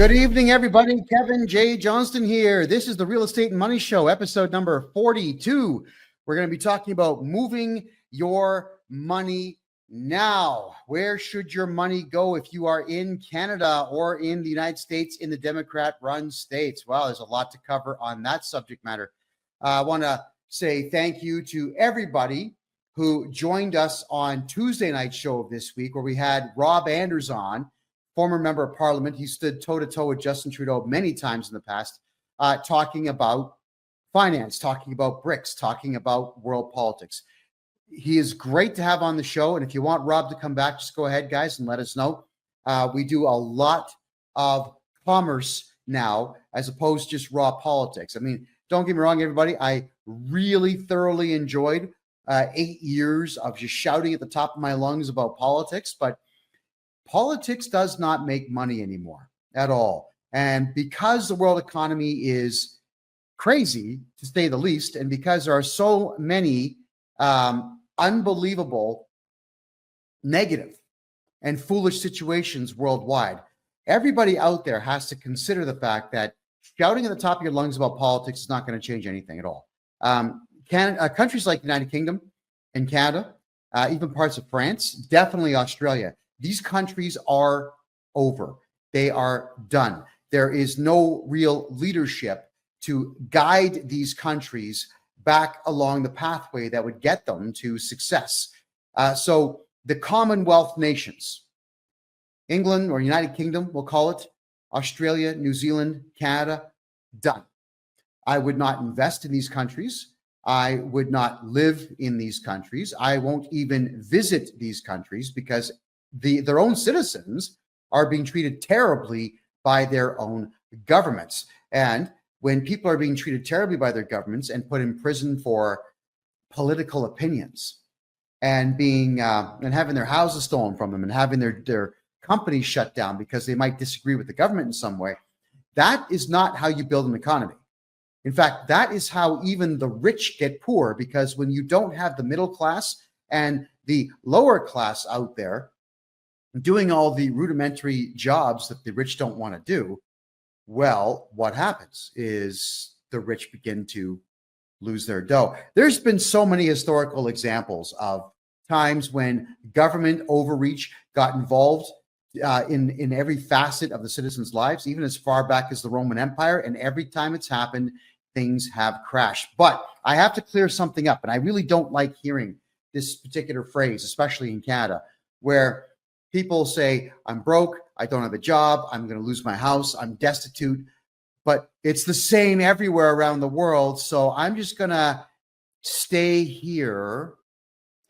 Good evening, everybody. Kevin J. Johnston here. This is the Real Estate and Money Show, episode number 42. We're going to be talking about moving your money now. Where should your money go if you are in Canada or in the United States in the Democrat-run states? Well, there's a lot to cover on that subject matter. I want to say thank you to everybody who joined us on Tuesday night show of this week, where we had Rob Anders on, former member of parliament. He stood toe-to-toe with Justin Trudeau many times in the past, talking about finance, talking about BRICS, talking about world politics. He is great to have on the show. And if you want Rob to come back, just go ahead, guys, and let us know. We do a lot of commerce now, as opposed to just raw politics. I mean, don't get me wrong, everybody. I really thoroughly enjoyed 8 years of just shouting at the top of my lungs about politics, but politics does not make money anymore at all. And because the world economy is crazy, to say the least, and because there are so many unbelievable, negative, and foolish situations worldwide, everybody out there has to consider the fact that shouting at the top of your lungs about politics is not going to change anything at all. Countries like the United Kingdom and Canada, even parts of France, definitely Australia, these countries are over. They are done. There is no real leadership to guide these countries back along the pathway that would get them to success. So the Commonwealth nations, England or United Kingdom, we'll call it, Australia, New Zealand, Canada, done. I would not invest in these countries. I would not live in these countries. I won't even visit these countries because their own citizens are being treated terribly by their own governments. And when people are being treated terribly by their governments and put in prison for political opinions and being and having their houses stolen from them and having their companies shut down because they might disagree with the government in some way, that is not how you build an economy. In fact, that is how even the rich get poor, because when you don't have the middle class and the lower class out there doing all the rudimentary jobs that the rich don't want to do, well, what happens is the rich begin to lose their dough. There's been so many historical examples of times when government overreach got involved in every facet of the citizens' lives, even as far back as the Roman Empire. And every time it's happened, things have crashed. But I have to clear something up. And I really don't like hearing this particular phrase, especially in Canada, where people say, I'm broke, I don't have a job, I'm going to lose my house, I'm destitute. But it's the same everywhere around the world. So I'm just going to stay here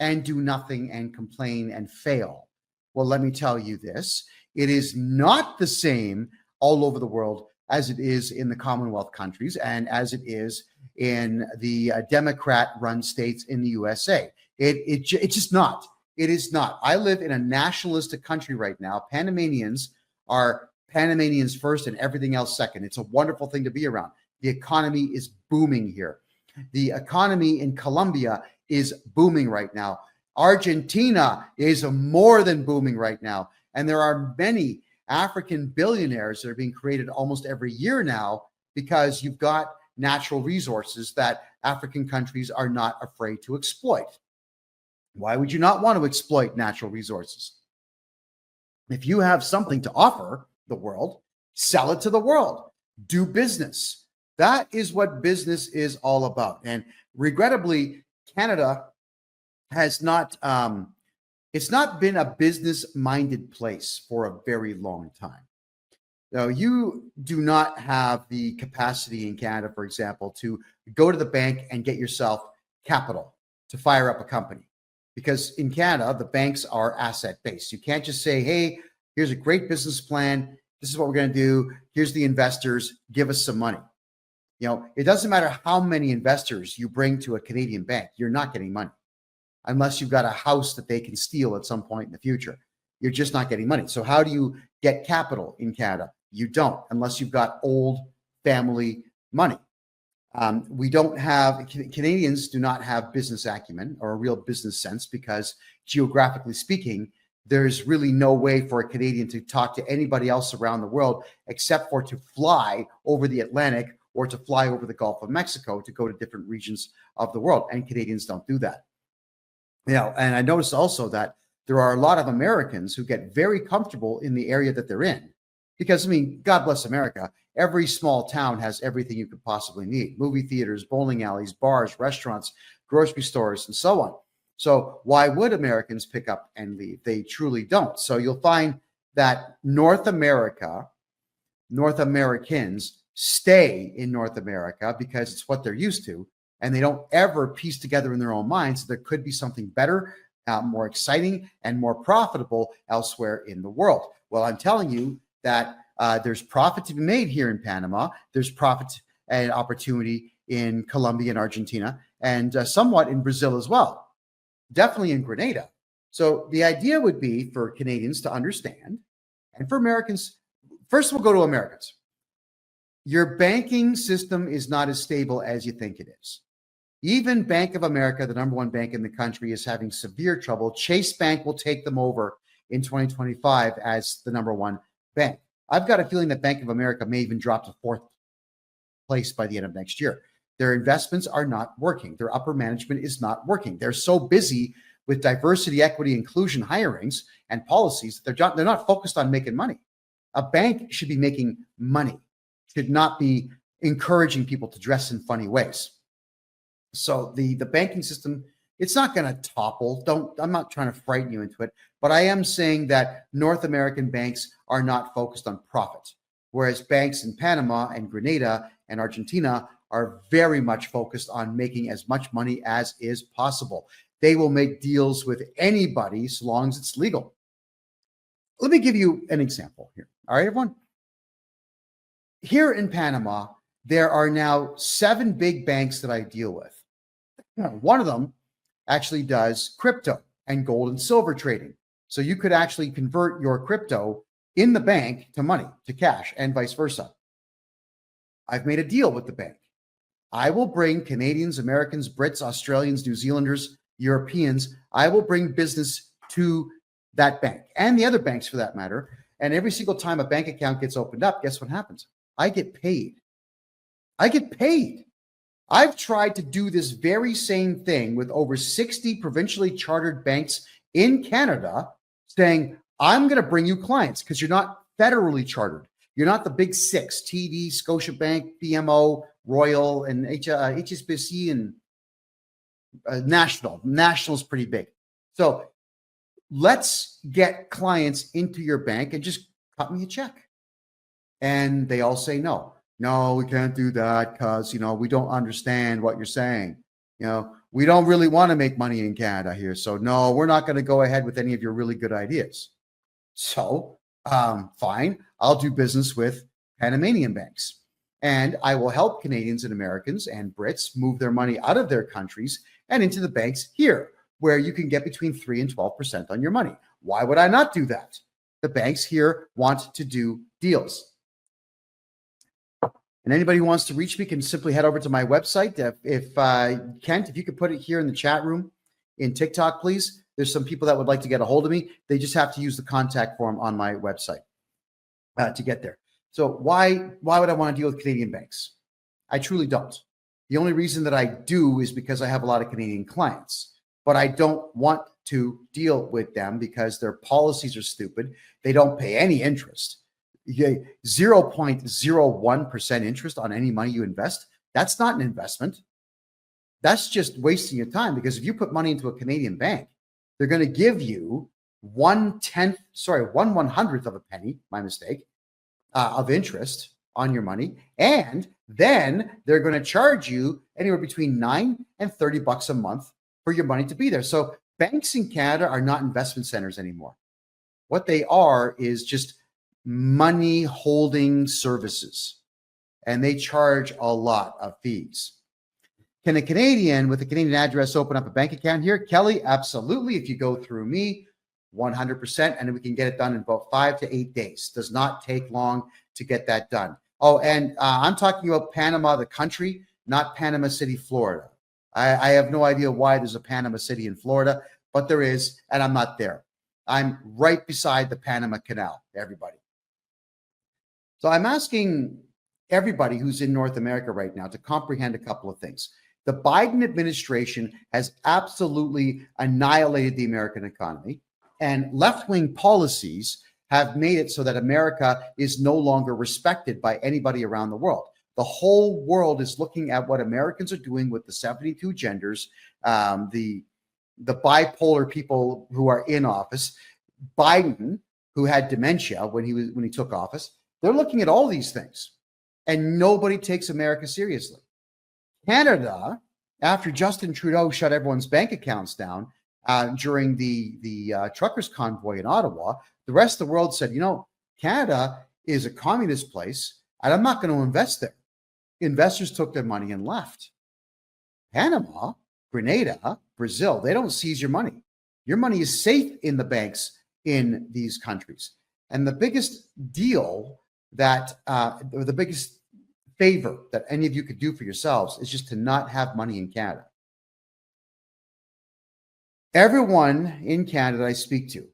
and do nothing and complain and fail. Well, let me tell you this. It is not the same all over the world as it is in the Commonwealth countries and as it is in the Democrat-run states in the USA. It's just not. It is not. I live in a nationalistic country right now. Panamanians are Panamanians first and everything else second. It's a wonderful thing to be around. The economy is booming here. The economy in Colombia is booming right now. Argentina is more than booming right now. And there are many African billionaires that are being created almost every year now because you've got natural resources that African countries are not afraid to exploit. Why would you not want to exploit natural resources? If you have something to offer the world, sell it to the world. Do business. That is what business is all about. And regrettably, Canada has not, it's not been a business-minded place for a very long time. Now, you do not have the capacity in Canada, for example, to go to the bank and get yourself capital to fire up a company. Because in Canada, the banks are asset-based. You can't just say, hey, here's a great business plan. This is what we're going to do. Here's the investors. Give us some money. You know, it doesn't matter how many investors you bring to a Canadian bank. You're not getting money unless you've got a house that they can steal at some point in the future. You're just not getting money. So how do you get capital in Canada? You don't, unless you've got old family money. We don't have, Canadians do not have business acumen or a real business sense because geographically speaking, there's really no way for a Canadian to talk to anybody else around the world except for to fly over the Atlantic or to fly over the Gulf of Mexico to go to different regions of the world. And Canadians don't do that. And I noticed also that there are a lot of Americans who get very comfortable in the area that they're in. Because, I mean, God bless America. Every small town has everything you could possibly need. Movie theaters, bowling alleys, bars, restaurants, grocery stores, and so on. So why would Americans pick up and leave? They truly don't. So you'll find that North Americans stay in North America because it's what they're used to, and they don't ever piece together in their own minds there could be something better, more exciting, and more profitable elsewhere in the world. Well, I'm telling you that there's profit to be made here in Panama. There's profit and opportunity in Colombia and Argentina, and somewhat in Brazil as well. Definitely in Grenada. So the idea would be for Canadians to understand, and for Americans, first we'll go to Americans. Your banking system is not as stable as you think it is. Even Bank of America, the number one bank in the country, is having severe trouble. Chase Bank will take them over in 2025 as the number one bank. I've got a feeling that Bank of America may even drop to fourth place by the end of next year. Their investments are not working. Their upper management is not working. They're so busy with diversity, equity, inclusion hirings and policies that they're not focused on making money. A bank should be making money, should not be encouraging people to dress in funny ways. So the banking system, it's not going to topple. I'm not trying to frighten you into it, but I am saying that North American banks are not focused on profit, whereas banks in Panama and Grenada and Argentina are very much focused on making as much money as is possible. They will make deals with anybody so long as it's legal. Let me give you an example here. All right, everyone? Here in Panama, there are now 7 big banks that I deal with. One of them actually does crypto and gold and silver trading. So you could actually convert your crypto in the bank to money, to cash, and vice versa. I've made a deal with the bank. I will bring Canadians, Americans, Brits, Australians, New Zealanders, Europeans. I will bring business to that bank and the other banks for that matter. And every single time a bank account gets opened up, guess what happens? I get paid. I get paid. I've tried to do this very same thing with over 60 provincially chartered banks in Canada, saying, I'm going to bring you clients because you're not federally chartered. You're not the big 6, TD, Scotiabank, BMO, Royal, and HSBC, and National. National's pretty big. So let's get clients into your bank and just cut me a check. And they all say no. No, we can't do that because, we don't understand what you're saying. We don't really want to make money in Canada here. So no, we're not going to go ahead with any of your really good ideas. So fine, I'll do business with Panamanian banks. And I will help Canadians and Americans and Brits move their money out of their countries and into the banks here, where you can get between 3 and 12% on your money. Why would I not do that? The banks here want to do deals. And anybody who wants to reach me can simply head over to my website. If Kent, if you could put it here in the chat room in TikTok, please. There's some people that would like to get a hold of me. They just have to use the contact form on my website to get there. So why would I want to deal with Canadian banks? I truly don't. The only reason that I do is because I have a lot of Canadian clients, but I don't want to deal with them because their policies are stupid. They don't pay any interest. 0.01% interest on any money you invest. That's not an investment. That's just wasting your time, because if you put money into a Canadian bank, they're going to give you 1/100th of a penny, my mistake, of interest on your money. And then they're going to charge you anywhere between $9 and $30 a month for your money to be there. So banks in Canada are not investment centers anymore. What they are is just money holding services, and they charge a lot of fees. Can a Canadian with a Canadian address open up a bank account here? Kelly, absolutely. If you go through me, 100%, and we can get it done in about 5 to 8 days. Does not take long to get that done. Oh, and I'm talking about Panama, the country, not Panama City, Florida. I have no idea why there's a Panama City in Florida, but there is, and I'm not there. I'm right beside the Panama Canal, everybody. So I'm asking everybody who's in North America right now to comprehend a couple of things. The Biden administration has absolutely annihilated the American economy, and left-wing policies have made it so that America is no longer respected by anybody around the world. The whole world is looking at what Americans are doing with the 72 genders, the bipolar people who are in office, Biden, who had dementia when he took office. They're looking at all these things, and nobody takes America seriously. Canada, after Justin Trudeau shut everyone's bank accounts down during the truckers' convoy in Ottawa, the rest of the world said, Canada is a communist place, and I'm not going to invest there. Investors took their money and left. Panama, Grenada, Brazil, they don't seize your money. Your money is safe in the banks in these countries. And the biggest deal or the biggest favor that any of you could do for yourselves is just to not have money in Canada. Everyone in Canada I speak to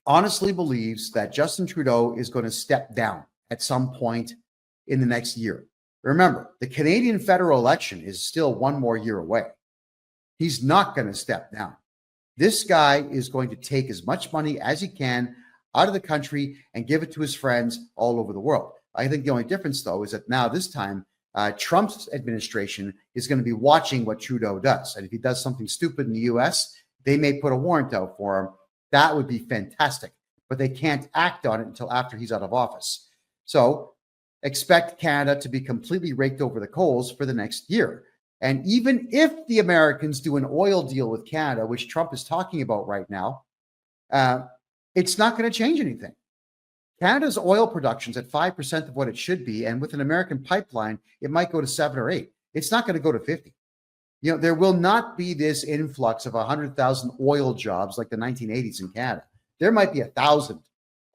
honestly believes that Justin Trudeau is going to step down at some point in the next year. Remember, the Canadian federal election is still one more year away. He's not going to step down. This guy is going to take as much money as he can out of the country and give it to his friends all over the world. I think the only difference, though, is that now this time, Trump's administration is going to be watching what Trudeau does. And if he does something stupid in the U.S., they may put a warrant out for him. That would be fantastic. But they can't act on it until after he's out of office. So expect Canada to be completely raked over the coals for the next year. And even if the Americans do an oil deal with Canada, which Trump is talking about right now, it's not going to change anything. Canada's oil production's at 5% of what it should be, and with an American pipeline, it might go to 7 or 8. It's not going to go to 50. There will not be this influx of 100,000 oil jobs like the 1980s in Canada. There might be 1,000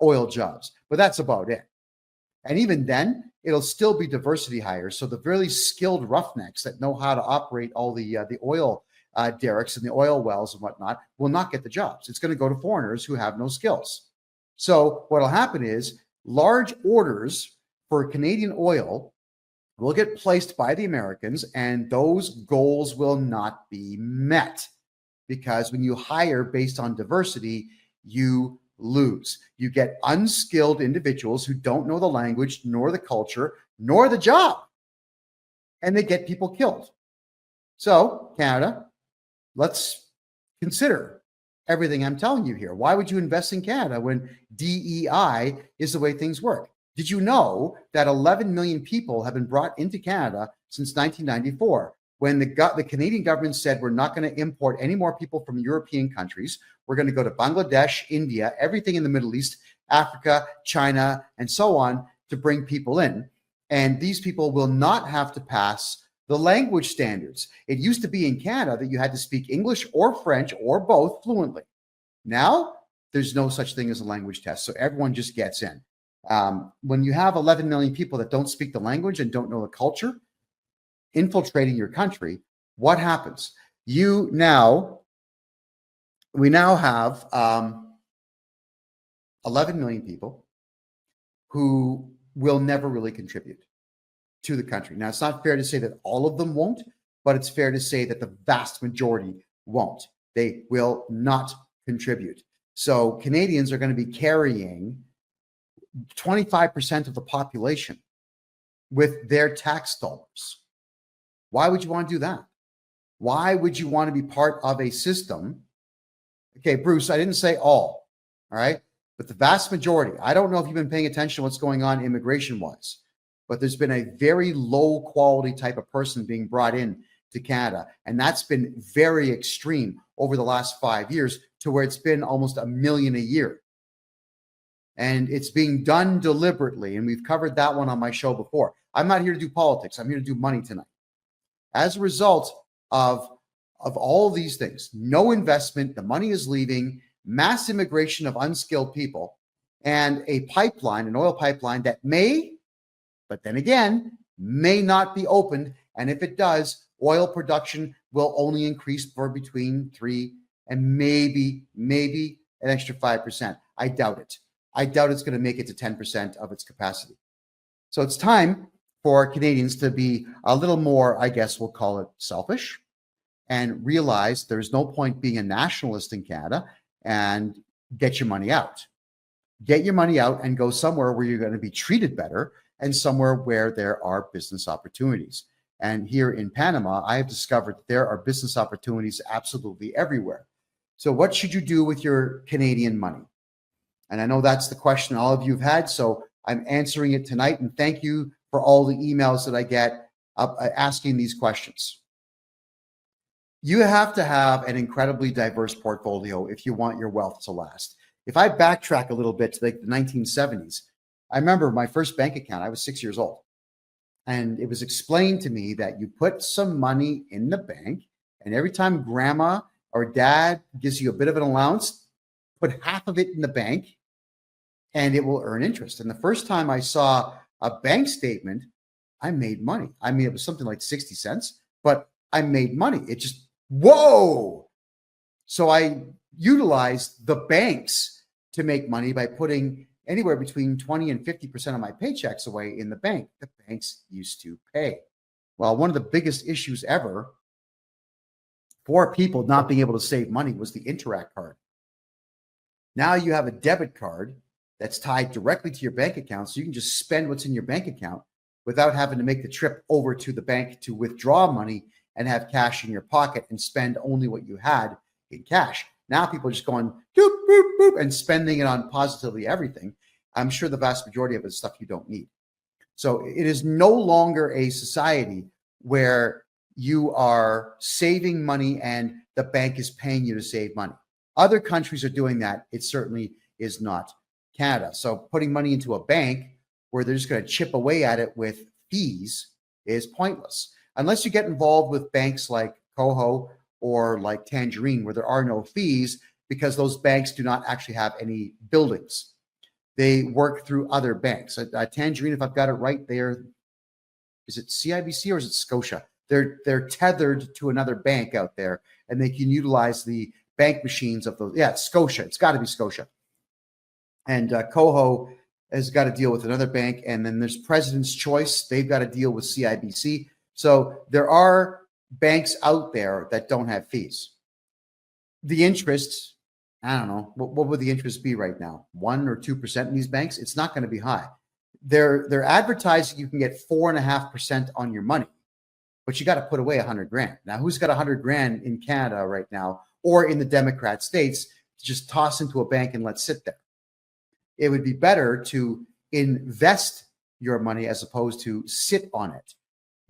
oil jobs, but that's about it. And even then, it'll still be diversity hires. So the really skilled roughnecks that know how to operate all the oil derricks and the oil wells and whatnot will not get the jobs. It's going to go to foreigners who have no skills. So what will happen is large orders for Canadian oil will get placed by the Americans, and those goals will not be met, because when you hire based on diversity, you lose. You get unskilled individuals who don't know the language, nor the culture, nor the job, and they get people killed. So, Canada, let's consider everything I'm telling you here. Why would you invest in Canada when DEI is the way things work? Did you know that 11 million people have been brought into Canada since 1994, when the Canadian government said we're not going to import any more people from European countries? We're going to go to Bangladesh, India, everything in the Middle East, Africa, China, and so on to bring people in. And these people will not have to pass the language standards. It used to be in Canada that you had to speak English or French or both fluently. Now, there's no such thing as a language test, so everyone just gets in. When you have 11 million people that don't speak the language and don't know the culture infiltrating your country, what happens? We now have 11 million people who will never really contribute to the country. Now, it's not fair to say that all of them won't, but it's fair to say that the vast majority won't. They will not contribute. So Canadians are going to be carrying 25% of the population with their tax dollars. Why would you want to do that? Why would you want to be part of a system? Okay, Bruce, I didn't say all right? But the vast majority. I don't know if you've been paying attention to what's going on immigration-wise, but there's been a very low quality type of person being brought in to Canada. And that's been very extreme over the last 5 years, to where it's been almost 1 million a year. And it's being done deliberately. And we've covered that one on my show before. I'm not here to do politics. I'm here to do money tonight. As a result of all these things, no investment, the money is leaving, mass immigration of unskilled people, and a pipeline, an oil pipeline that may, but then again, may not be opened. And if it does, oil production will only increase for between 3 and maybe an extra 5%. I doubt it. I doubt it's going to make it to 10% of its capacity. So it's time for Canadians to be a little more, I guess we'll call it selfish, and realize there's no point being a nationalist in Canada, and get your money out. Get your money out and go somewhere where you're going to be treated better and somewhere where there are business opportunities. And here in Panama, I have discovered that there are business opportunities absolutely everywhere. So what should you do with your Canadian money? And I know that's the question all of you have had, so I'm answering it tonight. And thank you for all the emails that I get asking these questions. You have to have an incredibly diverse portfolio if you want your wealth to last. If I backtrack a little bit to like the 1970s, I remember my first bank account, I was 6 years old. And it was explained to me that you put some money in the bank, and every time grandma or dad gives you a bit of an allowance, put half of it in the bank and it will earn interest. And the first time I saw a bank statement, I made money. I mean, it was something like 60 cents, but I made money. It just, whoa. So I utilized the banks to make money by putting anywhere between 20 and 50% of my paychecks away in the bank. The banks used to pay. Well, one of the biggest issues ever for people not being able to save money was the Interact card. Now you have a debit card that's tied directly to your bank account, so you can just spend what's in your bank account without having to make the trip over to the bank to withdraw money and have cash in your pocket and spend only what you had in cash. Now people are just going boop, boop, boop, and spending it on positively everything. I'm sure the vast majority of it is stuff you don't need. So it is no longer a society where you are saving money and the bank is paying you to save money. Other countries are doing that. It certainly is not Canada. So putting money into a bank where they're just going to chip away at it with fees is pointless. Unless you get involved with banks like Coho or like Tangerine, where there are no fees because those banks do not actually have any buildings. They work through other banks. Tangerine, if I've got it right, is it CIBC or is it Scotia? They're tethered to another bank out there, and they can utilize the bank machines of those. Yeah, it's Scotia. It's got to be Scotia. And Coho has got to deal with another bank. And then there's President's Choice. They've got to deal with CIBC. So there are banks out there that don't have fees. The interest, I don't know, what would the interest be right now? 1 or 2% in these banks? It's not going to be high. They're advertising you can get 4.5% on your money, but you got to put away $100,000. Now, who's got $100,000 in Canada right now or in the Democrat states to just toss into a bank and let sit there? It would be better to invest your money as opposed to sit on it.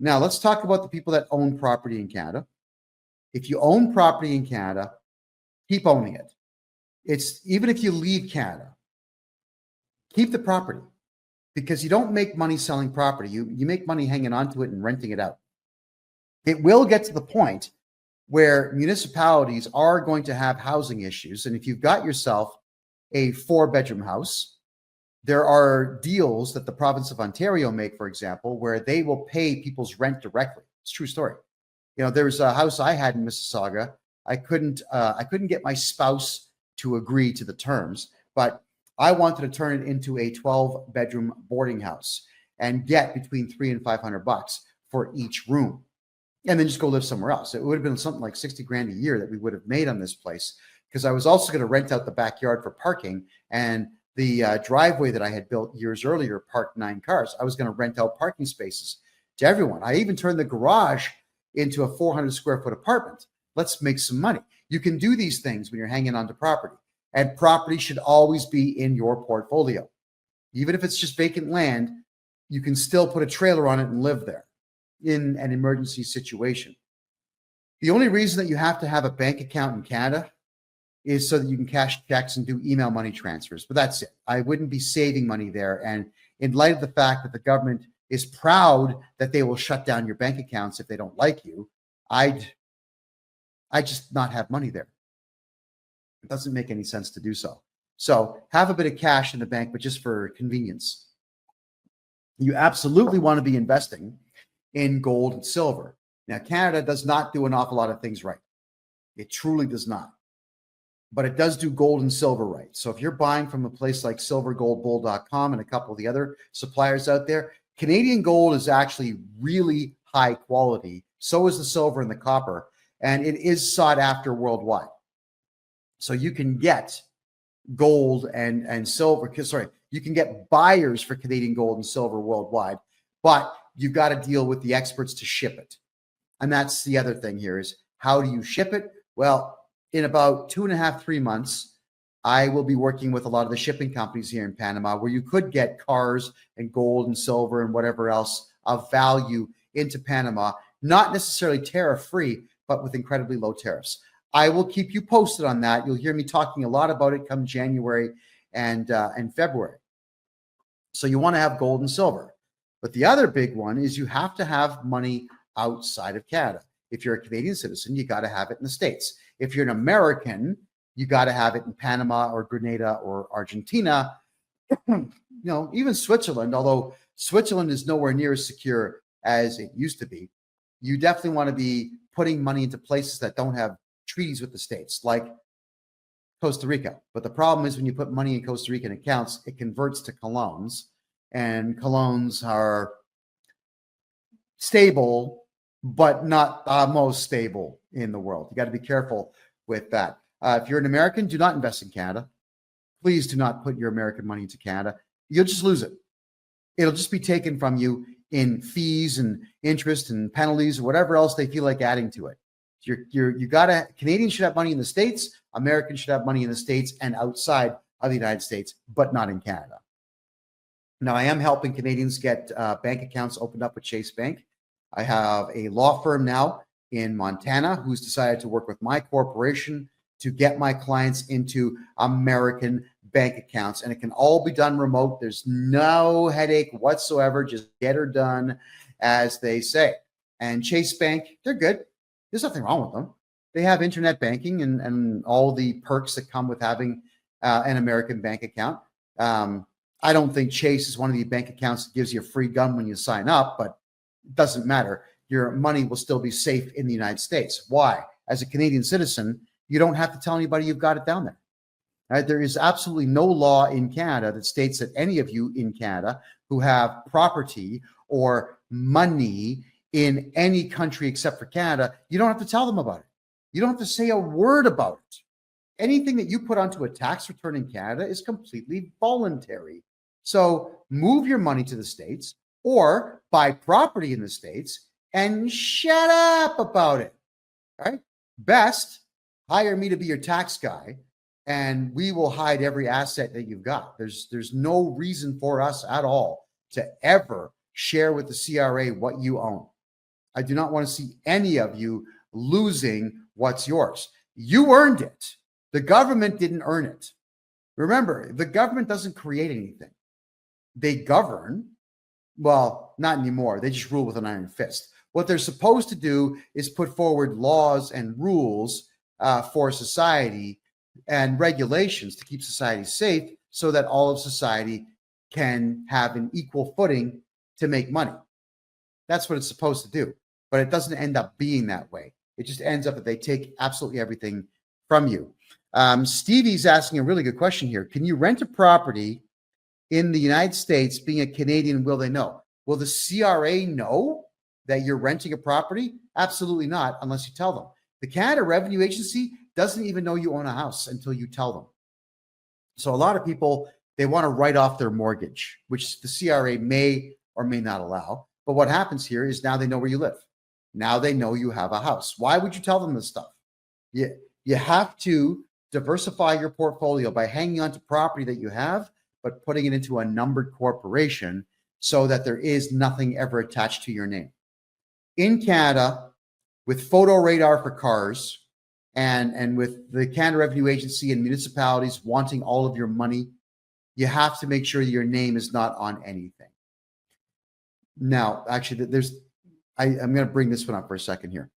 Now, let's talk about the people that own property in Canada. If you own property in Canada, keep owning it. It's even if you leave Canada, keep the property, because you don't make money selling property. You make money hanging on to it and renting it out. It will get to the point where municipalities are going to have housing issues. And if you've got yourself a 4-bedroom house, there are deals that the province of Ontario make, for example, where they will pay people's rent directly. It's a true story. You know, there was a house I had in Mississauga. I couldn't get my spouse to agree to the terms, but I wanted to turn it into a 12-bedroom boarding house and get between $300 and $500 for each room, and then just go live somewhere else. It would have been something like $60,000 a year that we would have made on this place, because I was also going to rent out the backyard for parking, and the driveway that I had built years earlier parked 9 cars. I was going to rent out parking spaces to everyone. I even turned the garage into a 400 square foot apartment. Let's make some money. You can do these things when you're hanging on to property, and property should always be in your portfolio. Even if it's just vacant land, you can still put a trailer on it and live there in an emergency situation. The only reason that you have to have a bank account in Canada is so that you can cash checks and do email money transfers. But that's it. I wouldn't be saving money there. And in light of the fact that the government is proud that they will shut down your bank accounts if they don't like you, I just not have money there. It doesn't make any sense to do so. So have a bit of cash in the bank, but just for convenience. You absolutely want to be investing in gold and silver. Now, Canada does not do an awful lot of things right. It truly does not. but it does do gold and silver right. So if you're buying from a place like silvergoldbull.com and a couple of the other suppliers out there, Canadian gold is actually really high quality. So is the silver and the copper, and it is sought after worldwide. So you can get gold and silver. Sorry, you can get buyers for Canadian gold and silver worldwide, but you've got to deal with the experts to ship it. And that's the other thing here is how do you ship it? Well, in about 2.5, 3 months, I will be working with a lot of the shipping companies here in Panama where you could get cars and gold and silver and whatever else of value into Panama, not necessarily tariff-free, but with incredibly low tariffs. I will keep you posted on that. You'll hear me talking a lot about it come January and February. So you want to have gold and silver. But the other big one is you have to have money outside of Canada. If you're a Canadian citizen, you got to have it in the States. If you're an American, you got to have it in Panama or Grenada or Argentina, even Switzerland, although Switzerland is nowhere near as secure as it used to be. You definitely want to be putting money into places that don't have treaties with the States, like Costa Rica. But the problem is when you put money in Costa Rican accounts, it converts to colones, and colones are stable, but not most stable in the world. You got to be careful with that. If you're an American, do not invest in Canada. Please do not put your American money into Canada. You'll just lose it. It'll just be taken from you in fees and interest and penalties or whatever else they feel like adding to it. Canadians should have money in the States. Americans should have money in the States and outside of the United States, but not in Canada. Now, I am helping Canadians get bank accounts opened up with Chase Bank. I have a law firm now in Montana who's decided to work with my corporation to get my clients into American bank accounts, and it can all be done remote. There's no headache whatsoever. Just get her done, as they say. And Chase Bank, they're good. There's nothing wrong with them. They have internet banking and all the perks that come with having an American bank account. I don't think Chase is one of the bank accounts that gives you a free gun when you sign up, but it doesn't matter. Your money will still be safe in the United States. Why? As a Canadian citizen, you don't have to tell anybody you've got it down there. Right? There is absolutely no law in Canada that states that any of you in Canada who have property or money in any country except for Canada, you don't have to tell them about it. You don't have to say a word about it. Anything that you put onto a tax return in Canada is completely voluntary. So move your money to the States or buy property in the States and shut up about it. Right? Best, hire me to be your tax guy, and we will hide every asset that you've got. There's no reason for us at all to ever share with the CRA what you own. I do not want to see any of you losing what's yours. You earned it. The government didn't earn it. Remember, the government doesn't create anything. They govern. Well, not anymore. They just rule with an iron fist. What they're supposed to do is put forward laws and rules for society and regulations to keep society safe so that all of society can have an equal footing to make money. That's what it's supposed to do. But it doesn't end up being that way. It just ends up that they take absolutely everything from you. Stevie's asking a really good question here. Can you rent a property in the United States? Being a Canadian, will they know? Will the CRA know that you're renting a property? Absolutely not, unless you tell them. The Canada Revenue Agency doesn't even know you own a house until you tell them. So a lot of people, they want to write off their mortgage, which the CRA may or may not allow. But what happens here is now they know where you live. Now they know you have a house. Why would you tell them this stuff? You have to diversify your portfolio by hanging on to property that you have, but putting it into a numbered corporation so that there is nothing ever attached to your name. In Canada, with photo radar for cars and with the Canada Revenue Agency and municipalities wanting all of your money, you have to make sure that your name is not on anything. Now, actually, I'm going to bring this one up for a second here.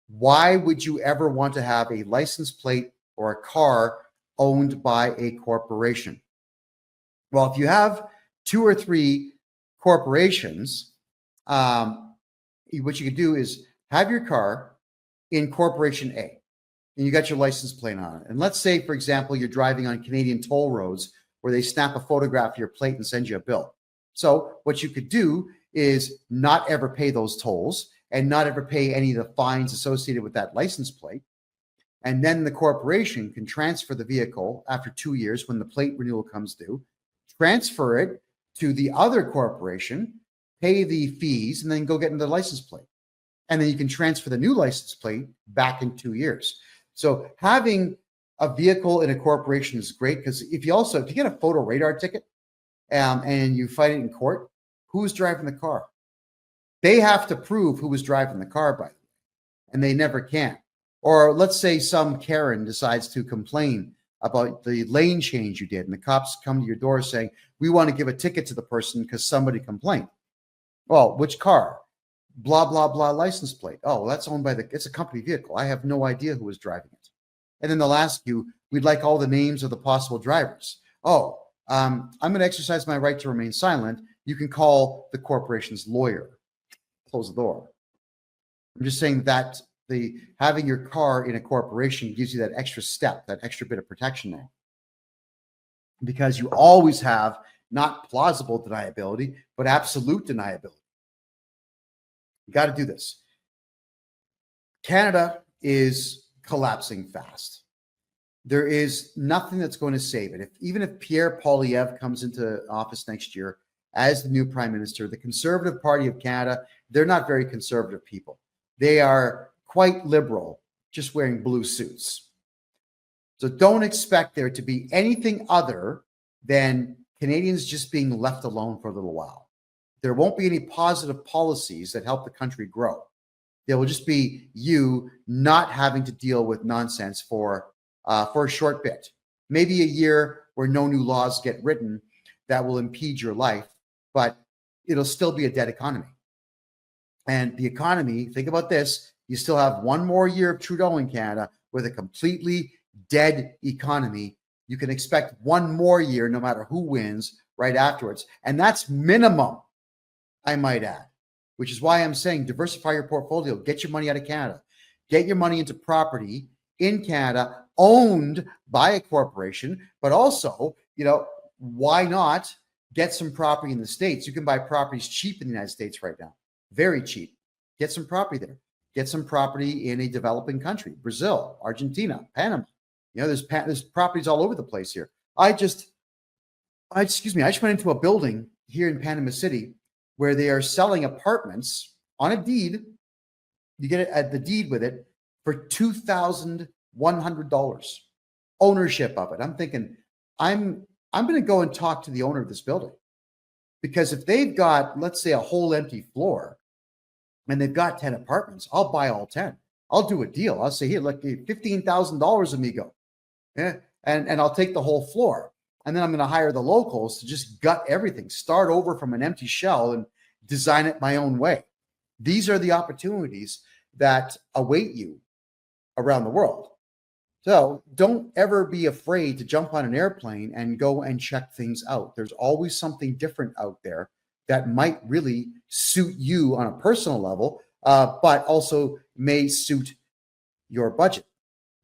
Why would you ever want to have a license plate or a car owned by a corporation? Well, if you have 2 or 3 corporations, what you could do is have your car in Corporation A. and you got your license plate on it. And let's say, for example, you're driving on Canadian toll roads where they snap a photograph of your plate and send you a bill. So what you could do is not ever pay those tolls and not ever pay any of the fines associated with that license plate. And then the corporation can transfer the vehicle after 2 years when the plate renewal comes due, transfer it to the other corporation, pay the fees, and then go get another license plate. And then you can transfer the new license plate back in 2 years. So having a vehicle in a corporation is great, because if you get a photo radar ticket and you fight it in court, who's driving the car? They have to prove who was driving the car, by the way, and they never can. Or let's say some Karen decides to complain about the lane change you did, and the cops come to your door saying, we want to give a ticket to the person because somebody complained. Well, which car? Blah, blah, blah license plate. Oh, well, that's owned by it's a company vehicle. I have no idea who was driving it. And then they'll ask you, we'd like all the names of the possible drivers. Oh, I'm going to exercise my right to remain silent. You can call the corporation's lawyer. Close the door. I'm just saying that having your car in a corporation gives you that extra step, that extra bit of protection there. Because you always have not plausible deniability, but absolute deniability. You got to do this. Canada is collapsing fast. There is nothing that's going to save it. Even if Pierre Poilievre comes into office next year as the new prime minister, the Conservative Party of Canada, they're not very conservative people. They are quite liberal, just wearing blue suits. So don't expect there to be anything other than Canadians just being left alone for a little while. There won't be any positive policies that help the country grow. There will just be you not having to deal with nonsense for a short bit, maybe a year where no new laws get written that will impede your life, but it'll still be a dead economy. And the economy, think about this, you still have one more year of Trudeau in Canada with a completely dead economy. You can expect one more year, no matter who wins, right afterwards. And that's minimum, I might add, which is why I'm saying diversify your portfolio, get your money out of Canada, get your money into property in Canada owned by a corporation, but also, why not get some property in the States? You can buy properties cheap in the United States right now, very cheap. Get some property there. Get some property in a developing country, Brazil, Argentina, Panama. There's properties all over the place here. I just went into a building here in Panama City where they are selling apartments on a deed. You get it at the deed with it for $2,100. Ownership of it. I'm thinking, I'm going to go and talk to the owner of this building, because if they've got, let's say, a whole empty floor and they've got 10 apartments, I'll buy all 10. I'll do a deal. I'll say, here, look, $15,000 amigo. Yeah. And I'll take the whole floor. And then I'm going to hire the locals to just gut everything, start over from an empty shell and design it my own way. These are the opportunities that await you around the world. So don't ever be afraid to jump on an airplane and go and check things out. There's always something different out there that might really suit you on a personal level, but also may suit your budget.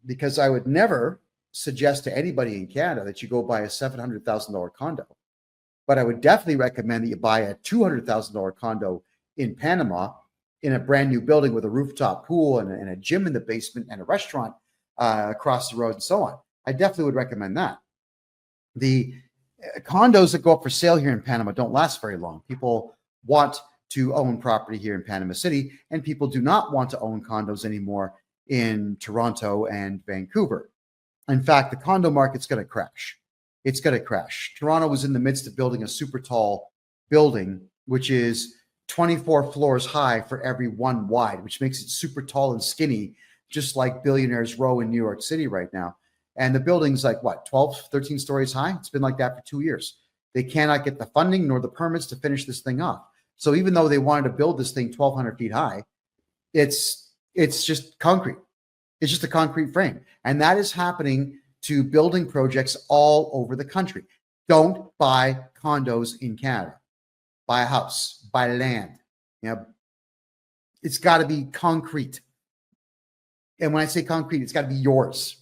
Because I would never suggest to anybody in Canada that you go buy a $700,000 condo, but I would definitely recommend that you buy a $200,000 condo in Panama in a brand new building with a rooftop pool and a gym in the basement and a restaurant across the road and so on. I definitely would recommend that. The condos that go up for sale here in Panama don't last very long. People want to own property here in Panama City, and people do not want to own condos anymore in Toronto and Vancouver. In fact, the condo market's going to crash. It's going to crash. Toronto was in the midst of building a super tall building, which is 24 floors high for every one wide, which makes it super tall and skinny, just like Billionaires Row in New York City right now. And the building's like, 12, 13 stories high? It's been like that for 2 years. They cannot get the funding nor the permits to finish this thing off. So even though they wanted to build this thing 1,200 feet high, it's just concrete. It's just a concrete frame. And that is happening to building projects all over the country. Don't buy condos in Canada. Buy a house, buy land. It's got to be concrete. And when I say concrete, it's got to be yours,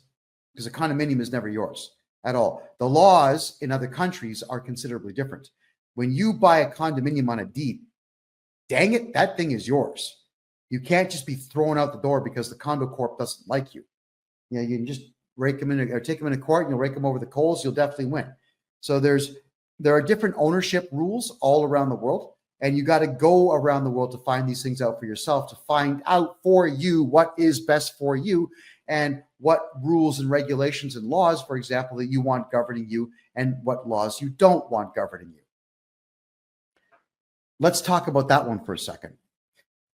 because a condominium is never yours at all. The laws in other countries are considerably different. When you buy a condominium on a deed, dang it, that thing is yours. You can't just be thrown out the door because the condo corp doesn't like you. You know, you can just rake them in or take them into court and you'll rake them over the coals. You'll definitely win. So there are different ownership rules all around the world, and you got to go around the world to find these things out for yourself, to find out for you what is best for you and what rules and regulations and laws, for example, that you want governing you and what laws you don't want governing you. Let's talk about that one for a second.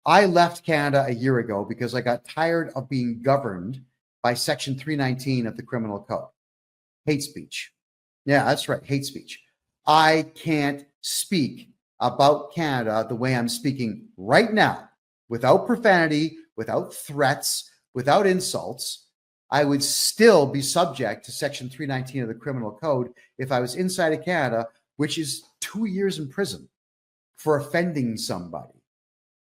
I left Canada a year ago because I got tired of being governed by Section 319 of the Criminal Code. Hate speech. Yeah, that's right. Hate speech. I can't speak about Canada the way I'm speaking right now, without profanity, without threats, without insults. I would still be subject to Section 319 of the Criminal Code if I was inside of Canada, which is 2 years in prison for offending somebody.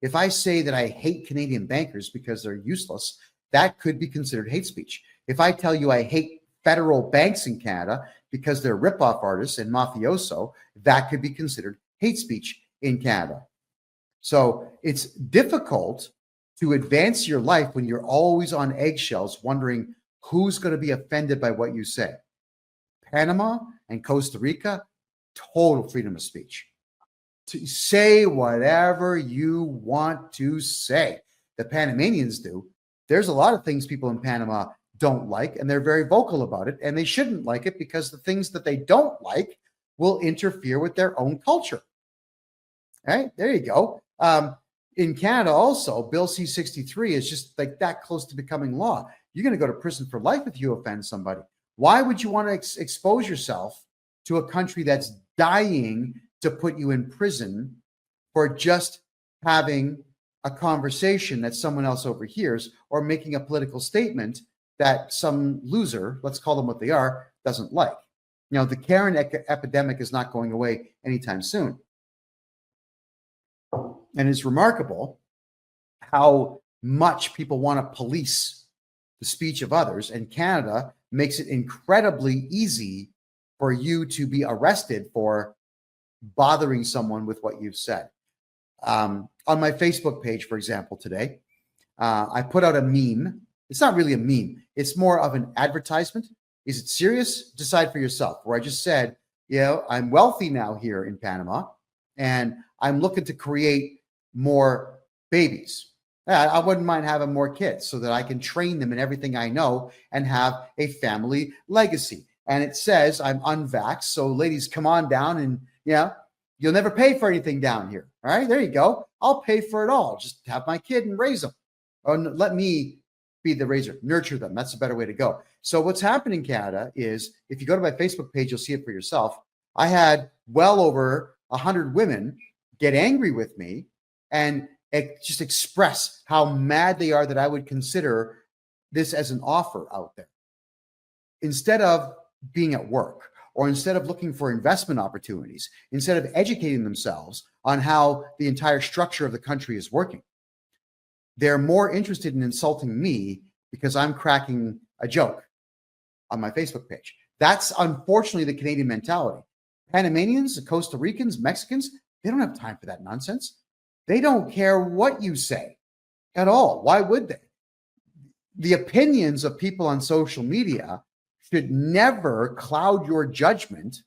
If I say that I hate Canadian bankers because they're useless, that could be considered hate speech. If I tell you I hate federal banks in Canada because they're ripoff artists and mafioso, that could be considered hate speech in Canada. So it's difficult to advance your life when you're always on eggshells, wondering who's going to be offended by what you say. Panama and Costa Rica, total freedom of speech. To say whatever you want to say. The Panamanians do. There's a lot of things people in Panama don't like, and they're very vocal about it, and they shouldn't like it because the things that they don't like will interfere with their own culture. All right, there you go. In Canada also, Bill C-63 is just like that close to becoming law. You're going to go to prison for life if you offend somebody. Why would you want to expose yourself to a country that's dying to put you in prison for just having a conversation that someone else overhears or making a political statement that some loser, let's call them what they are, doesn't like? You know, the Karen epidemic is not going away anytime soon. And it's remarkable how much people want to police the speech of others. And Canada makes it incredibly easy for you to be arrested for bothering someone with what you've said. On my Facebook page, for example, today, I put out a meme. It's not really a meme. It's more of an advertisement. Is it serious? Decide for yourself. Where I just said, you know, I'm wealthy now here in Panama, and I'm looking to create more babies. I wouldn't mind having more kids so that I can train them in everything I know and have a family legacy. And it says I'm unvaxxed. So ladies, come on down and, you know, you'll never pay for anything down here. All right, there you go. I'll pay for it all. Just have my kid and raise them. Or let me be the raiser, nurture them. That's a better way to go. So what's happened in Canada is, if you go to my Facebook page, you'll see it for yourself. I had well over 100 women get angry with me and just express how mad they are that I would consider this as an offer out there. Instead of being at work, or instead of looking for investment opportunities, instead of educating themselves on how the entire structure of the country is working, they're more interested in insulting me because I'm cracking a joke on my Facebook page. That's unfortunately the Canadian mentality. Panamanians, Costa Ricans, Mexicans, they don't have time for that nonsense. They don't care what you say at all. Why would they? The opinions of people on social media should never cloud your judgment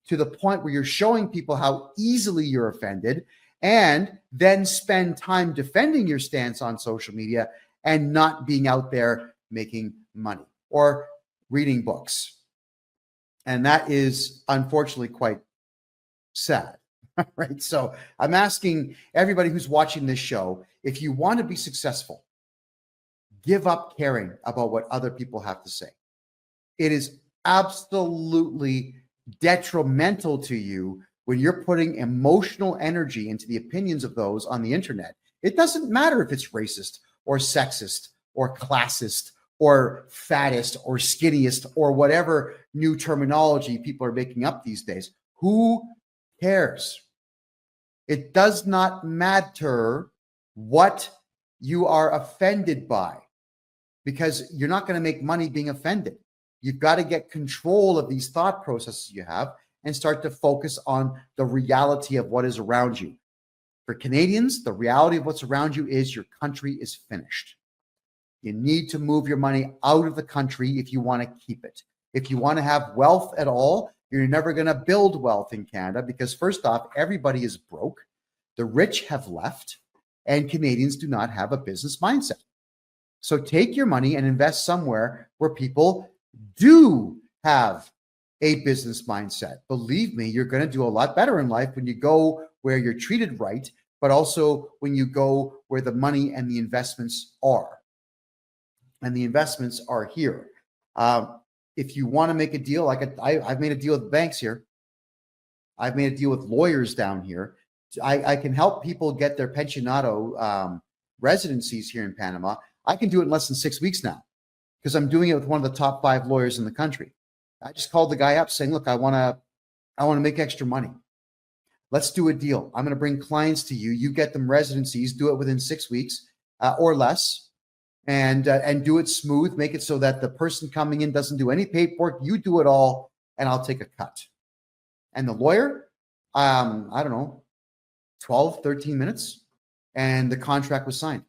to the point where you're showing people how easily you're offended and then spend time defending your stance on social media and not being out there making money or reading books. And that is unfortunately quite sad, right? So I'm asking everybody who's watching this show, if you want to be successful, give up caring about what other people have to say. It is absolutely detrimental to you when you're putting emotional energy into the opinions of those on the internet. It doesn't matter if it's racist or sexist or classist or fattest or skinniest or whatever new terminology people are making up these days. Who cares? It does not matter what you are offended by. because you're not going to make money being offended. You've got to get control of these thought processes you have and start to focus on the reality of what is around you. For Canadians, the reality of what's around you is your country is finished. You need to move your money out of the country if you want to keep it. If you want to have wealth at all, you're never going to build wealth in Canada because, first off, everybody is broke. The rich have left, and Canadians do not have a business mindset. So take your money and invest somewhere where people do have a business mindset. Believe me, you're going to do a lot better in life when you go where you're treated right, but also when you go where the money and the investments are. And the investments are here. If you want to make a deal, like I've made a deal with banks here. I've made a deal with lawyers down here. I can help people get their pensionado residencies here in Panama. I can do it in less than 6 weeks now because I'm doing it with one of the top 5 lawyers in the country. I just called the guy up saying, look, I want to make extra money. Let's do a deal. I'm going to bring clients to you. You get them residencies, do it within 6 weeks or less, and do it smooth. Make it so that the person coming in doesn't do any paperwork. You do it all, and I'll take a cut. And the lawyer, I don't know, 12, 13 minutes, and the contract was signed.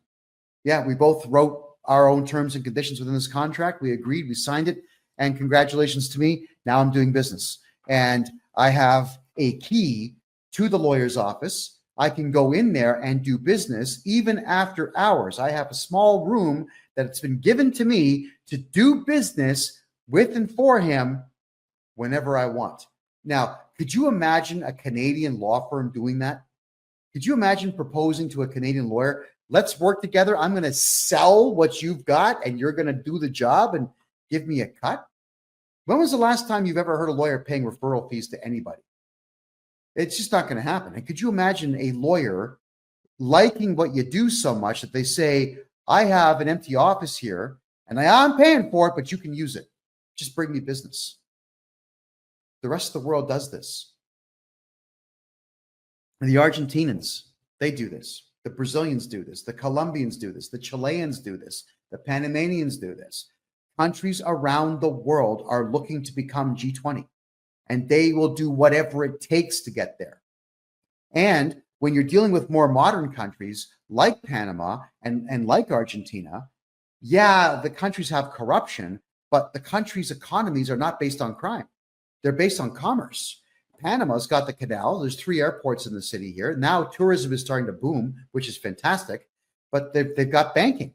Yeah, we both wrote our own terms and conditions within this contract. We agreed, we signed it, and congratulations to me. Now I'm doing business. And I have a key to the lawyer's office. I can go in there and do business even after hours. I have a small room that's been given to me to do business with and for him whenever I want. Now, could you imagine a Canadian law firm doing that? Could you imagine proposing to a Canadian lawyer, let's work together. I'm going to sell what you've got and you're going to do the job and give me a cut? When was the last time you've ever heard a lawyer paying referral fees to anybody? It's just not going to happen. And could you imagine a lawyer liking what you do so much that they say, I have an empty office here and I'm paying for it, but you can use it. Just bring me business. The rest of the world does this. And the Argentinians, they do this. The Brazilians do this. The Colombians do this. The Chileans do this. The Panamanians do this. Countries around the world are looking to become G20, and they will do whatever it takes to get there. And when you're dealing with more modern countries like Panama and like Argentina, yeah, the countries have corruption, but the countries' economies are not based on crime. They're based on commerce. Panama's got the canal. There's 3 airports in the city here. Now tourism is starting to boom, which is fantastic, but they've got banking.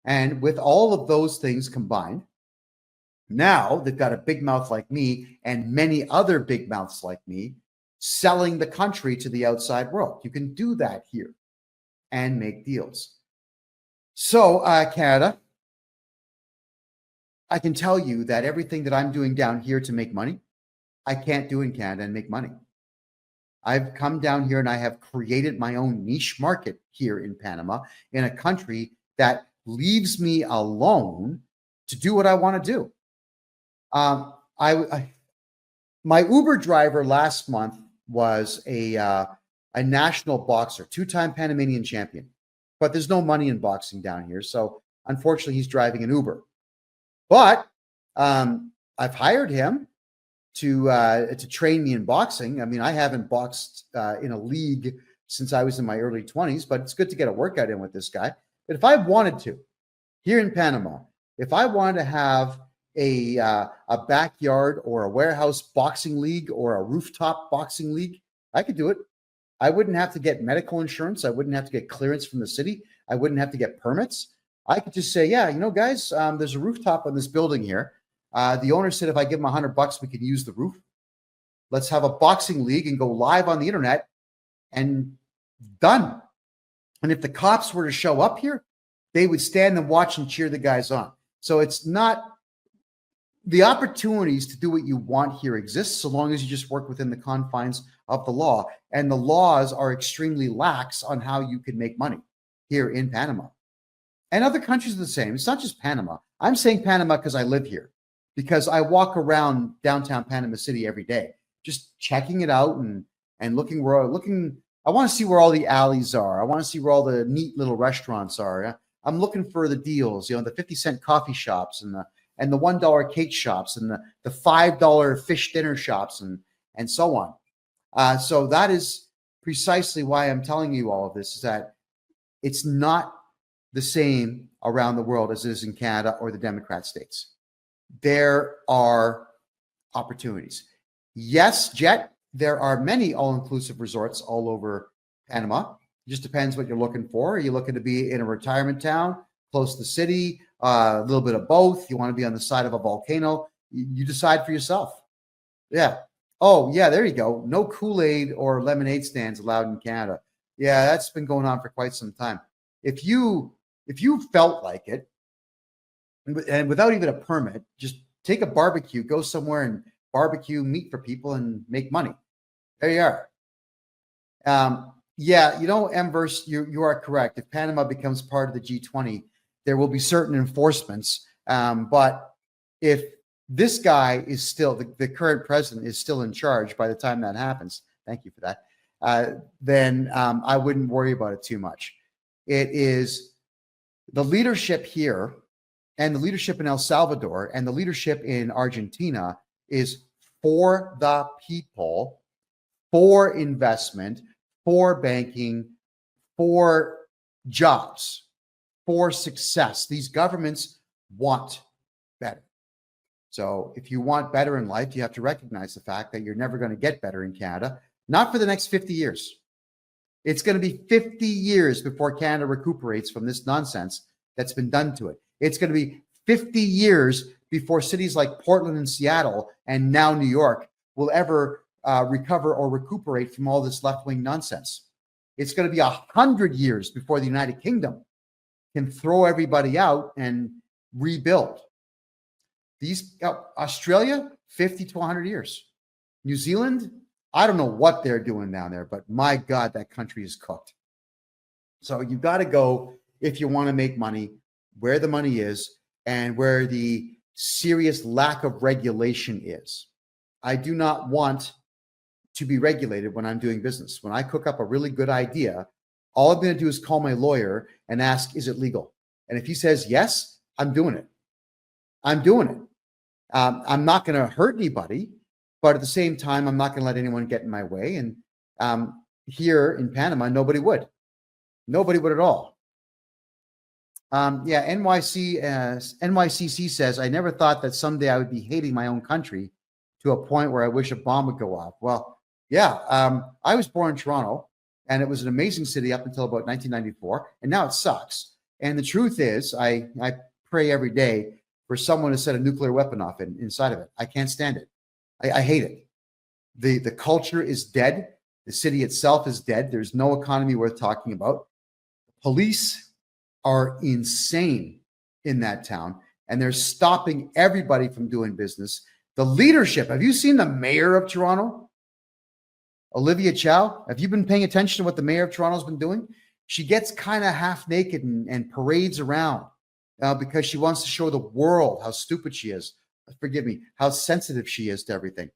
And with all of those things combined, now they've got a big mouth like me and many other big mouths like me selling the country to the outside world. You can do that here and make deals. So, Canada, I can tell you that everything that I'm doing down here to make money, I can't do in Canada and make money. I've come down here and I have created my own niche market here in Panama, in a country that leaves me alone to do what I want to do. My Uber driver last month was a national boxer, 2-time Panamanian champion, but there's no money in boxing down here. So unfortunately, he's driving an Uber. But I've hired him to train me in boxing. I mean, I haven't boxed in a league since I was in my early 20s, but it's good to get a workout in with this guy. But if I wanted to, here in Panama, if I wanted to have a backyard or a warehouse boxing league or a rooftop boxing league, I could do it. I wouldn't have to get medical insurance. I wouldn't have to get clearance from the city. I wouldn't have to get permits. I could just say, yeah, you know, guys, there's a rooftop on this building here. The owner said if I give him $100, we can use the roof. Let's have a boxing league and go live on the internet, and done. And if the cops were to show up here, they would stand and watch and cheer the guys on. So it's not, the opportunities to do what you want here exist so long as you just work within the confines of the law. And the laws are extremely lax on how you can make money here in Panama. And other countries are the same. It's not just Panama. I'm saying Panama because I live here, because I walk around downtown Panama City every day, just checking it out and looking. I want to see where all the alleys are. I want to see where all the neat little restaurants are. I'm looking for the deals, the 50-cent coffee shops and the $1 cake shops and the $5 fish dinner shops and so on. So that is precisely why I'm telling you all of this, is that it's not the same around the world as it is in Canada or the Democrat states. There are opportunities. Yes, Jet, there are many all-inclusive resorts all over Panama. It just depends what you're looking for. Are you looking to be in a retirement town, close to the city, a little bit of both? You want to be on the side of a volcano? You decide for yourself. Yeah. Oh, yeah, there you go. No Kool-Aid or lemonade stands allowed in Canada. Yeah, that's been going on for quite some time. If you felt like it, and without even a permit, just take a barbecue, go somewhere and barbecue meat for people and make money. There you are. Yeah, Mverse, you are correct. If Panama becomes part of the G20, there will be certain enforcements. But if this guy is still, the current president is still in charge by the time that happens, thank you for that, then I wouldn't worry about it too much. It is the leadership here and the leadership in El Salvador and the leadership in Argentina is for the people, for investment, for banking, for jobs, for success. These governments want better. So if you want better in life, you have to recognize the fact that you're never going to get better in Canada, not for the next 50 years. It's going to be 50 years before Canada recuperates from this nonsense that's been done to it. It's going to be 50 years before cities like Portland and Seattle and now New York will ever recover or recuperate from all this left-wing nonsense. It's going to be 100 years before the United Kingdom can throw everybody out and rebuild. Australia, 50 to 100 years. New Zealand, I don't know what they're doing down there, but my God, that country is cooked. So you've got to go, if you want to make money, where the money is and where the serious lack of regulation is. I do not want to be regulated when I'm doing business. When I cook up a really good idea, all I'm going to do is call my lawyer and ask, is it legal? And if he says yes, I'm doing it. I'm doing it. I'm not going to hurt anybody, but at the same time, I'm not going to let anyone get in my way. And here in Panama, nobody would. Nobody would at all. NYCC says, I never thought that someday I would be hating my own country to a point where I wish a bomb would go off. Well, yeah, I was born in Toronto, and it was an amazing city up until about 1994, and now it sucks. And the truth is, I pray every day for someone to set a nuclear weapon off inside of it. I can't stand it. I hate it. The culture is dead. The city itself is dead. There's no economy worth talking about. Police are insane in that town, and they're stopping everybody from doing business. The leadership, have you seen the mayor of Toronto? Olivia Chow, have you been paying attention to what the mayor of Toronto's been doing? She gets kind of half naked and parades around because she wants to show the world how stupid she is. Forgive me, how sensitive she is to everything.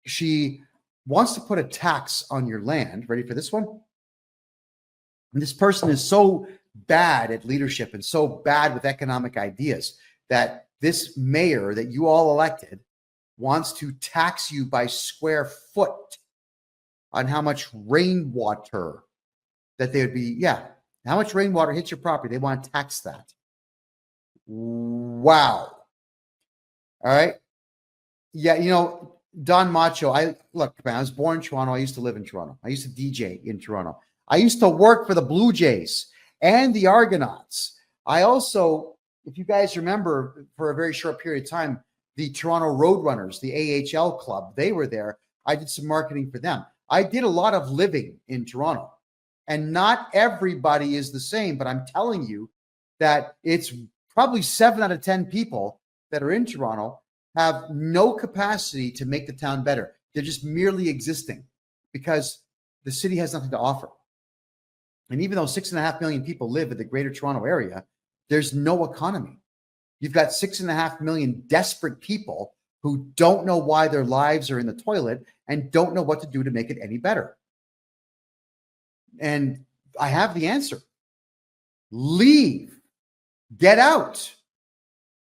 She wants to put a tax on your land. Ready for this one? And this person is so bad at leadership and so bad with economic ideas that this mayor that you all elected wants to tax you by square foot on how much rainwater that they would be. Yeah, how much rainwater hits your property. They want to tax that. Wow. All right. Yeah, Don Macho, look, man, I was born in Toronto. I used to live in Toronto. I used to DJ in Toronto. I used to work for the Blue Jays and the Argonauts. I also, if you guys remember, for a very short period of time, the Toronto Roadrunners, the AHL club, they were there. I did some marketing for them. I did a lot of living in Toronto, and not everybody is the same, but I'm telling you that it's probably 7 out of 10 people that are in Toronto have no capacity to make the town better. They're just merely existing because the city has nothing to offer. And even though 6.5 million people live in the greater Toronto area, there's no economy. You've got 6.5 million desperate people who don't know why their lives are in the toilet and don't know what to do to make it any better. And I have the answer. Leave. Get out.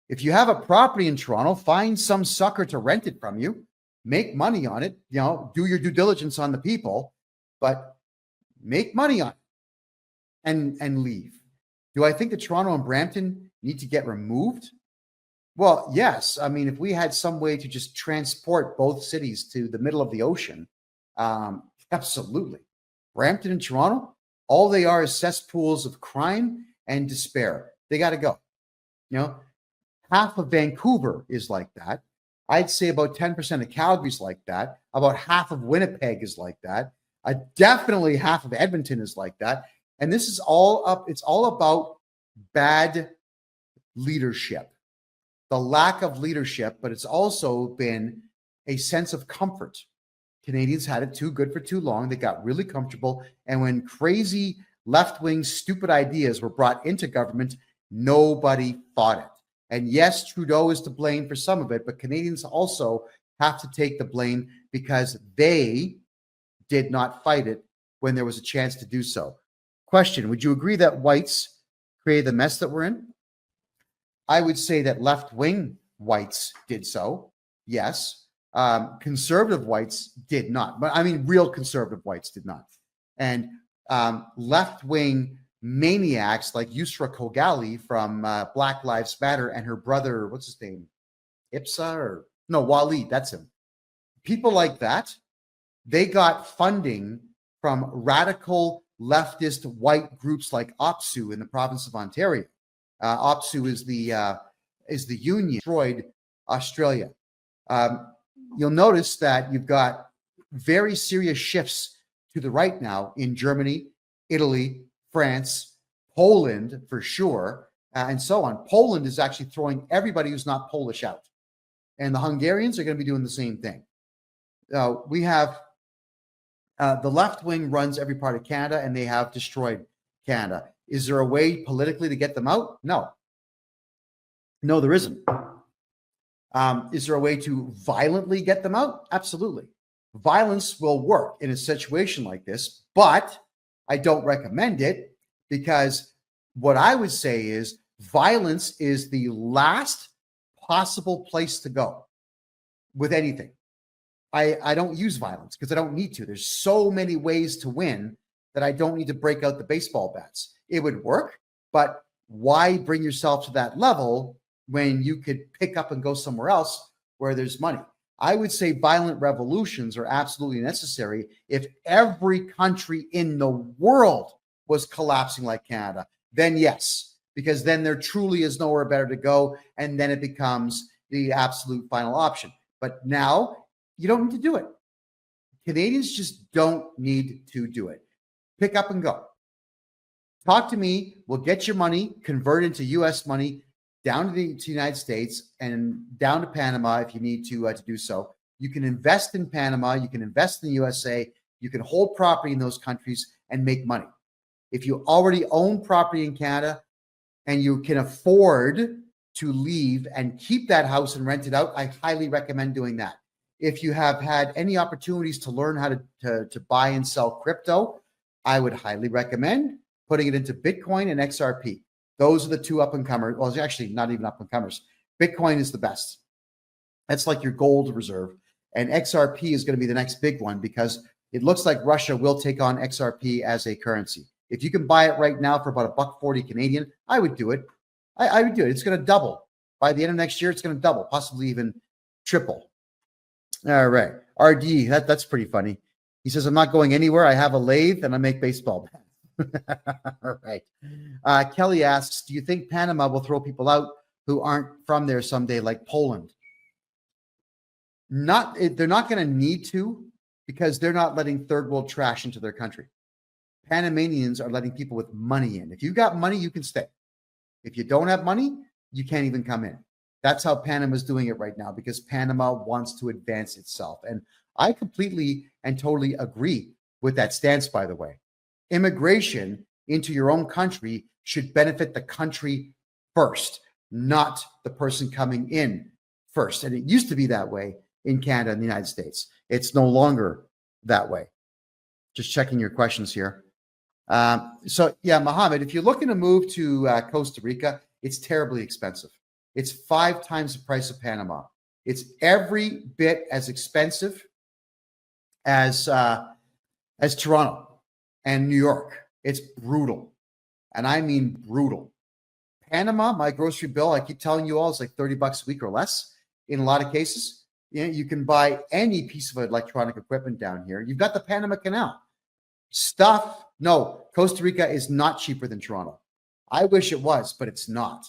If you have a property in Toronto, find some sucker to rent it from you. Make money on it. Do your due diligence on the people, but make money on it and leave. Do I think that Toronto and Brampton need to get removed? Well, yes. I mean, if we had some way to just transport both cities to the middle of the ocean, absolutely. Brampton and Toronto, all they are is cesspools of crime and despair. They got to go. Half of Vancouver is like that. I'd say about 10% of Calgary's like that. About half of Winnipeg is like that. Definitely half of Edmonton is like that. And this is all up. It's all about bad leadership, the lack of leadership, but it's also been a sense of comfort. Canadians had it too good for too long. They got really comfortable. And when crazy left-wing stupid ideas were brought into government, nobody fought it. And yes, Trudeau is to blame for some of it, but Canadians also have to take the blame because they did not fight it when there was a chance to do so. Question, would you agree that whites created the mess that we're in? I would say that left-wing whites did so, yes. Conservative whites did not. But I mean, real conservative whites did not. And left-wing maniacs like Yusra Kogali from Black Lives Matter and her brother, what's his name? Waleed, that's him. People like that, they got funding from radical leftist white groups like OPSU in the province of Ontario. OPSU is the union that destroyed Australia. You'll notice that you've got very serious shifts to the right now in Germany, Italy, France, Poland for sure, and so on. Poland is actually throwing everybody who's not Polish out. And the Hungarians are going to be doing the same thing. We have the left wing runs every part of Canada, and they have destroyed Canada. Is there a way politically to get them out? No. No, there isn't. Is there a way to violently get them out? Absolutely. Violence will work in a situation like this, but I don't recommend it because what I would say is violence is the last possible place to go with anything. I don't use violence because I don't need to. There's so many ways to win that I don't need to break out the baseball bats. It would work, but why bring yourself to that level when you could pick up and go somewhere else where there's money? I would say violent revolutions are absolutely necessary if every country in the world was collapsing like Canada. Then yes, because then there truly is nowhere better to go, and then it becomes the absolute final option. But now you don't need to do it. Canadians just don't need to do it. Pick up and go. Talk to me. We'll get your money, convert into U.S. money, down to the United States and down to Panama if you need to do so. You can invest in Panama. You can invest in the USA. You can hold property in those countries and make money. If you already own property in Canada and you can afford to leave and keep that house and rent it out, I highly recommend doing that. If you have had any opportunities to learn how to buy and sell crypto, I would highly recommend putting it into Bitcoin and XRP. Those are the two up-and-comers. Well, it's actually not even up-and-comers. Bitcoin is the best. That's like your gold reserve. And XRP is going to be the next big one because it looks like Russia will take on XRP as a currency. If you can buy it right now for about $1.40 Canadian, I would do it. I would do it. It's going to double. By the end of next year, it's going to double, possibly even triple. All right. RD, that's pretty funny. He says, I'm not going anywhere. I have a lathe and I make baseball bats. All right. Kelly asks, do you think Panama will throw people out who aren't from there someday, like Poland? They're not going to need to because they're not letting third world trash into their country. Panamanians are letting people with money in. If you've got money, you can stay. If you don't have money, you can't even come in. That's how Panama's doing it right now because Panama wants to advance itself. And I completely and totally agree with that stance, by the way. Immigration into your own country should benefit the country first, not the person coming in first. And it used to be that way in Canada and the United States. It's no longer that way. Just checking your questions here. So yeah, Mohammed, if you're looking to move to Costa Rica, it's terribly expensive. It's 5 times the price of Panama. It's every bit as expensive as Toronto and New York. It's brutal, and I mean brutal. Panama, my grocery bill, I keep telling you all, is like $30 a week or less in a lot of cases. You can buy any piece of electronic equipment down here. You've got the Panama Canal. Stuff, no, Costa Rica is not cheaper than Toronto. I wish it was, but it's not.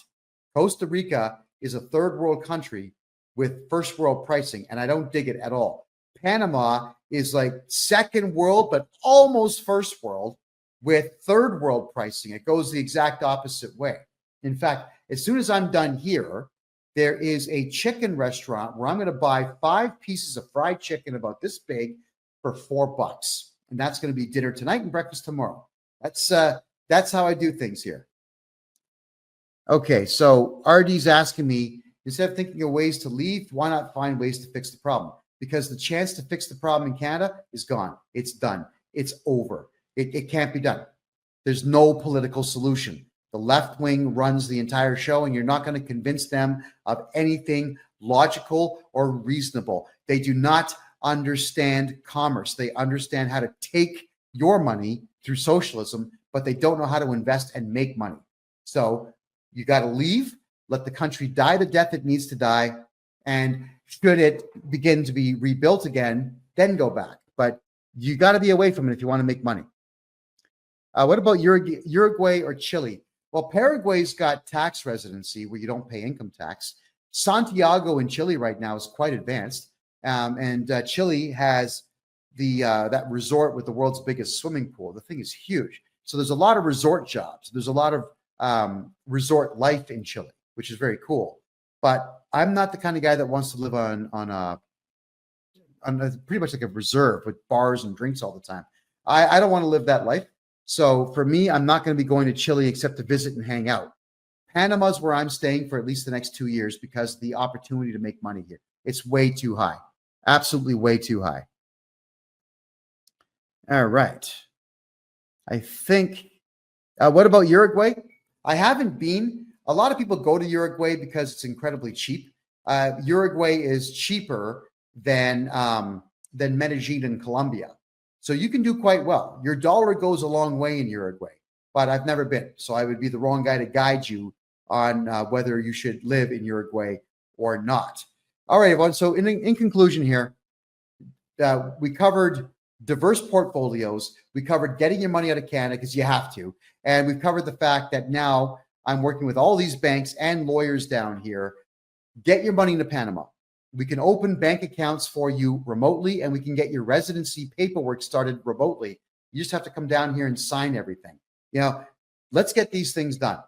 Costa Rica is a third world country with first world pricing, and I don't dig it at all. Panama is like second world, but almost first world with third world pricing. It goes the exact opposite way. In fact, as soon as I'm done here, there is a chicken restaurant where I'm going to buy 5 pieces of fried chicken about this big for $4. And that's going to be dinner tonight and breakfast tomorrow. That's how I do things here. Okay, so RD's asking me, instead of thinking of ways to leave, why not find ways to fix the problem? Because the chance to fix the problem in Canada is gone. It's done. It's over. It can't be done. There's no political solution. The left wing runs the entire show, and you're not going to convince them of anything logical or reasonable. They do not understand commerce. They understand how to take your money through socialism, but they don't know how to invest and make money. So you got to leave, let the country die the death it needs to die, and should it begin to be rebuilt again, then go back. But you got to be away from it if you want to make money. What about Uruguay or Chile? Well, Paraguay's got tax residency where you don't pay income tax. Santiago in Chile right now is quite advanced. And Chile has that resort with the world's biggest swimming pool. The thing is huge. So there's a lot of resort jobs. There's a lot of resort life in Chile, which is very cool. But I'm not the kind of guy that wants to live on a pretty much like a reserve with bars and drinks all the time. I don't want to live that life. So for me, I'm not going to be going to Chile except to visit and hang out. Panama's where I'm staying for at least the next 2 years because of the opportunity to make money here. It's way too high. Absolutely way too high. All right. I think, what about Uruguay? I haven't been. A lot of people go to Uruguay because it's incredibly cheap. Uruguay is cheaper than Medellin in Colombia. So you can do quite well. Your dollar goes a long way in Uruguay, but I've never been. So I would be the wrong guy to guide you on whether you should live in Uruguay or not. All right, everyone. So in conclusion here, we covered diverse portfolios. We covered getting your money out of Canada because you have to. And we've covered the fact that now I'm working with all these banks and lawyers down here. Get your money into Panama. We can open bank accounts for you remotely, and we can get your residency paperwork started remotely. You just have to come down here and sign everything. Let's get these things done.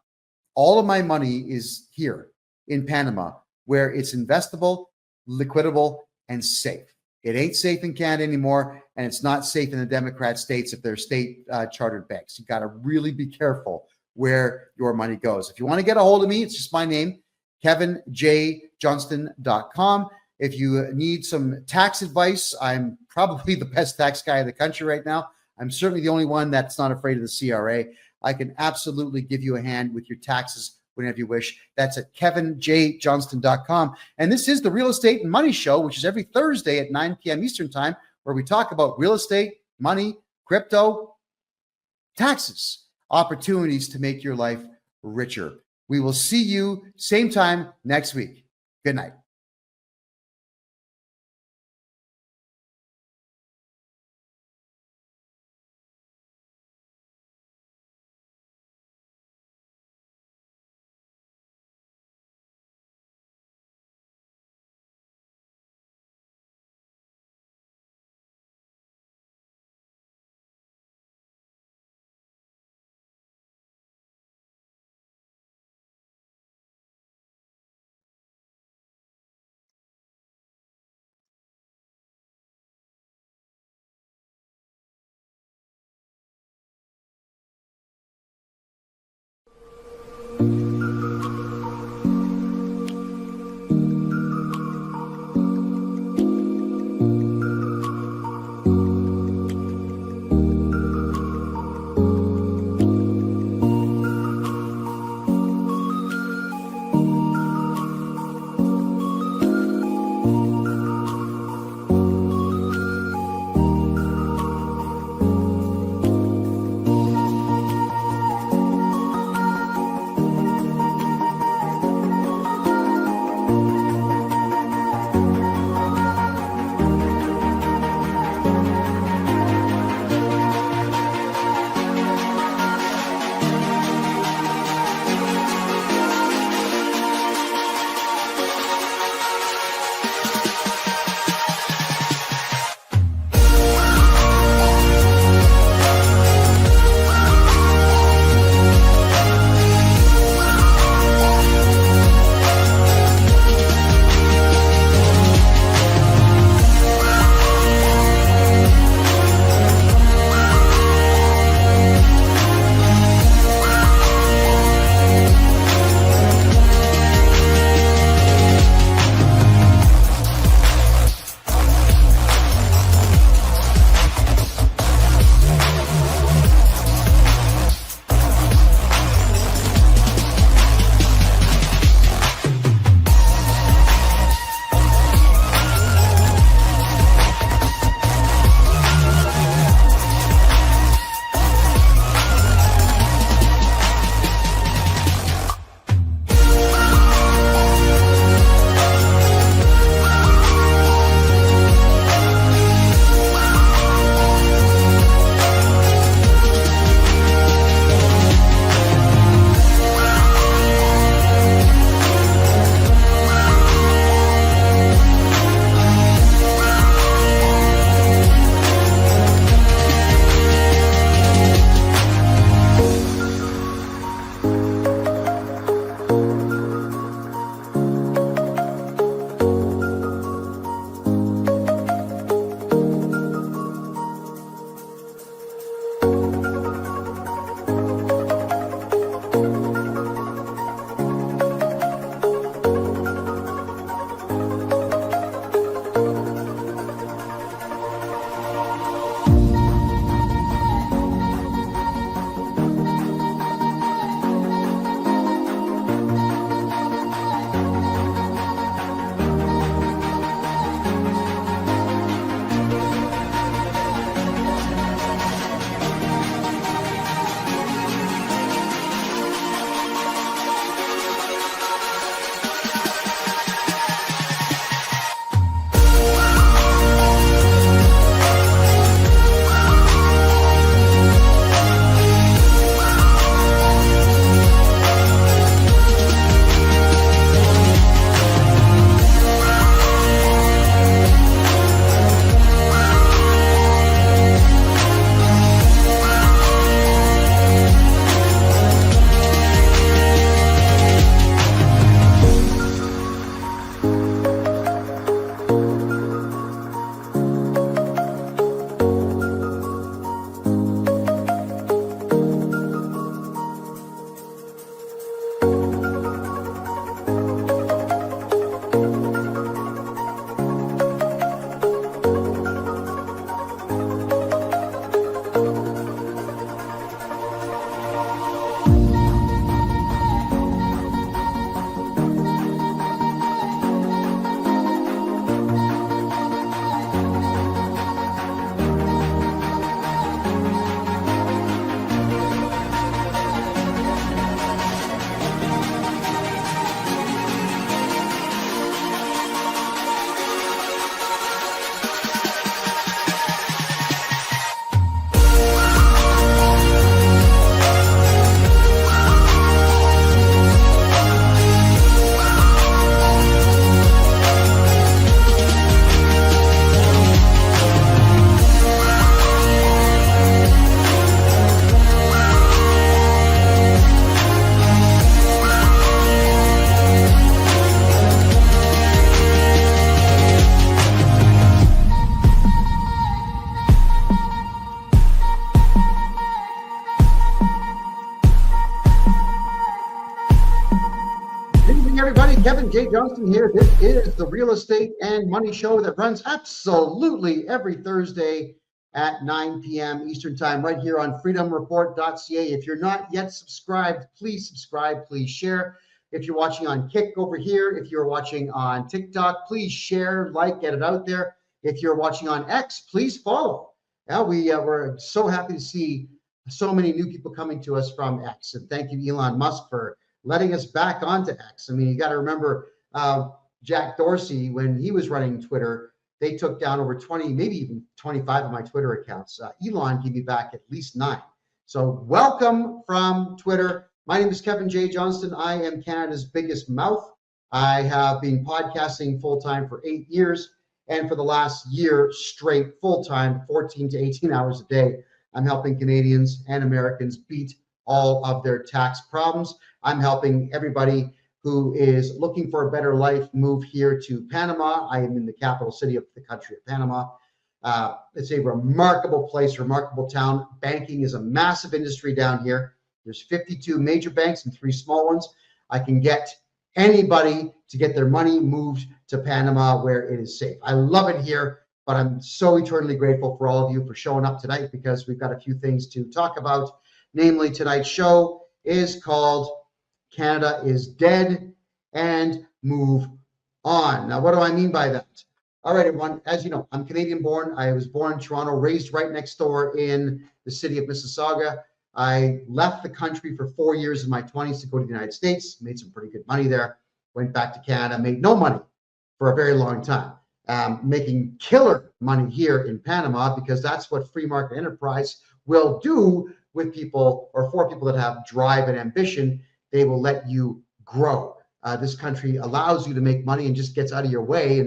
All of my money is here in Panama, where it's investable, liquidable, and safe. It ain't safe in Canada anymore, and it's not safe in the Democrat states if they're state chartered banks. You got to really be careful where your money goes. If you want to get a hold of me, it's just my name, KevinJJohnston.com. If you need some tax advice, I'm probably the best tax guy in the country right now. I'm certainly the only one that's not afraid of the CRA. I can absolutely give you a hand with your taxes whenever you wish. That's at KevinJJohnston.com. And this is the Real Estate and Money Show, which is every Thursday at 9 p.m. Eastern Time, where we talk about real estate, money, crypto, taxes, opportunities to make your life richer. We will see you same time next week. Good night. everybody. Kevin J. Johnston here. This is the Real Estate and Money Show that runs absolutely every Thursday at 9 p.m. Eastern Time right here on freedomreport.ca. If you're not yet subscribed, please subscribe, please share. If you're watching on Kick over here, if you're watching on TikTok, please share, like, get it out there. If you're watching on X, please follow. Now we're so happy to see so many new people coming to us from X. And thank you, Elon Musk, for letting us back onto X. I mean, you got to remember Jack Dorsey, when he was running Twitter, they took down over 20, maybe even 25 of my Twitter accounts. Elon gave me back at least 9. So welcome from Twitter. My name is Kevin J. Johnston. I am Canada's biggest mouth. I have been podcasting full-time for 8 years. And for the last year straight, full-time, 14 to 18 hours a day, I'm helping Canadians and Americans beat all of their tax problems. I'm helping everybody who is looking for a better life move here to Panama. I am in the capital city of the country of Panama. It's a remarkable place, remarkable town. Banking is a massive industry down here. There's 52 major banks and 3 small ones. I can get anybody to get their money moved to Panama where it is safe. I love it here, but I'm so eternally grateful for all of you for showing up tonight, because we've got a few things to talk about. Namely, tonight's show is called Canada is Dead and Move On. Now, what do I mean by that? All right, everyone, as you know, I'm Canadian born. I was born in Toronto, raised right next door in the city of Mississauga. I left the country for 4 years in my 20s to go to the United States, made some pretty good money there, went back to Canada, made no money for a very long time, making killer money here in Panama, because that's what free market enterprise will do with people, or for people that have drive and ambition. They will let you grow. This country allows you to make money and just gets out of your way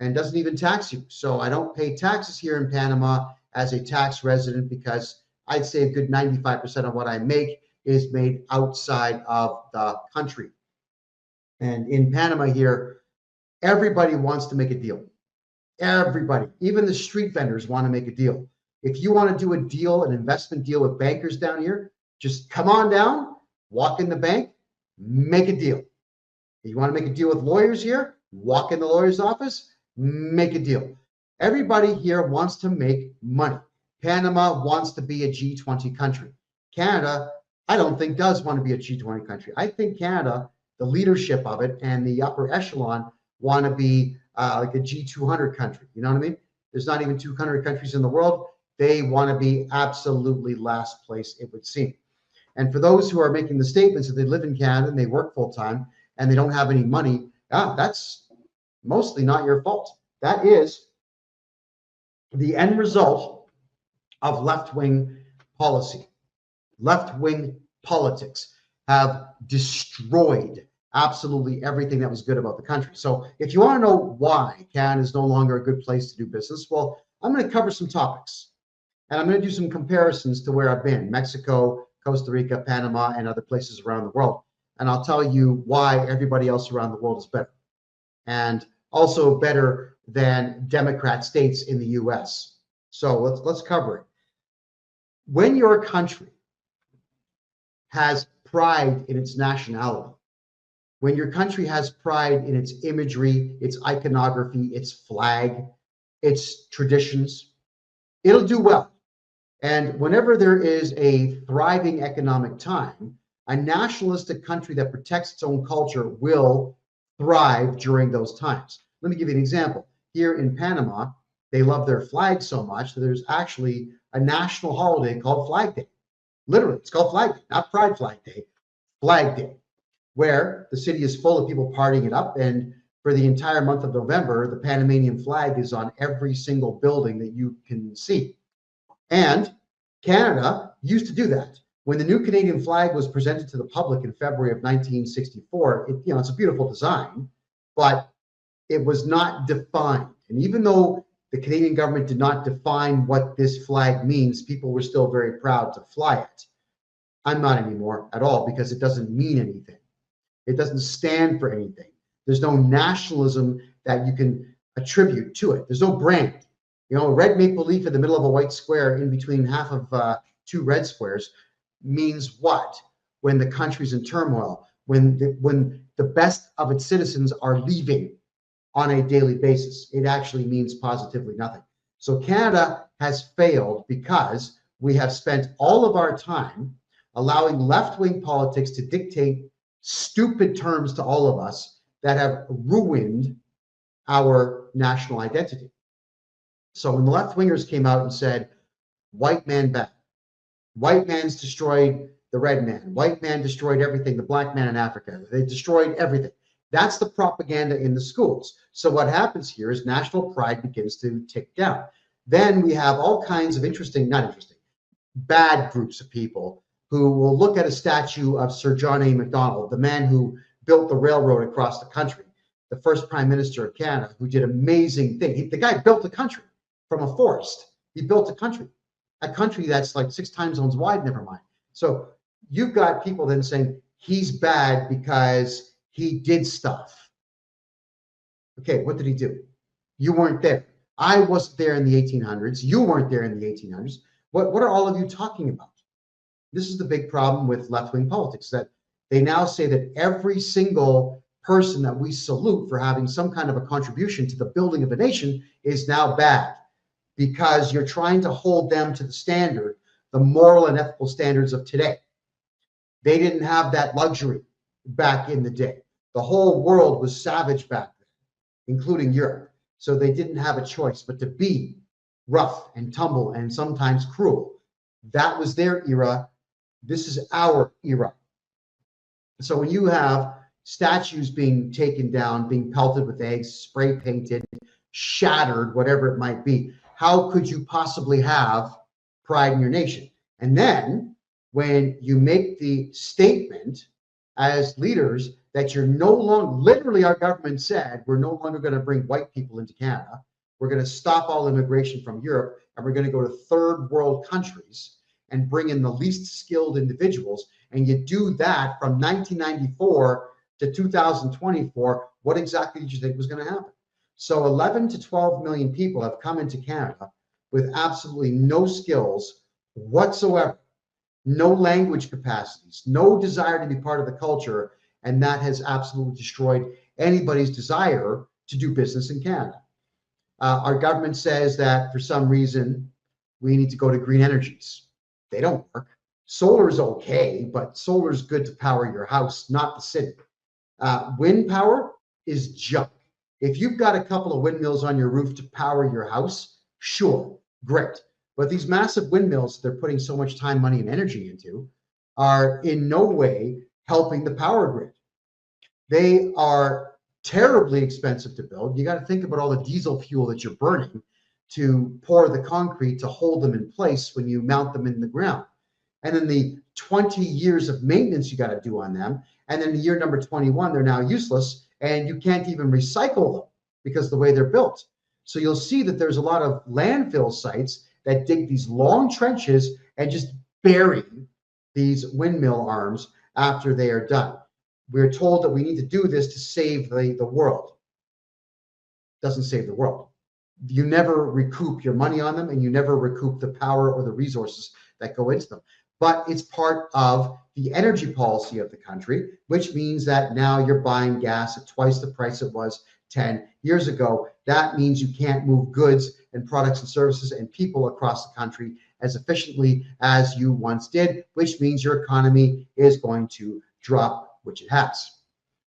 and doesn't even tax you. So I don't pay taxes here in Panama as a tax resident, because I'd say a good 95% of what I make is made outside of the country. And in Panama here, everybody wants to make a deal. Everybody, even the street vendors, want to make a deal. If you want to do a deal, an investment deal with bankers down here, just come on down, walk in the bank, make a deal. If you want to make a deal with lawyers here, walk in the lawyer's office, make a deal. Everybody here wants to make money. Panama wants to be a G20 country. Canada, I don't think does want to be a G20 country. I think Canada, the leadership of it and the upper echelon, want to be like a G200 country. You know what I mean? There's not even 200 countries in the world. They want to be absolutely last place, it would seem. And for those who are making the statements that they live in Canada and they work full time and they don't have any money, that's mostly not your fault. That is the end result of left-wing policy. Left-wing politics have destroyed absolutely everything that was good about the country. So if you want to know why Canada is no longer a good place to do business, well, I'm going to cover some topics. And I'm going to do some comparisons to where I've been: Mexico, Costa Rica, Panama, and other places around the world. And I'll tell you why everybody else around the world is better, and also better than Democrat states in the US. So let's cover it. When your country has pride in its nationality, when your country has pride in its imagery, its iconography, its flag, its traditions, it'll do well. And whenever there is a thriving economic time, a nationalistic country that protects its own culture will thrive during those times. Let me give you an example. Here in Panama, they love their flag so much that there's actually a national holiday called Flag Day. Literally, it's called Flag Day, not Pride Flag Day, Flag Day, where the city is full of people partying it up. And for the entire month of November, the Panamanian flag is on every single building that you can see. And Canada used to do that. When the new Canadian flag was presented to the public in February of 1964, it's a beautiful design, but it was not defined. And even though the Canadian government did not define what this flag means, people were still very proud to fly it. I'm not anymore at all, because it doesn't mean anything. It doesn't stand for anything. There's no nationalism that you can attribute to it. There's no brand. A red maple leaf in the middle of a white square in between half of 2 red squares means what when the country's in turmoil? when the best of its citizens are leaving on a daily basis. It actually means positively nothing. So Canada has failed because we have spent all of our time allowing left-wing politics to dictate stupid terms to all of us that have ruined our national identity. So when the left-wingers came out and said, white man bad, white man's destroyed the red man, white man destroyed everything, the black man in Africa, they destroyed everything. That's the propaganda in the schools. So what happens here is national pride begins to tick down. Then we have all kinds of bad groups of people who will look at a statue of Sir John A. Macdonald, the man who built the railroad across the country, the first prime minister of Canada, who did amazing things. The guy built the country from a forest. He built a country that's like 6 time zones wide, never mind. So you've got people then saying he's bad because he did stuff. Okay, what did he do? You weren't there. I wasn't there in the 1800s. You weren't there in the 1800s. What are all of you talking about? This is the big problem with left-wing politics, that they now say that every single person that we salute for having some kind of a contribution to the building of a nation is now bad, because you're trying to hold them to the standard, the moral and ethical standards of today. They didn't have that luxury back in the day. The whole world was savage back then, including Europe. So they didn't have a choice but to be rough and tumble and sometimes cruel. That was their era. This is our era. So when you have statues being taken down, being pelted with eggs, spray painted, shattered, whatever it might be, how could you possibly have pride in your nation? And then when you make the statement as leaders that you're no longer, literally our government said, we're no longer going to bring white people into Canada. We're going to stop all immigration from Europe, and we're going to go to third world countries and bring in the least skilled individuals. And you do that from 1994 to 2024, what exactly did you think was going to happen? So 11 to 12 million people have come into Canada with absolutely no skills whatsoever, no language capacities, no desire to be part of the culture, and that has absolutely destroyed anybody's desire to do business in Canada. Our government says that for some reason we need to go to green energies. They don't work. Solar's okay, but solar's good to power your house, not the city. Wind power is junk. If you've got a couple of windmills on your roof to power your house, sure, great. But these massive windmills they're putting so much time, money, and energy into are in no way helping the power grid. They are terribly expensive to build. You got to think about all the diesel fuel that you're burning to pour the concrete to hold them in place when you mount them in the ground. And then the 20 years of maintenance you got to do on them. And then the year number 21, they're now useless, and you can't even recycle them because of the way they're built. So you'll see that there's a lot of landfill sites that dig these long trenches and just bury these windmill arms after they are done. We're told that we need to do this to save the world. Doesn't save the world. You never recoup your money on them, and you never recoup the power or the resources that go into them. But it's part of the energy policy of the country, which means that now you're buying gas at twice the price it was 10 years ago. That means you can't move goods and products and services and people across the country as efficiently as you once did, which means your economy is going to drop, which it has.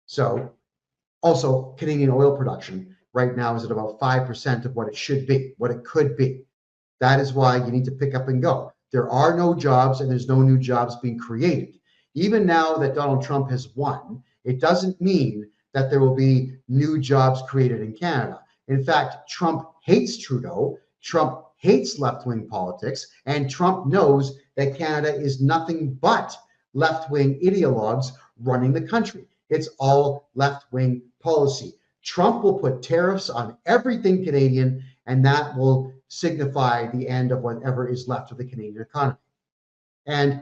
So also Canadian oil production right now is at about 5% of what it should be, what it could be. That is why you need to pick up and go. There are no jobs, and there's no new jobs being created. Even now that Donald Trump has won, it doesn't mean that there will be new jobs created in Canada. In fact, Trump hates Trudeau, Trump hates left-wing politics, and Trump knows that Canada is nothing but left-wing ideologues running the country. It's all left-wing policy. Trump will put tariffs on everything Canadian, and that will signify the end of whatever is left of the Canadian economy. And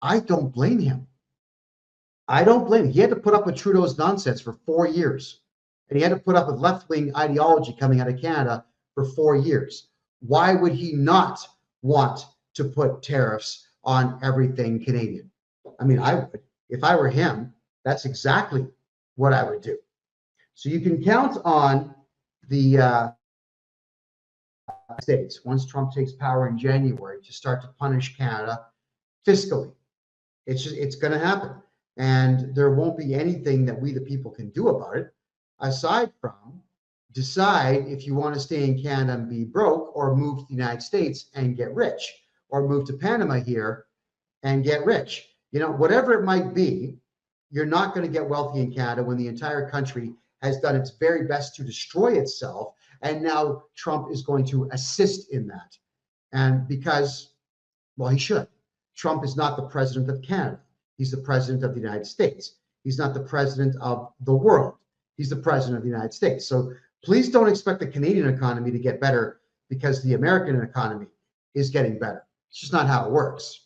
I don't blame him. I don't blame him. He had to put up with Trudeau's nonsense for 4 years, and he had to put up with left-wing ideology coming out of Canada for 4 years. Why would he not want to put tariffs on everything Canadian? I mean, I would. If I were him, That's exactly what I would do. So you can count on the States, once Trump takes power in January, to start to punish Canada fiscally. It's going to happen. And there won't be anything that we, the people, can do about it, aside from decide if you want to stay in Canada and be broke, or move to the United States and get rich, or move to Panama here and get rich. You know, whatever it might be, you're not going to get wealthy in Canada when the entire country has done its very best to destroy itself. And now Trump is going to assist in that. And because, well, he should. Trump is not the president of Canada. He's the president of the United States. He's not the president of the world. He's the president of the United States. So please don't expect the Canadian economy to get better because the American economy is getting better. It's just not how it works.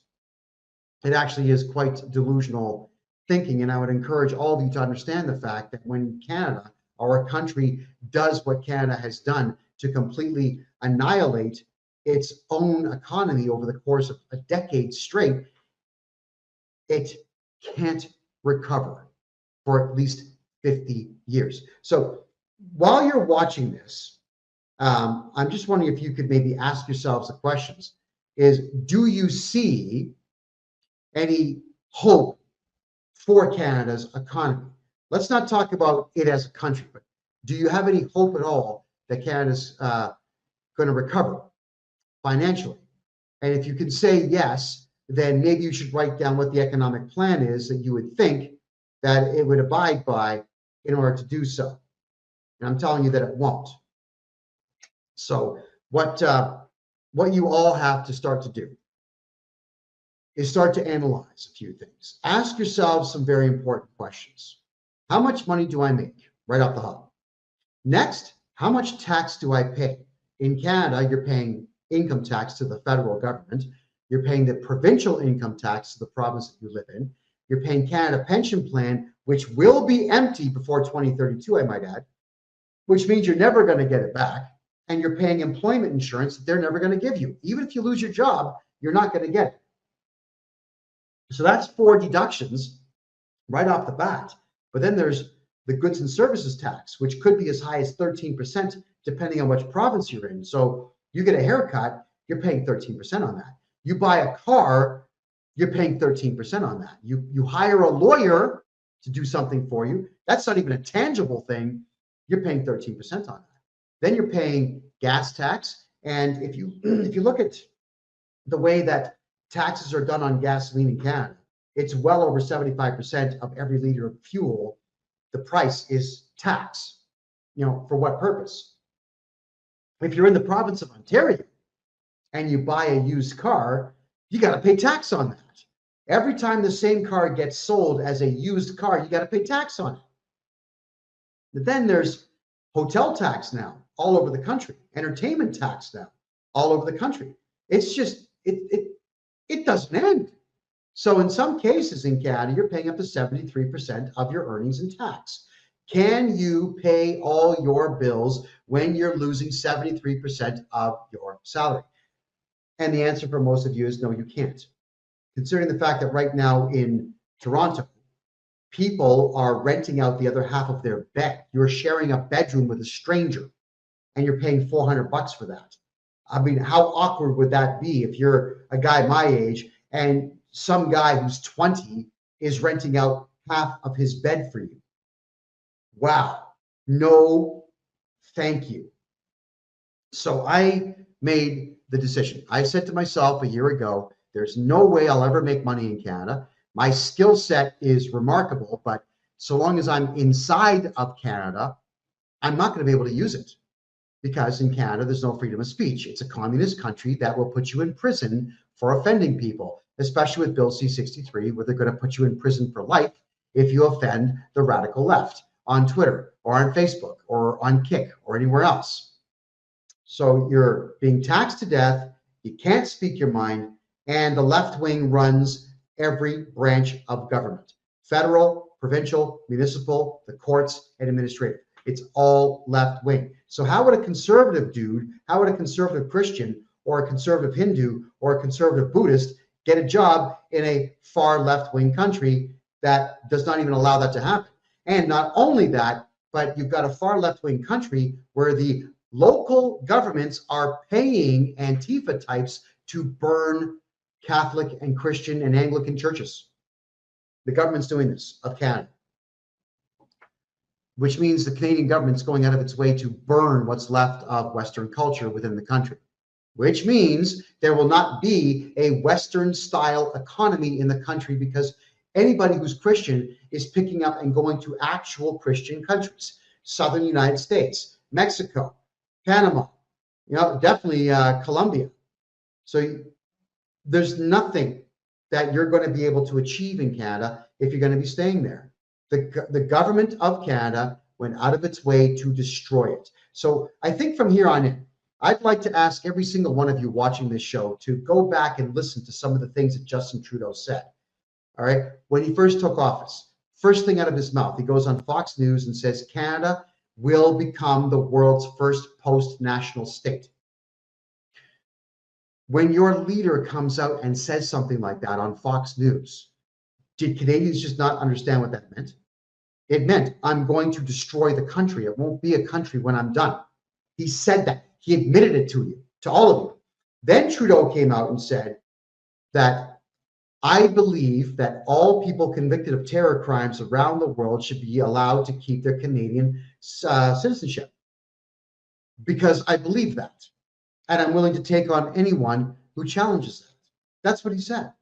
It actually is quite delusional thinking. And I would encourage all of you to understand the fact that when Canada, or a country, does what Canada has done to completely annihilate its own economy over the course of a decade straight, it can't recover for at least 50 years. So while you're watching this, I'm just wondering if you could maybe ask yourselves the questions. Do you see any hope for Canada's economy? Let's not talk about it as a country, but do you have any hope at all that Canada's going to recover financially? And if you can say yes, then maybe you should write down what the economic plan is that you would think that it would abide by in order to do so. And I'm telling you that it won't. So what you all have to start to do is start to analyze a few things. Ask yourselves some very important questions. How much money do I make right off the hop? Next, how much tax do I pay? In Canada, you're paying income tax to the federal government. You're paying the provincial income tax to the province that you live in. You're paying Canada Pension Plan, which will be empty before 2032, I might add, which means you're never going to get it back. And you're paying employment insurance that they're never going to give you. Even if you lose your job, you're not going to get it. So that's 4 deductions right off the bat. But then there's the goods and services tax, which could be as high as 13%, depending on which province you're in. So you get a haircut, you're paying 13% on that. You buy a car, you're paying 13% on that. You hire a lawyer to do something for you. That's not even a tangible thing. You're paying 13% on that. Then you're paying gas tax. And if you look at the way that taxes are done on gasoline in Canada, it's well over 75% of every liter of fuel. The price is tax. You know, for what purpose? If you're in the province of Ontario and you buy a used car, you got to pay tax on that. Every time the same car gets sold as a used car, you got to pay tax on it. But then there's hotel tax now all over the country, entertainment tax now all over the country. It's just, it doesn't end. So in some cases in Canada, you're paying up to 73% of your earnings in tax. Can you pay all your bills when you're losing 73% of your salary? And the answer for most of you is no, you can't. Considering the fact that right now in Toronto, people are renting out the other half of their bed. You're sharing a bedroom with a stranger and you're paying $400 for that. I mean, how awkward would that be if you're a guy my age and some guy who's 20 is renting out half of his bed for you? Wow. No, thank you. So I made the decision. I said to myself a year ago, there's no way I'll ever make money in Canada. My skill set is remarkable, but so long as I'm inside of Canada, I'm not going to be able to use it. Because in Canada, there's no freedom of speech. It's a communist country that will put you in prison for offending people, especially with Bill C-63, where they're going to put you in prison for life if you offend the radical left on Twitter or on Facebook or on Kick or anywhere else. So you're being taxed to death, you can't speak your mind, and the left wing runs every branch of government: federal, provincial, municipal, the courts, and administrative. It's all left wing. So how would a conservative dude, how would a conservative Christian or a conservative Hindu or a conservative Buddhist get a job in a far left wing country that does not even allow that to happen. And not only that, but you've got a far left-wing country where the local governments are paying Antifa types to burn Catholic and Christian and Anglican churches. The government's doing this of Canada, which means the Canadian government's going out of its way to burn what's left of Western culture within the country, which means there will not be a Western style economy in the country because anybody who's Christian is picking up and going to actual Christian countries, Southern United States, Mexico, Panama, definitely Colombia. So there's nothing that you're going to be able to achieve in Canada if you're going to be staying there. The government of Canada went out of its way to destroy it. So I think from here on in, I'd like to ask every single one of you watching this show to go back and listen to some of the things that Justin Trudeau said. All right. When he first took office, first thing out of his mouth, he goes on Fox News and says, Canada will become the world's first post-national state. When your leader comes out and says something like that on Fox News, did Canadians just not understand what that meant? It meant, I'm going to destroy the country. It won't be a country when I'm done. He said that. He admitted it to you, to all of you. Then Trudeau came out and said that I believe that all people convicted of terror crimes around the world should be allowed to keep their Canadian citizenship because I believe that. And I'm willing to take on anyone who challenges that. That's what he said.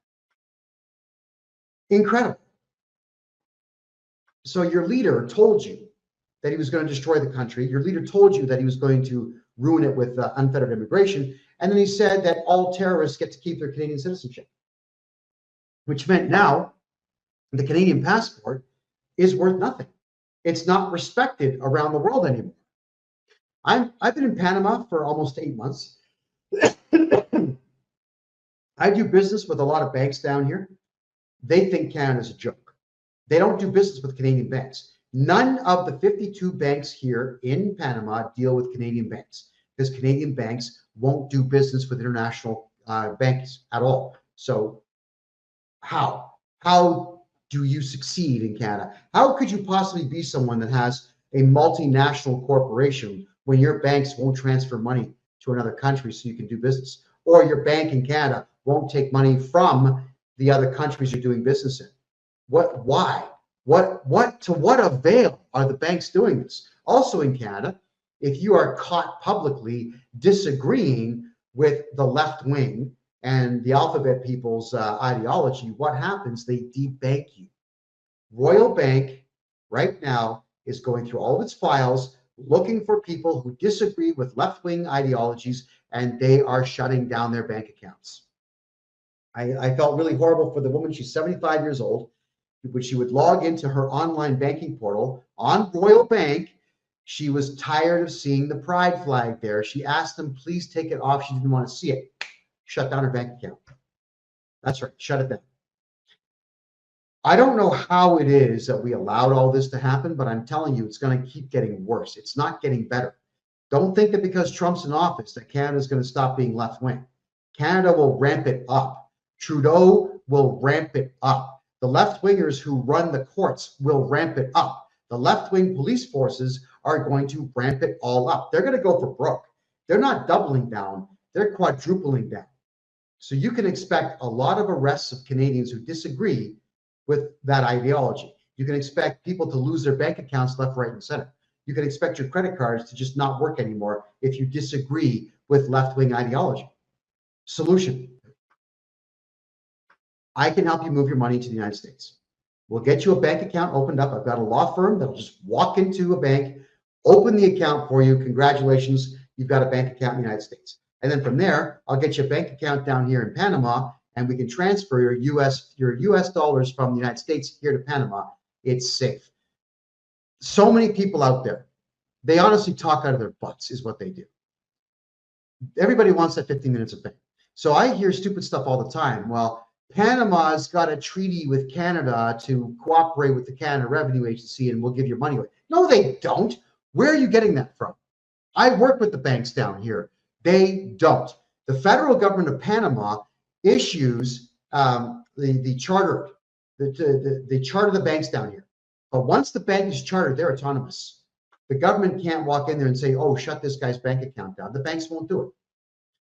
Incredible. So your leader told you that he was going to destroy the country. Your leader told you that he was going to ruin it with unfettered immigration. And then he said that all terrorists get to keep their Canadian citizenship, which meant now the Canadian passport is worth nothing. It's not respected around the world anymore. I've been in Panama for almost 8 months. I do business with a lot of banks down here. They think Canada's a joke. They don't do business with Canadian banks. None of the 52 banks here in Panama deal with Canadian banks because Canadian banks won't do business with international banks at all. So how do you succeed in Canada? How could you possibly be someone that has a multinational corporation when your banks won't transfer money to another country so you can do business? Or your bank in Canada won't take money from the other countries you're doing business in? Why? To what avail are the banks doing this? Also in Canada, if you are caught publicly disagreeing with the left wing and the alphabet people's ideology, what happens? They debank you. Royal Bank right now is going through all of its files, looking for people who disagree with left-wing ideologies, and they are shutting down their bank accounts. I felt really horrible for the woman. She's 75 years old. When she would log into her online banking portal on Royal Bank, she was tired of seeing the pride flag there. She asked them, please take it off. She didn't want to see it. Shut down her bank account. That's right, shut it down. I don't know how it is that we allowed all this to happen, but I'm telling you, it's going to keep getting worse. It's not getting better. Don't think that because Trump's in office that Canada is going to stop being left-wing. Canada will ramp it up. Trudeau will ramp it up. The left-wingers who run the courts will ramp it up. The left-wing police forces are going to ramp it all up. They're going to go for broke. They're not doubling down. They're quadrupling down. So you can expect a lot of arrests of Canadians who disagree with that ideology. You can expect people to lose their bank accounts left, right, and center. You can expect your credit cards to just not work anymore if you disagree with left-wing ideology. Solution. I can help you move your money to the United States. We'll get you a bank account opened up. I've got a law firm that'll just walk into a bank, open the account for you. Congratulations, you've got a bank account in the United States. And then from there, I'll get you a bank account down here in Panama, and we can transfer your US dollars from the United States here to Panama. It's safe. So many people out there, they honestly talk out of their butts is what they do. Everybody wants that 15 minutes of fame. So I hear stupid stuff all the time. Well, Panama's got a treaty with Canada to cooperate with the Canada Revenue Agency and we'll give your money away. No, they don't. Where are you getting that from? I work with the banks down here. They don't. The federal government of Panama issues the charter, they charter the banks down here. But once the bank is chartered, they're autonomous. The government can't walk in there and say, oh, shut this guy's bank account down. The banks won't do it.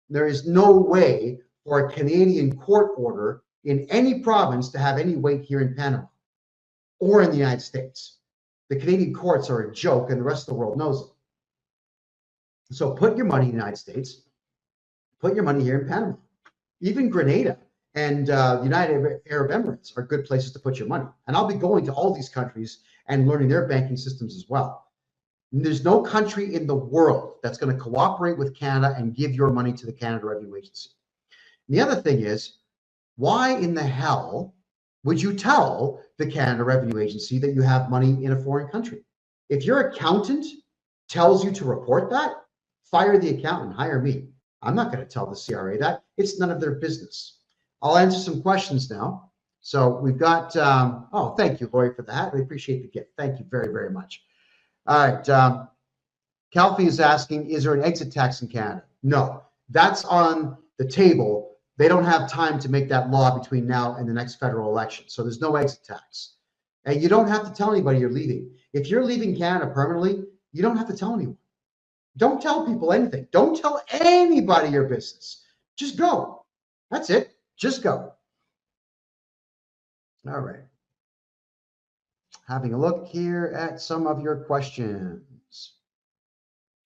There is no way for a Canadian court order in any province to have any weight here in Panama or in the United States. The Canadian courts are a joke, and the rest of the world knows it. So put your money in the United States, put your money here in Panama. Even Grenada and the United Arab Emirates are good places to put your money. And I'll be going to all these countries and learning their banking systems as well. And there's no country in the world that's going to cooperate with Canada and give your money to the Canada Revenue Agency. And the other thing is, why in the hell would you tell the Canada Revenue Agency that you have money in a foreign country? If your accountant tells you to report that, fire the accountant, hire me. I'm not going to tell the CRA that. It's none of their business. I'll answer some questions now. So we've got, oh, thank you, Lori, for that. I appreciate the gift. Thank you very, very much. All right. Calfee is asking, is there an exit tax in Canada? No, that's on the table. They don't have time to make that law between now and the next federal election. So there's no exit tax. And you don't have to tell anybody you're leaving. If you're leaving Canada permanently, you don't have to tell anyone. Don't tell people anything. Don't tell anybody your business. Just go. That's it. Just go. All right. Having a look here at some of your questions.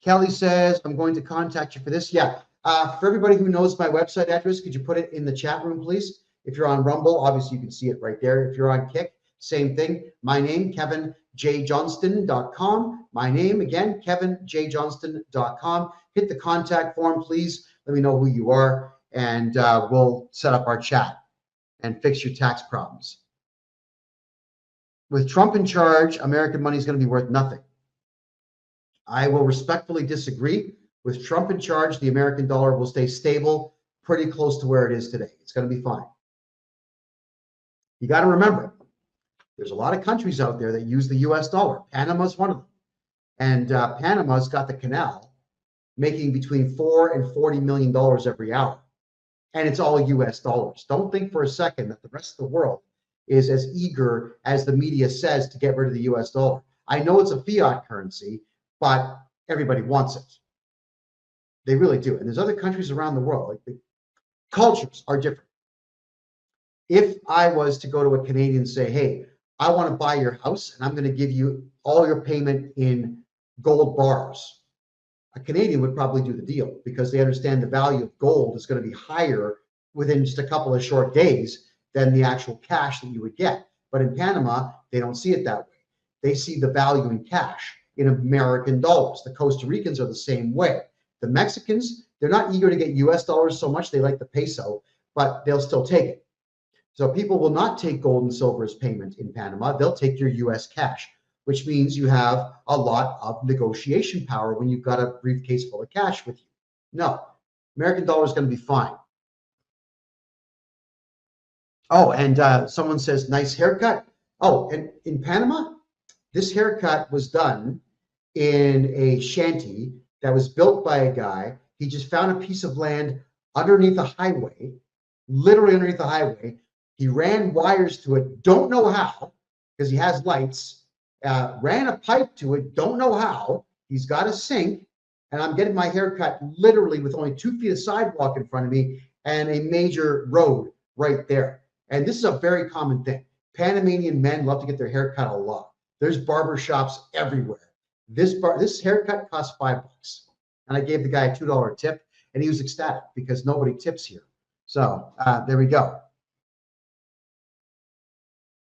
Kelly says, I'm going to contact you for this. Yeah. For everybody who knows my website address, could you put it in the chat room, please? If you're on Rumble, obviously you can see it right there. If you're on Kick, same thing. My name, kevinjjohnston.com. My name, again, kevinjjohnston.com. Hit the contact form, please. Let me know who you are, and we'll set up our chat and fix your tax problems. With Trump in charge, American money is going to be worth nothing. I will respectfully disagree. With Trump in charge, the American dollar will stay stable, pretty close to where it is today. It's going to be fine. You got to remember, there's a lot of countries out there that use the US dollar. Panama's one of them. And Panama's got the canal making between $4 and $40 million every hour. And it's all US dollars. Don't think for a second that the rest of the world is as eager as the media says to get rid of the US dollar. I know it's a fiat currency, but everybody wants it. They really do. And there's other countries around the world, like the cultures are different. If I was to go to a Canadian and say, hey, I want to buy your house and I'm going to give you all your payment in gold bars, a Canadian would probably do the deal because they understand the value of gold is going to be higher within just a couple of short days than the actual cash that you would get. But in Panama, they don't see it that way. They see the value in cash, in American dollars. The Costa Ricans are the same way. The Mexicans, they're not eager to get US dollars so much. They like the peso, but they'll still take it. So people will not take gold and silver as payment in Panama. They'll take your US cash, which means you have a lot of negotiation power when you've got a briefcase full of cash with you. No, American dollar is going to be fine. Oh, and someone says, nice haircut. Oh, and in Panama, this haircut was done in a shanty that was built by a guy. He just found a piece of land underneath a highway, literally underneath the highway. He ran wires to it, don't know how, because he has lights, ran a pipe to it, don't know how. He's got a sink, and I'm getting my hair cut literally with only 2 feet of sidewalk in front of me and a major road right there. And this is a very common thing. Panamanian men love to get their hair cut a lot. There's barber shops everywhere. This haircut cost $5, and I gave the guy a $2 tip, and he was ecstatic because nobody tips here. So there we go.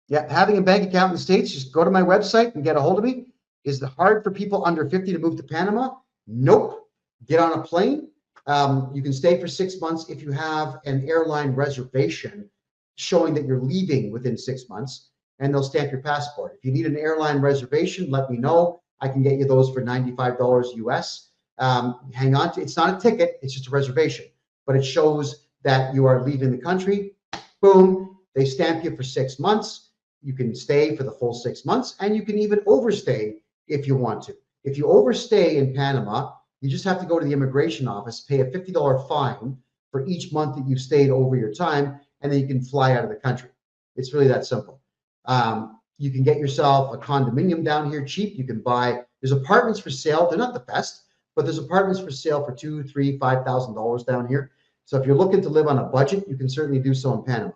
Yeah, having a bank account in the States, just go to my website and get a hold of me. Is it hard for people under 50 to move to Panama? Nope. Get on a plane. You can stay for 6 months if you have an airline reservation showing that you're leaving within 6 months, and they'll stamp your passport. If you need an airline reservation, let me know. I can get you those for $95 US. Hang on to it's not a ticket, it's just a reservation, but it shows that you are leaving the country. Boom, they stamp you for 6 months. You can stay for the full 6 months, and you can even overstay if you want to. If you overstay in Panama, you just have to go to the immigration office, pay a $50 fine for each month that you've stayed over your time, and then you can fly out of the country. It's really that simple. You can get yourself a condominium down here cheap. You can buy, there's apartments for sale. They're not the best, but there's apartments for sale for $2,000, $3,000, $5,000 down here. So if you're looking to live on a budget, you can certainly do so in Panama.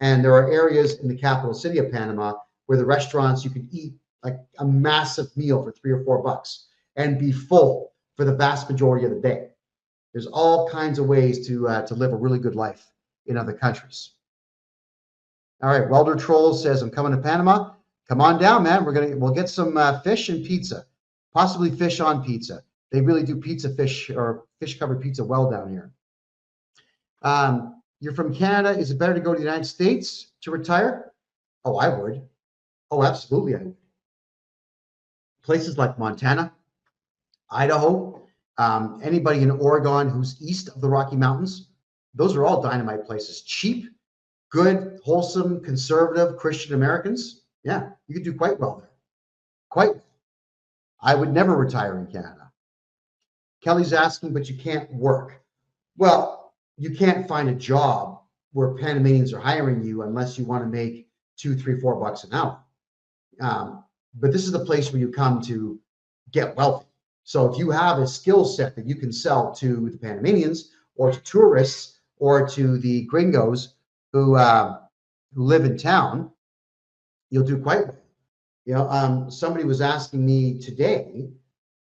And there are areas in the capital city of Panama where the restaurants, you can eat like a massive meal for $3 or $4 and be full for the vast majority of the day. There's all kinds of ways to live a really good life in other countries. All right, Welder Trolls says, I'm coming to Panama. Come on down, man. We'll get some fish and pizza, possibly fish on pizza. They really do pizza fish or fish covered pizza well down here. You're from Canada. Is it better to go to the United States to retire? Oh, I would. Oh, absolutely, I would. Places like Montana, Idaho, anybody in Oregon who's east of the Rocky Mountains, those are all dynamite places. Cheap, good, wholesome, conservative Christian Americans. Yeah, you could do quite well there. Quite well. I would never retire in Canada. Kelly's asking, but you can't work. Well, you can't find a job where Panamanians are hiring you unless you want to make $2, $3, $4 an hour. But this is the place where you come to get wealthy. So if you have a skill set that you can sell to the Panamanians or to tourists or to the gringos who live in town, you'll do quite well. You know, somebody was asking me today,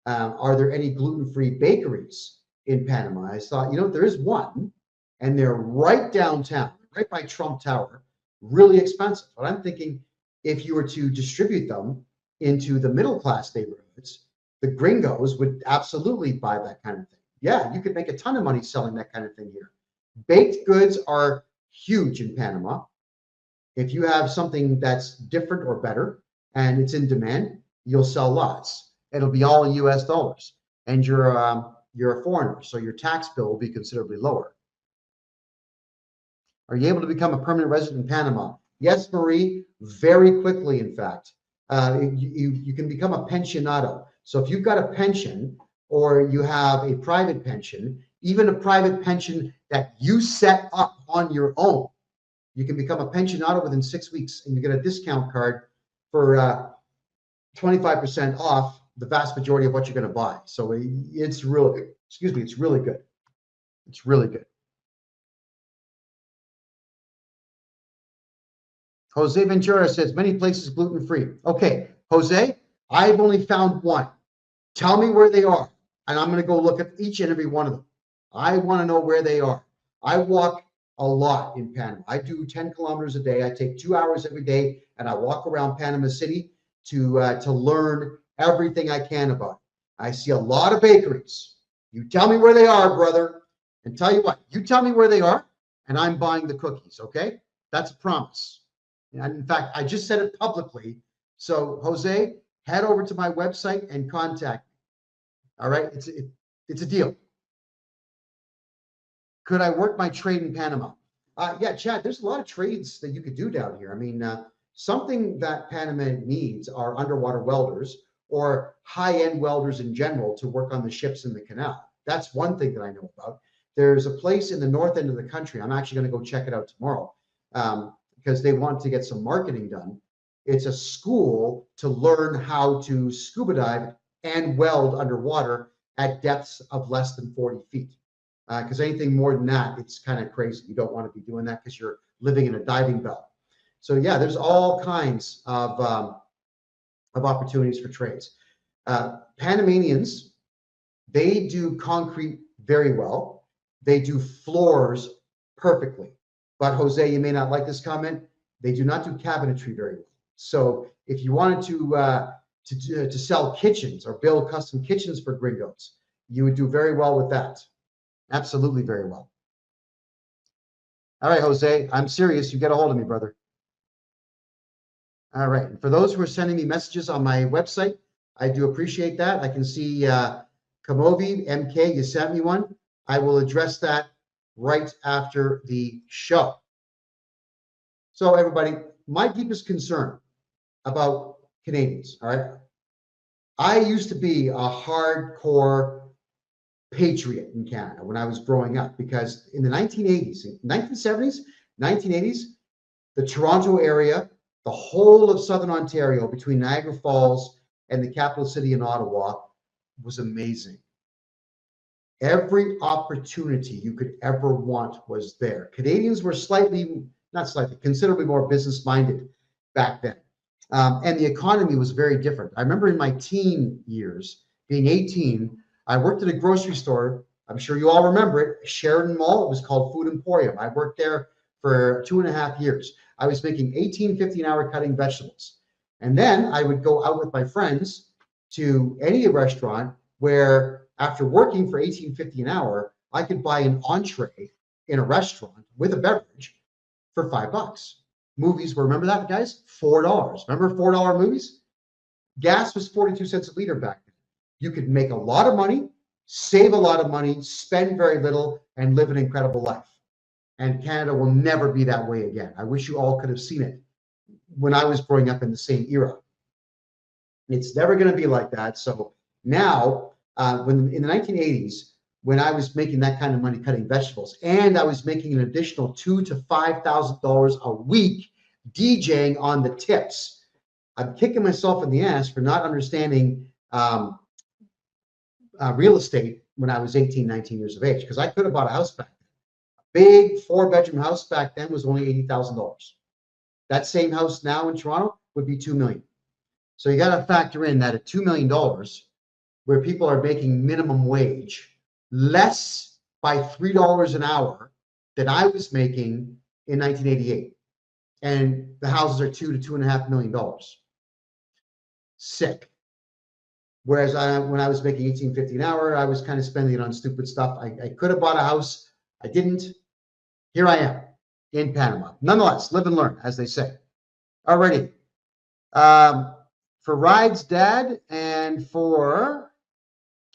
are there any gluten-free bakeries in Panama? I thought, you know, there is one, and they're right downtown, right by Trump Tower, really expensive. But I'm thinking if you were to distribute them into the middle-class neighborhoods, the gringos would absolutely buy that kind of thing. Yeah, you could make a ton of money selling that kind of thing here. Baked goods are huge in Panama. If you have something that's different or better and it's in demand, you'll sell lots. It'll be all in US dollars. And you're a foreigner, so your tax bill will be considerably lower. Are you able to become a permanent resident in Panama? Yes, Marie, very quickly, in fact. You can become a pensionado. So if you've got a pension or you have a private pension, even a private pension that you set up on your own, you can become a pensionado within 6 weeks, and you get a discount card for 25% off the vast majority of what you're going to buy. So it's really, it's really good. It's really good. Jose Ventura says, many places gluten-free. Okay, Jose, I've only found one. Tell me where they are, and I'm going to go look at each and every one of them. I want to know where they are. I walk a lot in Panama. I do 10 kilometers a day. I take 2 hours every day, and I walk around Panama City to learn everything I can about it. I see a lot of bakeries. You tell me where they are, brother, and tell you what, you tell me where they are, and I'm buying the cookies, okay? That's a promise. And in fact, I just said it publicly. So, Jose, head over to my website and contact me. All right? It's a deal. Could I work my trade in Panama? Yeah, Chad, there's a lot of trades that you could do down here. I mean, something that Panama needs are underwater welders or high-end welders in general to work on the ships in the canal. That's one thing that I know about. There's a place in the north end of the country. I'm actually going to go check it out tomorrow because they want to get some marketing done. It's a school to learn how to scuba dive and weld underwater at depths of less than 40 feet. Because anything more than that, it's kind of crazy. You don't want to be doing that because you're living in a diving bell. So yeah, there's all kinds of opportunities for trades. Panamanians, they do concrete very well. They do floors perfectly. But Jose, you may not like this comment. They do not do cabinetry very well. So if you wanted to sell kitchens or build custom kitchens for gringos, you would do very well with that. Absolutely very well. All right, Jose, I'm serious. You get a hold of me, brother. All right. And for those who are sending me messages on my website, I do appreciate that. I can see Kamovi, MK, you sent me one. I will address that right after the show. So everybody, my deepest concern about Canadians, all right? I used to be a hardcore patriot in Canada when I was growing up because in the 1980s, 1970s, 1980s, The Toronto area, the whole of Southern Ontario between Niagara Falls and the capital city in Ottawa was amazing. Every opportunity you could ever want was there. Canadians were considerably more business-minded back then. And the economy was very different. I remember in my teen years, being 18, I worked at a grocery store. I'm sure you all remember it, Sheridan Mall. It was called Food Emporium. I worked there for 2.5 years. I was making $18.50 an hour cutting vegetables. And then I would go out with my friends to any restaurant where, after working for $18.50 an hour, I could buy an entree in a restaurant with a beverage for $5. Movies were, remember that, guys? $4. Remember $4 movies? Gas was 42 cents a liter back then. You could make a lot of money, save a lot of money, spend very little, and live an incredible life. And Canada will never be that way again. I wish you all could have seen it when I was growing up in the same era. It's never going to be like that. So now, when in the 1980s, when I was making that kind of money cutting vegetables, and I was making an additional $2,000 to $5,000 a week DJing on the tips, I'm kicking myself in the ass for not understanding real estate when I was 18, 19 years of age, because I could have bought a house back then. A big 4-bedroom house back then was only $80,000. That same house now in Toronto would be $2 million. So you got to factor in that at $2 million, where people are making minimum wage, less by $3 an hour than I was making in 1988. And the houses are $2 to $2.5 million. Sick. Whereas when I was making $18.50 an hour, I was kind of spending it on stupid stuff. I could have bought a house. I didn't. Here I am in Panama. Nonetheless, live and learn, as they say. Alrighty. For Ride's dad and for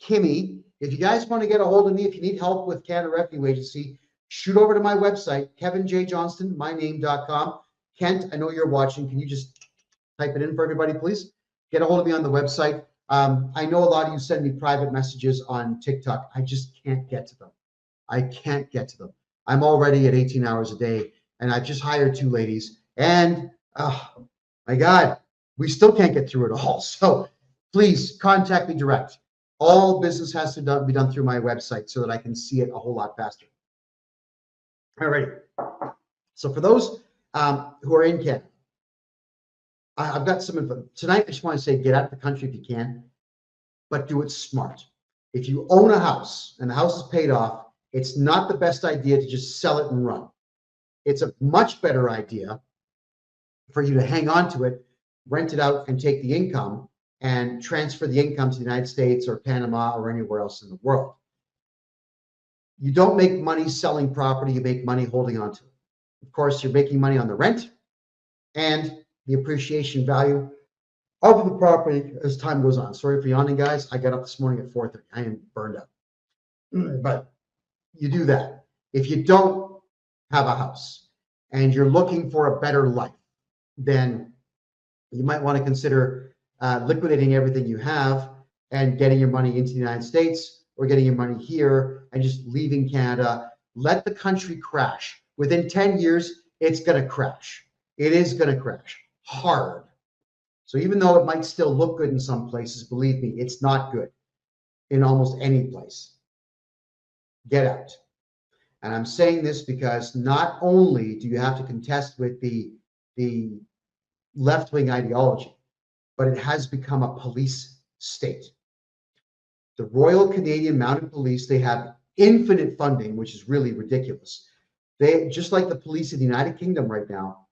Kimmy, if you guys want to get a hold of me, if you need help with Canada Revenue Agency, shoot over to my website, kevinjjohnston.myname.com. Kent, I know you're watching. Can you just type it in for everybody, please? Get a hold of me on the website. I know a lot of you send me private messages on TikTok. I just can't get to them. I can't get to them. I'm already at 18 hours a day, and I've just hired 2 ladies. And, oh, my God, we still can't get through it all. So please contact me direct. All business has to be done through my website so that I can see it a whole lot faster. All right. So for those who are in Canada, I've got some info. Tonight, I just want to say get out of the country if you can, but do it smart. If you own a house and the house is paid off, it's not the best idea to just sell it and run. It's a much better idea for you to hang on to it, rent it out, and take the income and transfer the income to the United States or Panama or anywhere else in the world. You don't make money selling property, you make money holding on to it. Of course, you're making money on the rent and the appreciation value of the property as time goes on. Sorry for yawning, guys. I got up this morning at 4:30. I am burned out. But you do that. If you don't have a house and you're looking for a better life, then you might want to consider liquidating everything you have and getting your money into the United States, or getting your money here and just leaving Canada. Let the country crash. Within 10 years, it's going to crash. It is going to crash hard. So even though it might still look good in some places, believe me, it's not good in almost any place. Get out. And I'm saying this because not only do you have to contest with the left-wing ideology, but it has become a police state. The Royal Canadian Mounted Police, they have infinite funding, which is really ridiculous. They, just like the police in the United Kingdom right now,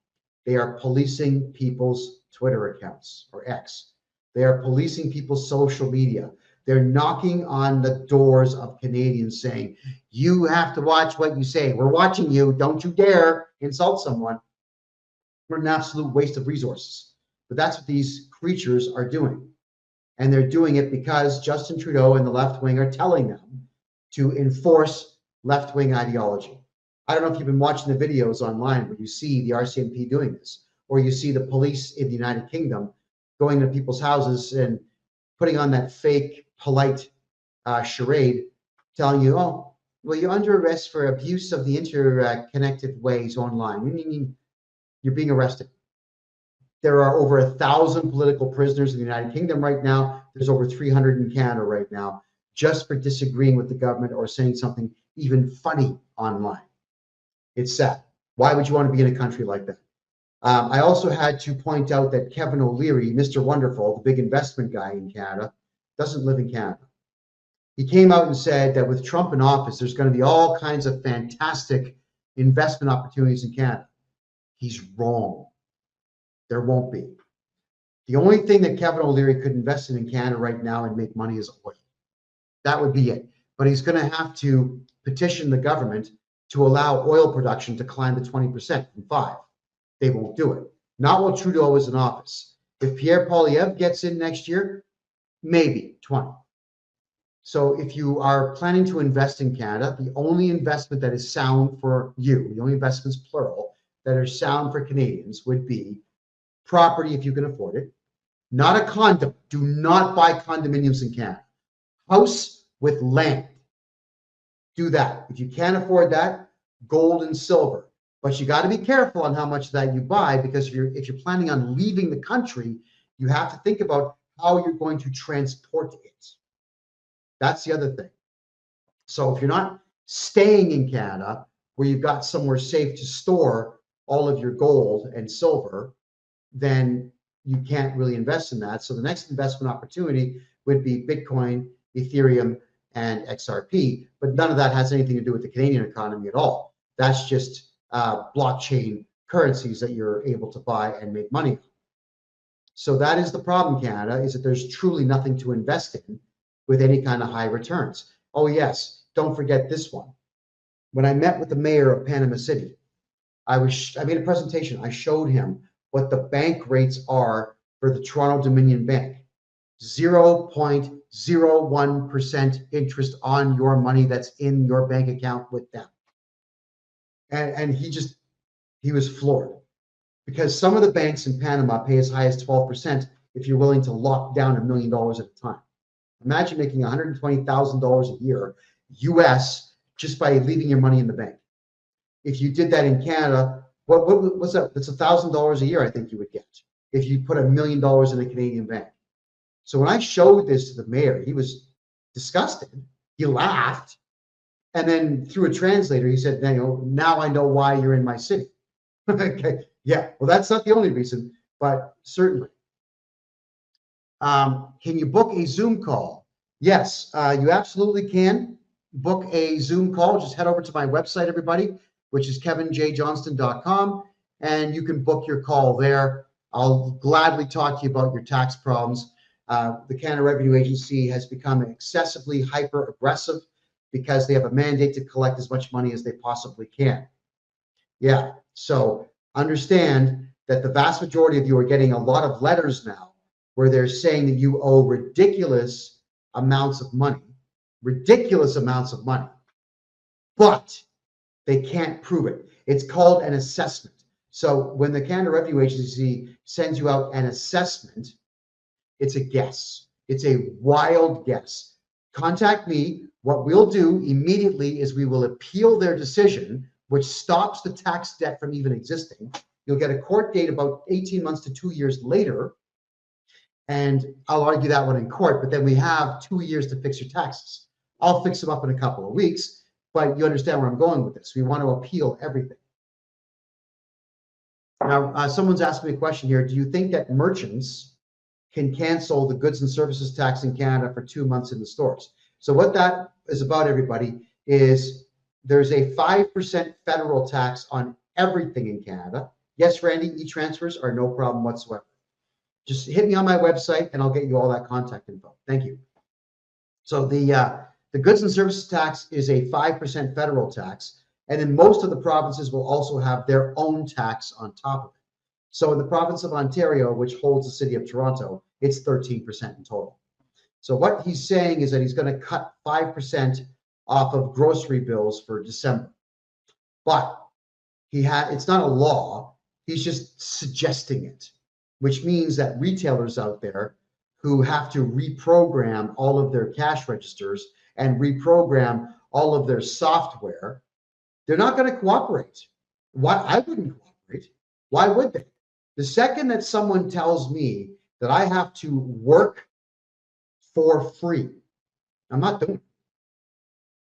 they are policing people's Twitter accounts, or X. They are policing people's social media. They're knocking on the doors of Canadians saying, you have to watch what you say. We're watching you. Don't you dare insult someone. We're an absolute waste of resources. But that's what these creatures are doing. And they're doing it because Justin Trudeau and the left wing are telling them to enforce left-wing ideology. I don't know if you've been watching the videos online where you see the RCMP doing this, or you see the police in the United Kingdom going to people's houses and putting on that fake, polite charade, telling you, oh, well, you're under arrest for abuse of the interconnected ways online. you're being arrested. There are over 1,000 political prisoners in the United Kingdom right now. There's over 300 in Canada right now, just for disagreeing with the government or saying something even funny online. It's sad. Why would you want to be in a country like that? I also had to point out that Kevin O'Leary, Mr. Wonderful, the big investment guy in Canada, doesn't live in Canada. He came out and said that with Trump in office, there's going to be all kinds of fantastic investment opportunities in Canada. He's wrong. There won't be. The only thing that Kevin O'Leary could invest in Canada right now and make money is oil. That would be it. But he's going to have to petition the government to allow oil production to climb to 20% from 5%. They won't do it. Not while Trudeau is in office. If Pierre Poilievre gets in next year, maybe 20. So if you are planning to invest in Canada, the only investment that is sound for you, the only investments plural that are sound for Canadians would be property if you can afford it, not a condo. Do not buy condominiums in Canada. House with land. Do that. If you can't afford that, gold and silver. But you got to be careful on how much that you buy, because if you're planning on leaving the country, you have to think about how you're going to transport it. That's the other thing. So if you're not staying in Canada, where you've got somewhere safe to store all of your gold and silver, then you can't really invest in that. So the next investment opportunity would be Bitcoin, Ethereum, and XRP. But none of that has anything to do with the Canadian economy at all. That's just blockchain currencies that you're able to buy and make money on. So that is the problem, Canada, is that there's truly nothing to invest in with any kind of high returns. Oh yes, don't forget this one. When I met with the mayor of Panama City, I made a presentation. I showed him what the bank rates are for the Toronto Dominion Bank. 0.01% interest on your money that's in your bank account with them. And he was floored, because some of the banks in Panama pay as high as 12% if you're willing to lock down $1 million at a time. Imagine making $120,000 a year US just by leaving your money in the bank. If you did that in Canada, what's that? That's $1,000 a year, I think you would get if you put $1 million in a Canadian bank. So when I showed this to the mayor, he was disgusted. He laughed. And then through a translator, he said, now I know why you're in my city. Okay. Yeah. Well, that's not the only reason, but certainly. Can you book a Zoom call? Yes, you absolutely can book a Zoom call. Just head over to my website, everybody, which is kevinjjohnston.com, and you can book your call there. I'll gladly talk to you about your tax problems. The Canada Revenue Agency has become excessively hyper aggressive because they have a mandate to collect as much money as they possibly can. Yeah, so understand that the vast majority of you are getting a lot of letters now where they're saying that you owe ridiculous amounts of money, but they can't prove it. It's called an assessment. So when the Canada Revenue Agency sends you out an assessment, it's a guess. It's a wild guess. Contact me. What we'll do immediately is we will appeal their decision, which stops the tax debt from even existing. You'll get a court date about 18 months to 2 years later, and I'll argue that one in court, but then we have 2 years to fix your taxes. I'll fix them up in a couple of weeks, but you understand where I'm going with this. We want to appeal everything. Now, someone's asked me a question here. Do you think that merchants can cancel the goods and services tax in Canada for 2 months in the stores? So what that is about, everybody, is there's a 5% federal tax on everything in Canada. Yes, Randy, e-transfers are no problem whatsoever. Just hit me on my website and I'll get you all that contact info. Thank you. So the goods and services tax is a 5% federal tax, and then most of the provinces will also have their own tax on top of it. So in the province of Ontario, which holds the city of Toronto, it's 13% in total. So what he's saying is that he's going to cut 5% off of grocery bills for December. But it's not a law. He's just suggesting it, which means that retailers out there who have to reprogram all of their cash registers and reprogram all of their software, they're not going to cooperate. I wouldn't cooperate. Why would they? The second that someone tells me that I have to work for free, I'm not doing it.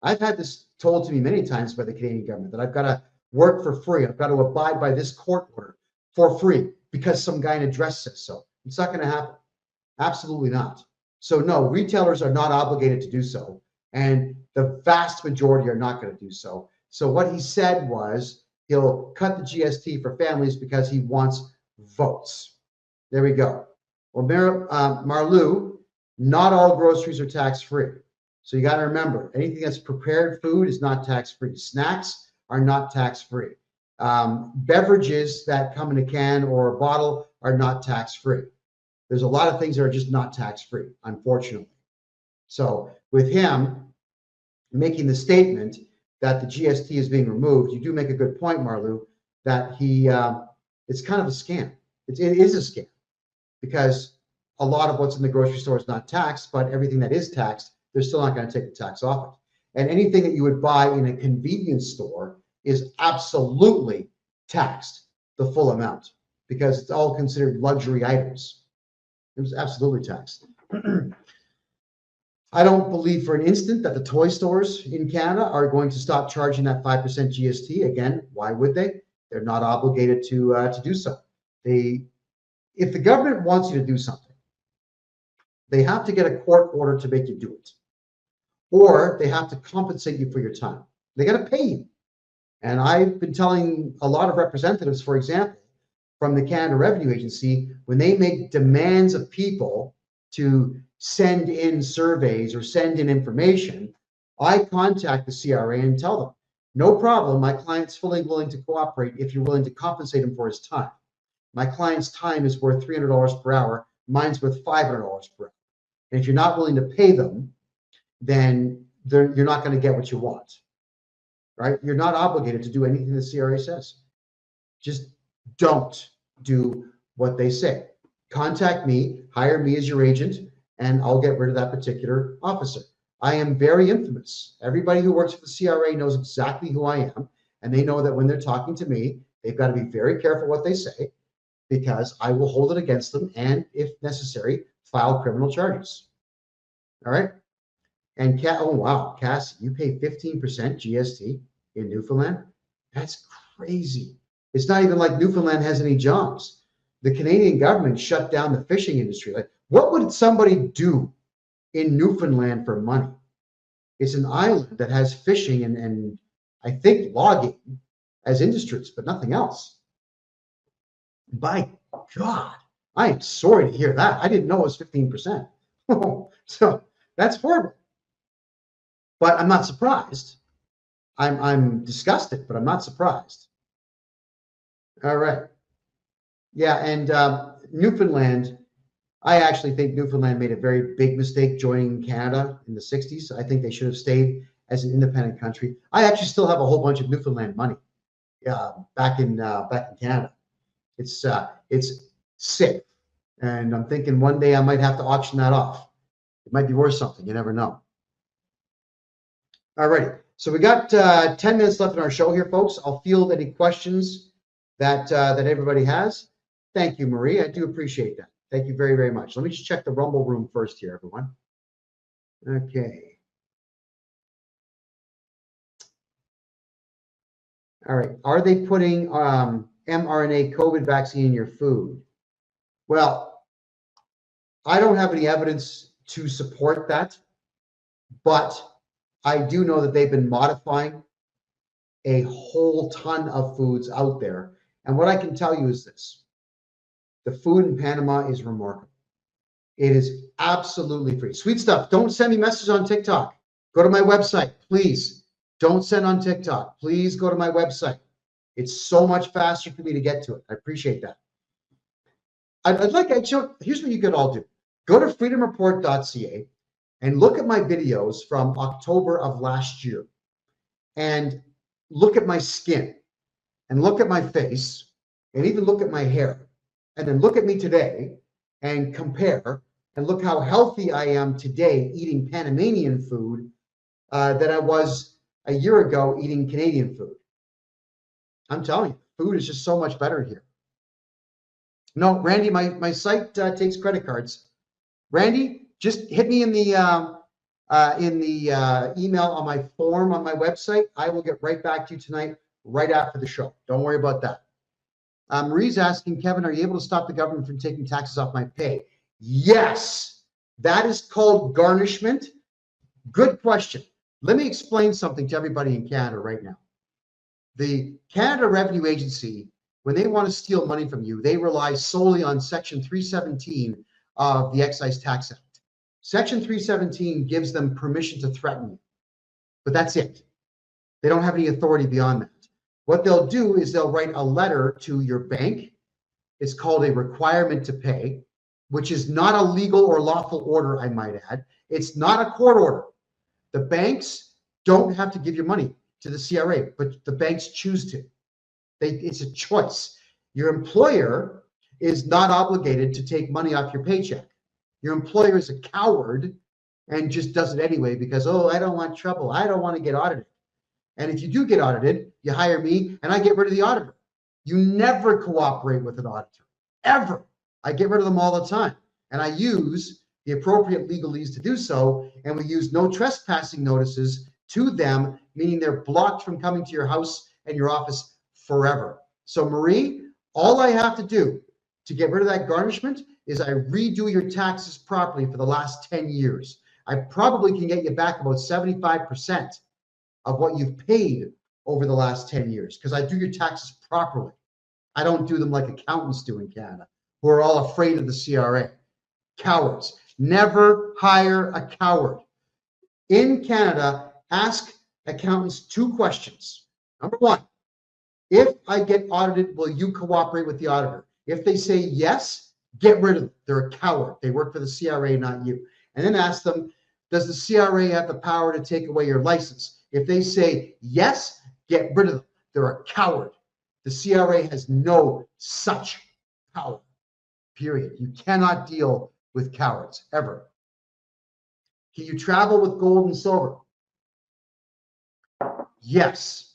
I've had this told to me many times by the Canadian government that I've got to work for free. I've got to abide by this court order for free because some guy in a dress says so. It's not going to happen. Absolutely not. So no, retailers are not obligated to do so. And the vast majority are not going to do so. So what he said was he'll cut the GST for families because he wants votes. There we go. Well, Marlou, not all groceries are tax-free. So you got to remember, anything that's prepared food is not tax-free. Snacks are not tax-free. Beverages that come in a can or a bottle are not tax-free. There's a lot of things that are just not tax-free, unfortunately. So with him making the statement that the GST is being removed, you do make a good point, Marlou, that it's kind of a scam. It is a scam because a lot of what's in the grocery store is not taxed, but everything that is taxed, they're still not going to take the tax off it. And anything that you would buy in a convenience store is absolutely taxed the full amount because it's all considered luxury items. It was absolutely taxed. I don't believe for an instant that the toy stores in Canada are going to stop charging that 5% GST. Again, why would they? They're not obligated to do so. If the government wants you to do something, they have to get a court order to make you do it. Or they have to compensate you for your time. They got to pay you. And I've been telling a lot of representatives, for example, from the Canada Revenue Agency, when they make demands of people to send in surveys or send in information, I contact the CRA and tell them, no problem, my client's fully willing to cooperate if you're willing to compensate him for his time. My client's time is worth $300 per hour, mine's worth $500 per hour. And if you're not willing to pay them, then you're not going to get what you want, right? You're not obligated to do anything the CRA says. Just don't do what they say. Contact me, hire me as your agent, and I'll get rid of that particular officer. I am very infamous. Everybody who works for the CRA knows exactly who I am, and they know that when they're talking to me, they've got to be very careful what they say because I will hold it against them and, if necessary, file criminal charges. All right? And oh wow, Cass, you pay 15% GST in Newfoundland? That's crazy. It's not even like Newfoundland has any jobs. The Canadian government shut down the fishing industry. Like, what would somebody do in Newfoundland for money? It's an island that has fishing and I think logging as industries, but nothing else. By God, I am sorry to hear that. I didn't know it was 15%. So that's horrible. But I'm not surprised. I'm disgusted, but I'm not surprised. All right. Yeah, and Newfoundland, I actually think Newfoundland made a very big mistake joining Canada in the 60s. I think they should have stayed as an independent country. I actually still have a whole bunch of Newfoundland money back in Canada. It's sick, and I'm thinking one day I might have to auction that off. It might be worth something. You never know. All righty. So we got 10 minutes left in our show here, folks. I'll field any questions that everybody has. Thank you, Marie. I do appreciate that. Thank you very, very much. Let me just check the Rumble room first here, everyone. Okay. All right. Are they putting mRNA COVID vaccine in your food? Well, I don't have any evidence to support that, but I do know that they've been modifying a whole ton of foods out there. And what I can tell you is this. The food in Panama is remarkable. It is absolutely free. Sweet stuff. Don't send me messages on TikTok. Go to my website, please. Don't send on TikTok. Please go to my website. It's so much faster for me to get to it. I appreciate that. Here's what you could all do. Go to freedomreport.ca and look at my videos from October of last year and look at my skin and look at my face and even look at my hair and then look at me today and compare and look how healthy I am today eating Panamanian food than I was a year ago eating Canadian food. I'm telling you, food is just so much better here. No, Randy, my site takes credit cards. Randy, just hit me in the email on my form on my website. I will get right back to you tonight, right after the show. Don't worry about that. Marie's asking, Kevin, are you able to stop the government from taking taxes off my pay? Yes, that is called garnishment. Good question. Let me explain something to everybody in Canada right now. The Canada Revenue Agency, when they want to steal money from you, they rely solely on Section 317 of the Excise Tax Act. Section 317 gives them permission to threaten you, but that's it. They don't have any authority beyond that. What they'll do is they'll write a letter to your bank. It's called a requirement to pay, which is not a legal or lawful order, I might add. It's not a court order. The banks don't have to give you money to the CRA, but the banks choose to. It's a choice. Your employer is not obligated to take money off your paycheck. Your employer is a coward and just does it anyway because, oh, I don't want trouble. I don't want to get audited. And if you do get audited, you hire me and I get rid of the auditor. You never cooperate with an auditor, ever. I get rid of them all the time. And I use the appropriate legalese to do so. And we use no trespassing notices to them, meaning they're blocked from coming to your house and your office forever. So Marie, all I have to do to get rid of that garnishment is I redo your taxes properly for the last 10 years. I probably can get you back about 75% of what you've paid over the last 10 years because I do your taxes properly. I don't do them like accountants do in Canada, who are all afraid of the CRA. Cowards. Never hire a coward. In Canada, ask accountants 2 questions. Number 1, if I get audited, will you cooperate with the auditor? If they say yes, get rid of them. They're a coward. They work for the CRA, not you. And then ask them, does the CRA have the power to take away your license? If they say yes, get rid of them. They're a coward. The CRA has no such power, period. You cannot deal with cowards, ever. Can you travel with gold and silver? Yes.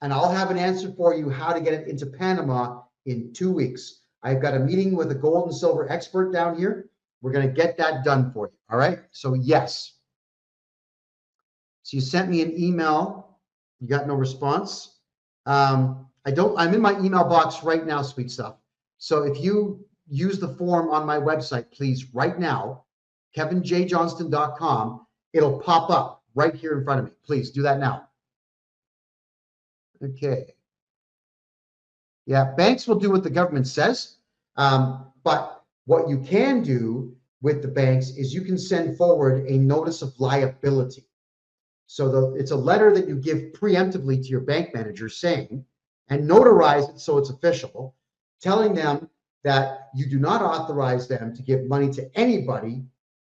And I'll have an answer for you how to get it into Panama in 2 weeks. I've got a meeting with a gold and silver expert down here. We're going to get that done for you. All right. So yes. So you sent me an email. You got no response. I'm in my email box right now, sweet stuff. So if you use the form on my website, please, right now, kevinjjohnston.com, it'll pop up right here in front of me. Please do that now. Okay. Yeah, banks will do what the government says. But what you can do with the banks is you can send forward a notice of liability. So it's a letter that you give preemptively to your bank manager saying, and notarize it so it's official, telling them that you do not authorize them to give money to anybody,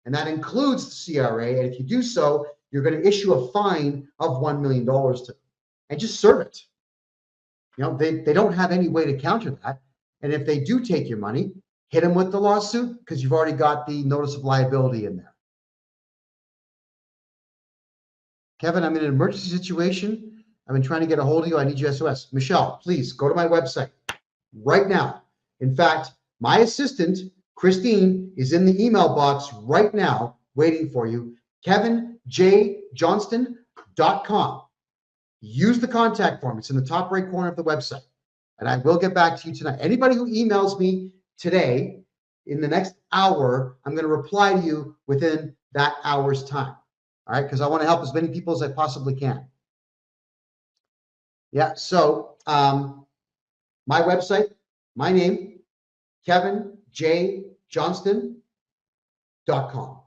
and that includes the CRA. And if you do so, you're going to issue a fine of $1 million to them, and just serve it. You know, they don't have any way to counter that. And if they do take your money, hit them with the lawsuit because you've already got the notice of liability in there. Kevin, I'm in an emergency situation. I've been trying to get a hold of you. I need your SOS. Michelle, please go to my website right now. In fact, my assistant, Christine, is in the email box right now waiting for you. KevinJJohnston.com. Use the contact form. It's in the top right corner of the website. And I will get back to you tonight. Anybody who emails me today, in the next hour, I'm going to reply to you within that hour's time. All right, because I want to help as many people as I possibly can. Yeah, so my website, my name, KevinJJohnston.com.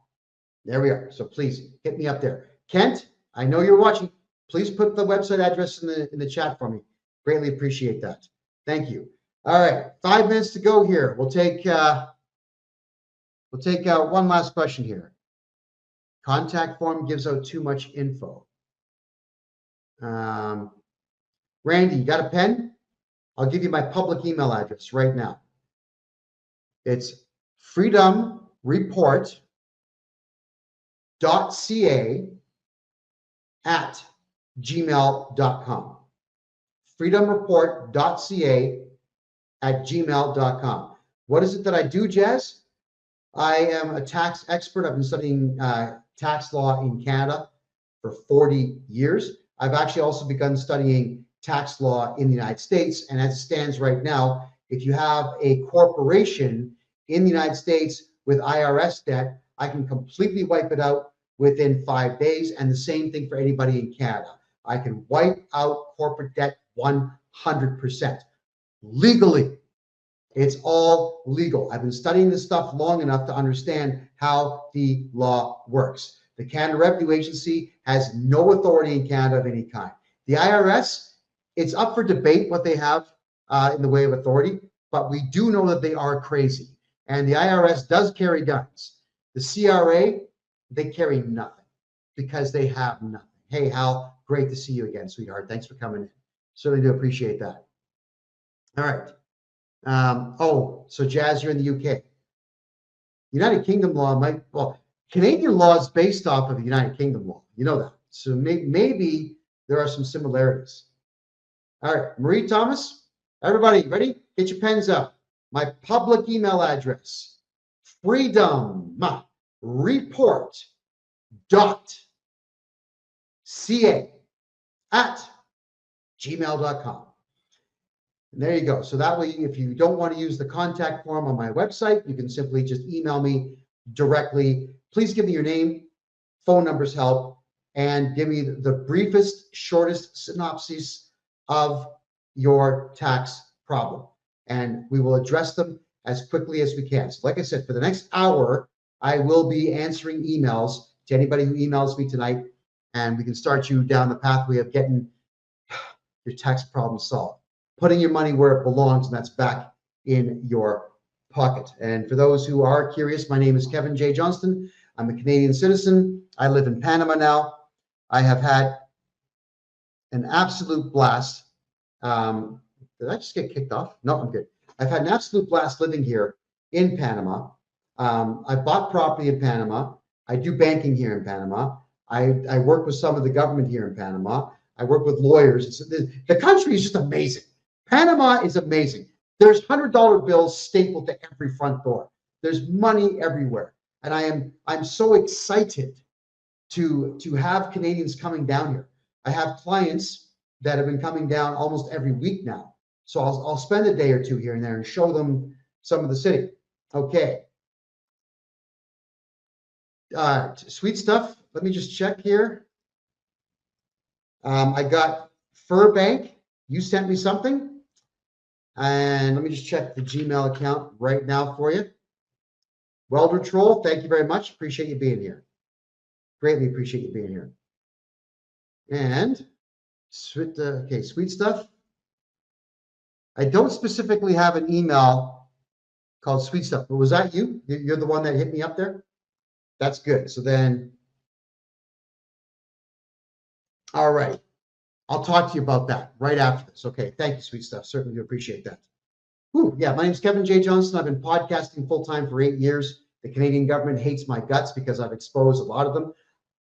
There we are. So please hit me up there. Kent, I know you're watching. Please put the website address in the chat for me. Greatly appreciate that. Thank you. All right, 5 minutes to go here. We'll take one last question here. Contact form gives out too much info. Randy, you got a pen? I'll give you my public email address right now. It's freedomreport.ca@gmail.com. freedomreport.ca@gmail.com. What is it that I do, Jazz? I am a tax expert. I've been studying tax law in Canada for 40 years. I've actually also begun studying tax law in the United States. And as it stands right now, if you have a corporation in the United States with IRS debt, I can completely wipe it out within 5 days. And the same thing for anybody in Canada. I can wipe out corporate debt 100% legally. It's all legal. I've been studying this stuff long enough to understand how the law works. The Canada Revenue Agency has no authority in Canada of any kind. The IRS, it's up for debate what they have in the way of authority, but we do know that they are crazy. And the IRS does carry guns. The CRA, they carry nothing because they have nothing. Hey, Hal, great to see you again, sweetheart. Thanks for coming in. Certainly do appreciate that. All right. So Jazz, you're in the UK. United Kingdom law Canadian law is based off of the United Kingdom law. You know that. So maybe there are some similarities. All right, Marie Thomas, everybody ready? Get your pens up. My public email address, freedomreport.ca@gmail.com. And there you go. So that way, if you don't want to use the contact form on my website, you can simply just email me directly. Please give me your name, phone numbers help, and give me the briefest, shortest synopsis of your tax problem. And we will address them as quickly as we can. So like I said, for the next hour, I will be answering emails to anybody who emails me tonight, and we can start you down the pathway of getting your tax problem solved, putting your money where it belongs, and that's back in your pocket. And for those who are curious, my name is Kevin J. Johnston. I'm a Canadian citizen. I live in Panama now. I have had an absolute blast. Did I just get kicked off? No, I'm good. I've had an absolute blast living here in Panama. I bought property in Panama. I do banking here in Panama. I work with some of the government here in Panama. I work with lawyers. The country is just amazing. Panama is amazing. There's $100 bills stapled to every front door. There's money everywhere. And I'm so excited to have Canadians coming down here. I have clients that have been coming down almost every week now. So I'll spend a day or two here and there and show them some of the city. Okay. Sweet stuff. Let me just check here. I got Furbank. You sent me something. And let me just check the Gmail account right now for you. Welder Troll, thank you very much. Appreciate you being here. Greatly appreciate you being here. And sweet stuff. I don't specifically have an email called Sweet Stuff, but was that you? You're the one that hit me up there? That's good. So then, all right. I'll talk to you about that right after this. Okay. Thank you, Sweet Stuff. Certainly do appreciate that. Yeah, my name is Kevin J. Johnston. I've been podcasting full-time for 8 years. The Canadian government hates my guts because I've exposed a lot of them.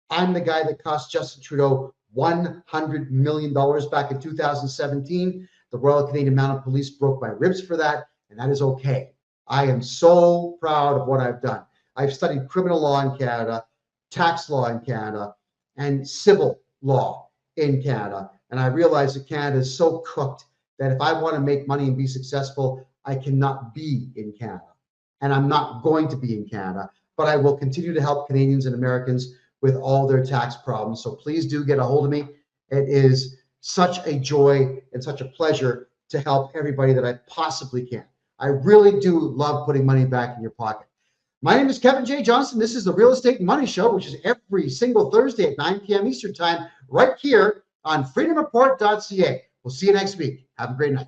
I'm the guy that cost Justin Trudeau $100 million back in 2017. The Royal Canadian Mounted Police broke my ribs for that, and that is okay. I am so proud of what I've done. I've studied criminal law in Canada, tax law in Canada, and civil law in Canada. And I realize that Canada is so cooked that if I want to make money and be successful, I cannot be in Canada. And I'm not going to be in Canada, but I will continue to help Canadians and Americans with all their tax problems. So please do get a hold of me. It is such a joy and such a pleasure to help everybody that I possibly can. I really do love putting money back in your pocket. My name is Kevin J. Johnston. This is the Real Estate and Money Show, which is every single Thursday at 9 p.m. Eastern Time, right here on freedomreport.ca. We'll see you next week. Have a great night.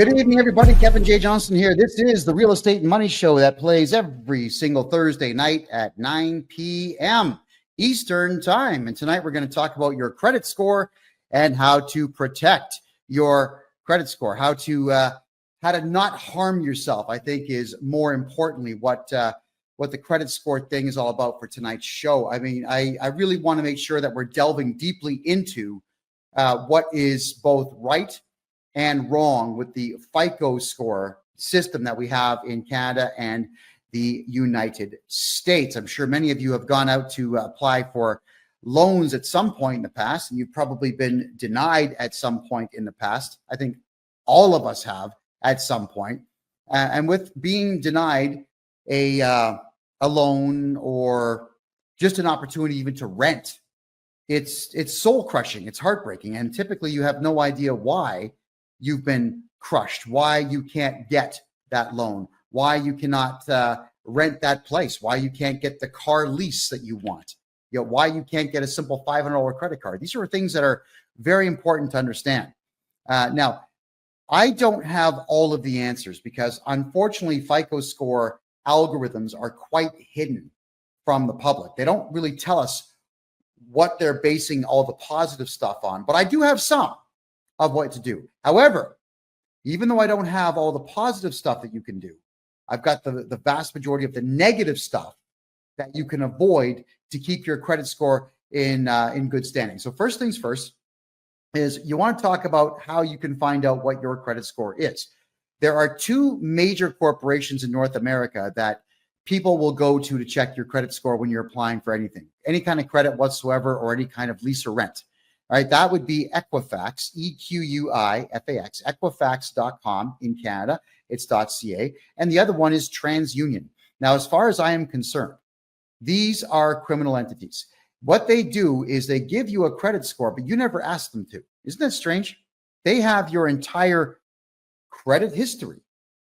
Good evening, everybody. Kevin J. Johnston here. This is the Real Estate and Money Show that plays every single Thursday night at 9 p.m. Eastern Time. And tonight we're going to talk about your credit score and how to protect your credit score, how to not harm yourself, I think is more importantly what the credit score thing is all about for tonight's show. I mean, I really want to make sure that we're delving deeply into what is both right and wrong with the FICO score system that we have in Canada and the United States. I'm sure many of you have gone out to apply for loans at some point in the past, and you've probably been denied at some point in the past. I think all of us have at some point. And with being denied a loan or just an opportunity even to rent, it's soul crushing, it's heartbreaking. And typically you have no idea why you've been crushed, why you can't get that loan, why you cannot rent that place, why you can't get the car lease that you want, why you can't get a simple $500 credit card. These are things that are very important to understand. Now, I don't have all of the answers because unfortunately FICO score algorithms are quite hidden from the public. They don't really tell us what they're basing all the positive stuff on, but I do have some of what to do. However, even though I don't have all the positive stuff that you can do, I've got the vast majority of the negative stuff that you can avoid to keep your credit score in good standing. So first things first is you want to talk about how you can find out what your credit score is. There are two major corporations in North America that people will go to check your credit score when you're applying for anything, any kind of credit whatsoever, or any kind of lease or rent. All right, that would be Equifax, EQUIFAX, Equifax.com in Canada. It's .ca. And the other one is TransUnion. Now, as far as I am concerned, these are criminal entities. What they do is they give you a credit score, but you never ask them to. Isn't that strange? They have your entire credit history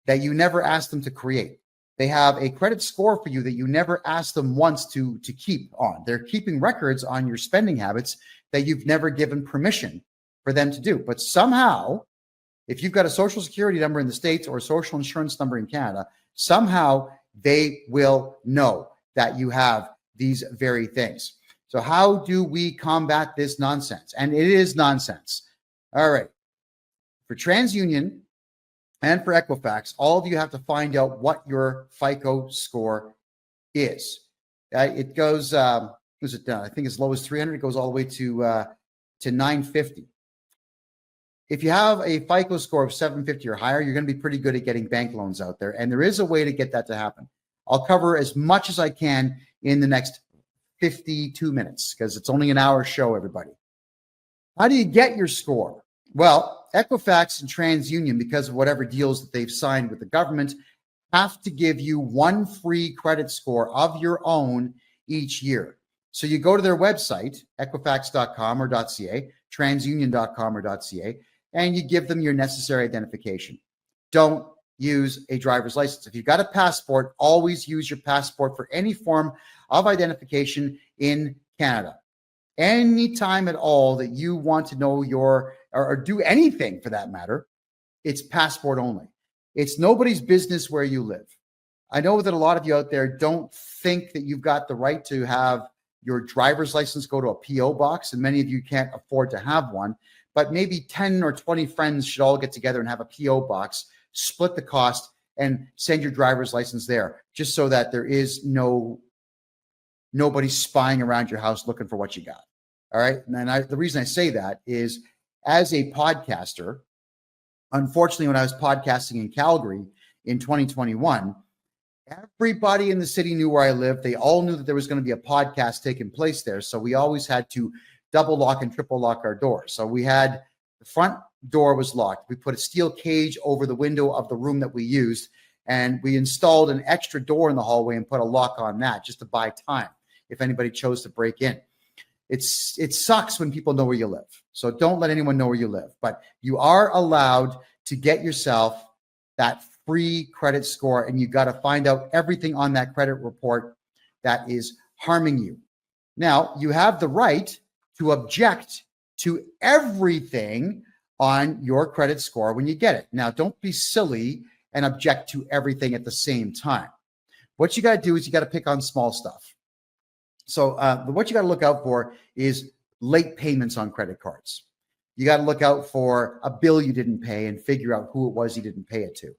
that you never asked them to create. They have a credit score for you that you never asked them once to keep on. They're keeping records on your spending habits that you've never given permission for them to do. But somehow, if you've got a social security number in the States or a social insurance number in Canada, somehow they will know that you have these very things. So how do we combat this nonsense? And it is nonsense. All right. For TransUnion and for Equifax, all of you have to find out what your FICO score is. It goes, I think as low as 300, it goes all the way to 950. If you have a FICO score of 750 or higher, you're going to be pretty good at getting bank loans out there. And there is a way to get that to happen. I'll cover as much as I can in the next 52 minutes because it's only an hour show, everybody. How do you get your score? Well, Equifax and TransUnion, because of whatever deals that they've signed with the government, have to give you one free credit score of your own each year. So you go to their website, equifax.com or .ca, transunion.com or .ca, and you give them your necessary identification. Don't use a driver's license. If you've got a passport, always use your passport for any form of identification in Canada. Anytime at all that you want to know or do anything for that matter, it's passport only. It's nobody's business where you live. I know that a lot of you out there don't think that you've got the right to have your driver's license go to a PO box, and many of you can't afford to have one, but maybe 10 or 20 friends should all get together and have a PO box, split the cost, and send your driver's license there, just so that there is nobody spying around your house looking for what you got. All right. And the reason I say that is as a podcaster, unfortunately, when I was podcasting in Calgary in 2021, everybody in the city knew where I lived. They all knew that there was going to be a podcast taking place there. So we always had to double lock and triple lock our doors. So we had the front door was locked. We put a steel cage over the window of the room that we used, and we installed an extra door in the hallway and put a lock on that just to buy time if anybody chose to break in. It sucks when people know where you live. So don't let anyone know where you live. But you are allowed to get yourself that free credit score, and you got to find out everything on that credit report that is harming you. Now, you have the right to object to everything on your credit score when you get it. Now, don't be silly and object to everything at the same time. What you got to do is you got to pick on small stuff. So what you got to look out for is late payments on credit cards. You got to look out for a bill you didn't pay and figure out who it was you didn't pay it to.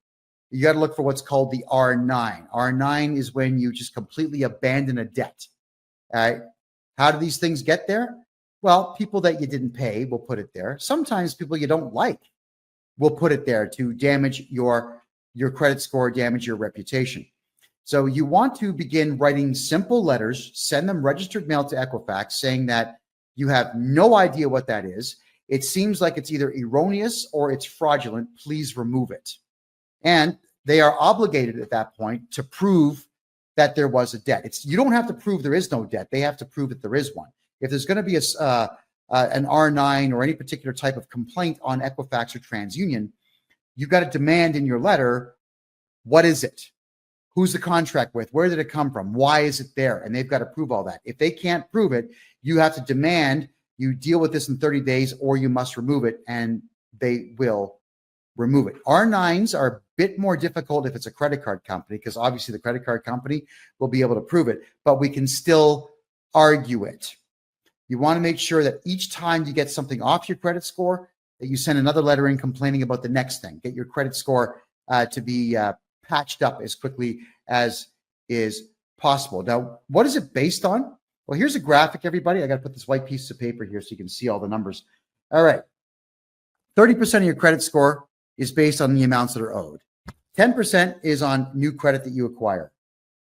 You got to look for what's called the R9. R9 is when you just completely abandon a debt. All right. How do these things get there? Well, people that you didn't pay will put it there. Sometimes people you don't like will put it there to damage your credit score, damage your reputation. So you want to begin writing simple letters, send them registered mail to Equifax saying that you have no idea what that is. It seems like it's either erroneous or it's fraudulent. Please remove it. And they are obligated at that point to prove that there was a debt. You don't have to prove there is no debt. They have to prove that there is one. If there's going to be an R9 or any particular type of complaint on Equifax or TransUnion, you've got to demand in your letter, what is it? Who's the contract with? Where did it come from? Why is it there? And they've got to prove all that. If they can't prove it, you have to demand you deal with this in 30 days or you must remove it, and they will remove it. R9s are a bit more difficult if it's a credit card company, because obviously the credit card company will be able to prove it, but we can still argue it. You want to make sure that each time you get something off your credit score, that you send another letter in complaining about the next thing. Get your credit score to be patched up as quickly as is possible. Now, what is it based on? Well, here's a graphic, everybody. I got to put this white piece of paper here so you can see all the numbers. All right. 30% of your credit score is based on the amounts that are owed. 10% is on new credit that you acquire.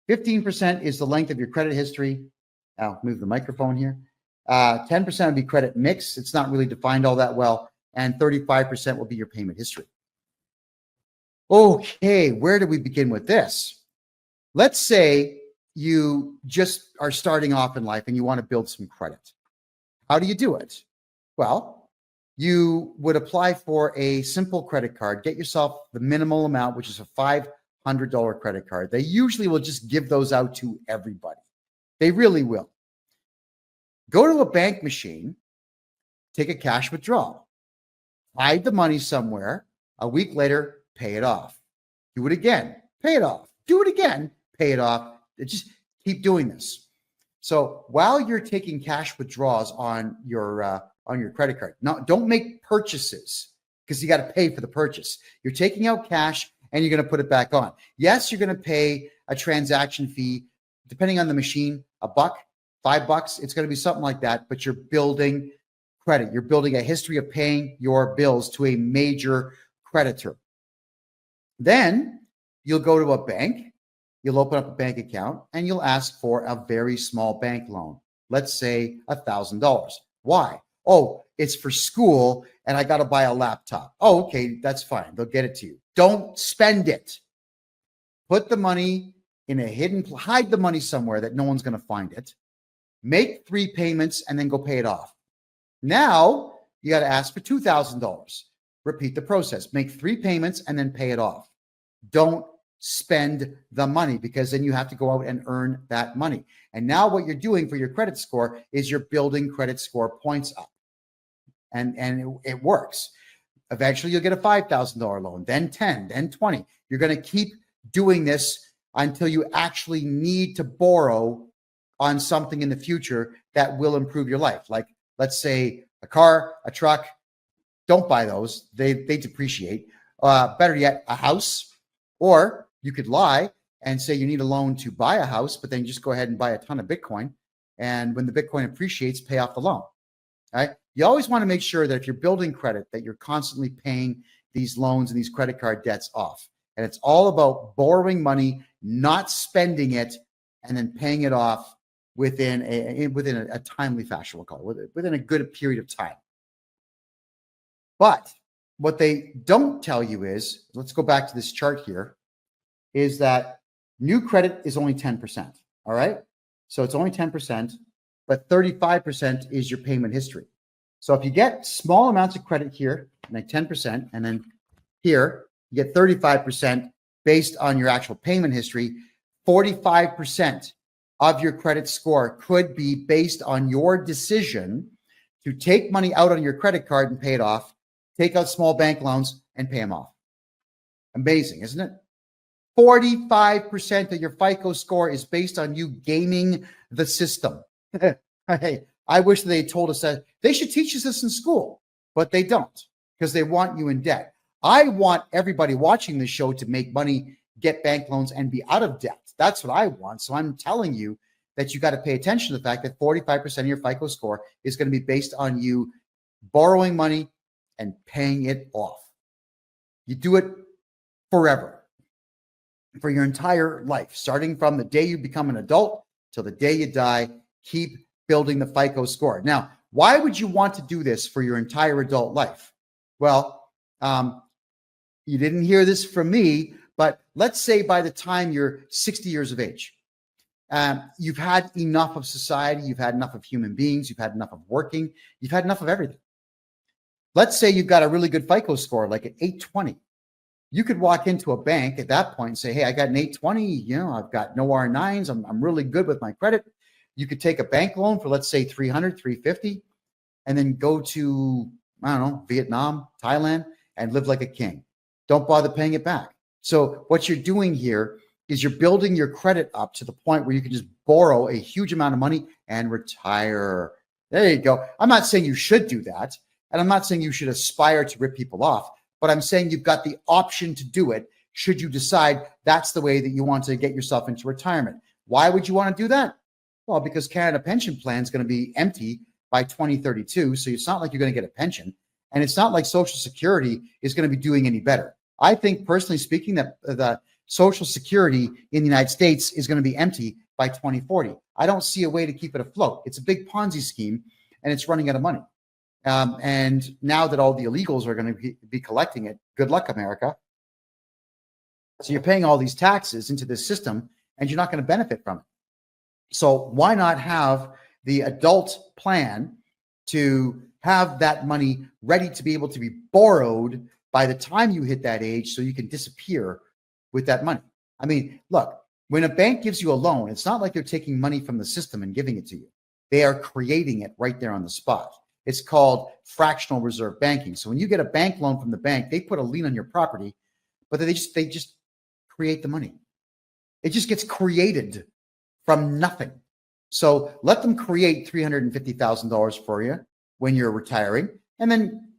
15% is the length of your credit history. I'll move the microphone here. 10% would be credit mix. It's not really defined all that well. And 35% will be your payment history. Okay, where do we begin with this? Let's say you just are starting off in life and you want to build some credit. How do you do it? Well, you would apply for a simple credit card. Get yourself the minimal amount, which is a $500 credit card. They usually will just give those out to everybody. They really will. Go to a bank machine, take a cash withdrawal, hide the money somewhere. A week later, pay it off. Do it again, pay it off. Do it again, pay it off. Just keep doing this. So while you're taking cash withdrawals on your credit card, now don't make purchases because you got to pay for the purchase. You're taking out cash and you're going to put it back on. Yes, you're going to pay a transaction fee, depending on the machine, $1, $5. It's going to be something like that, but you're building credit. You're building a history of paying your bills to a major creditor. Then you'll go to a bank, you'll open up a bank account, and you'll ask for a very small bank loan. Let's say $1,000. Why? Oh, it's for school and I got to buy a laptop. Oh, okay, that's fine. They'll get it to you. Don't spend it. Put the money in a hide the money somewhere that no one's going to find it. Make 3 payments and then go pay it off. Now you got to ask for $2,000. Repeat the process. Make 3 payments and then pay it off. Don't spend the money, because then you have to go out and earn that money. And now what you're doing for your credit score is you're building credit score points up. And it works. Eventually you'll get a $5,000 loan, then 10, then 20. You're going to keep doing this until you actually need to borrow on something in the future that will improve your life. Like, let's say a car, a truck. Don't buy those. They depreciate. Better yet, a house. Or you could lie and say you need a loan to buy a house, but then just go ahead and buy a ton of Bitcoin. And when the Bitcoin appreciates, pay off the loan. All right? You always want to make sure that if you're building credit, that you're constantly paying these loans and these credit card debts off. And it's all about borrowing money, not spending it, and then paying it off within a timely fashion, we'll call it, within a good period of time. But what they don't tell you is, let's go back to this chart here, is that new credit is only 10%. All right. So it's only 10%, but 35% is your payment history. So if you get small amounts of credit here, like 10%, and then here, you get 35% based on your actual payment history, 45% of your credit score could be based on your decision to take money out on your credit card and pay it off, take out small bank loans, and pay them off. Amazing, isn't it? 45% of your FICO score is based on you gaming the system. Hey, I wish they told us that. They should teach us this in school, but they don't, because they want you in debt. I want everybody watching this show to make money, get bank loans, and be out of debt. That's what I want. So I'm telling you that you got to pay attention to the fact that 45% of your FICO score is going to be based on you borrowing money and paying it off. You do it forever, for your entire life, starting from the day you become an adult till the day you die. Keep building the FICO score. Now, why would you want to do this for your entire adult life? Well, you didn't hear this from me, but let's say by the time you're 60 years of age, you've had enough of society, you've had enough of human beings, you've had enough of working, you've had enough of everything. Let's say you've got a really good FICO score, like an 820. You could walk into a bank at that point and say, hey, I got an 820, you know, I've got no R9s, I'm really good with my credit. You could take a bank loan for, let's say, 300, 350, and then go to, I don't know, Vietnam, Thailand, and live like a king. Don't bother paying it back. So what you're doing here is you're building your credit up to the point where you can just borrow a huge amount of money and retire. There you go. I'm not saying you should do that, and I'm not saying you should aspire to rip people off, but I'm saying you've got the option to do it should you decide that's the way that you want to get yourself into retirement. Why would you want to do that? Well, because Canada Pension Plan is going to be empty by 2032, so it's not like you're going to get a pension, and it's not like Social Security is going to be doing any better. I think, personally speaking, that the Social Security in the United States is going to be empty by 2040. I don't see a way to keep it afloat. It's a big Ponzi scheme, and it's running out of money. And now that all the illegals are going to be collecting it, good luck, America. So you're paying all these taxes into this system, and you're not going to benefit from it. So why not have the adult plan to have that money ready to be able to be borrowed by the time you hit that age, so you can disappear with that money? I mean, look, when a bank gives you a loan, it's not like they're taking money from the system and giving it to you. They are creating it right there on the spot. It's called fractional reserve banking. So when you get a bank loan from the bank, they put a lien on your property, but they just create the money. It just gets created from nothing. So let them create $350,000 for you when you're retiring, and then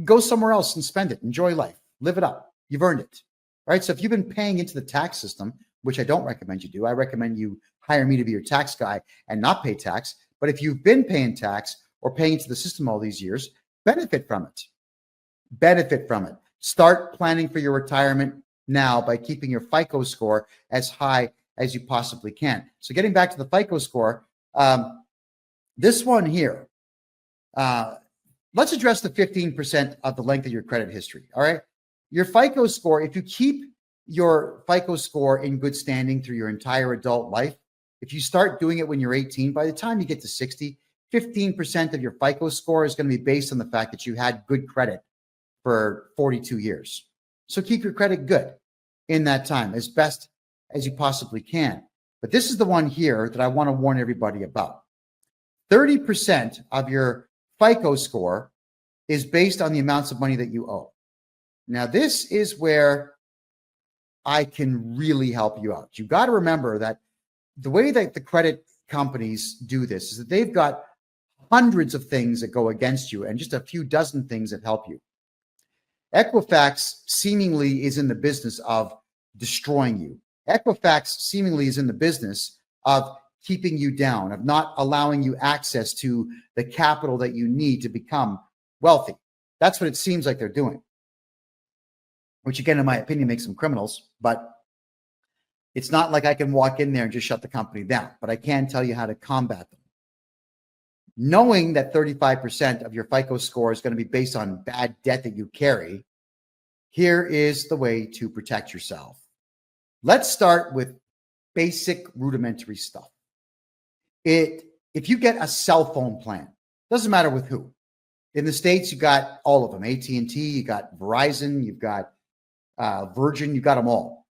go somewhere else and spend it. Enjoy life. Live it up. You've earned it. Right? So if you've been paying into the tax system, which I don't recommend you do, I recommend you hire me to be your tax guy and not pay tax. But if you've been paying tax or paying into the system all these years, benefit from it. Benefit from it. Start planning for your retirement now by keeping your FICO score as high as you possibly can. So getting back to the FICO score, this one here, let's address the 15% of the length of your credit history. All right. Your FICO score, if you keep your FICO score in good standing through your entire adult life, if you start doing it when you're 18, by the time you get to 60, 15% of your FICO score is going to be based on the fact that you had good credit for 42 years. So keep your credit good in that time as best as you possibly can. But this is the one here that I want to warn everybody about. 30% of your FICO score is based on the amounts of money that you owe. Now, this is where I can really help you out. You got to remember that the way that the credit companies do this is that they've got hundreds of things that go against you and just a few dozen things that help you. Equifax seemingly is in the business of destroying you. Equifax seemingly is in the business of keeping you down, of not allowing you access to the capital that you need to become wealthy. That's what it seems like they're doing, which again, in my opinion, makes them criminals. But it's not like I can walk in there and just shut the company down, but I can tell you how to combat them. Knowing that 35% of your FICO score is going to be based on bad debt that you carry, here is the way to protect yourself. Let's start with basic rudimentary stuff. If you get a cell phone plan, doesn't matter with who. In the States, you got all of them. AT&T, you got Verizon, you've got Virgin, you got them all.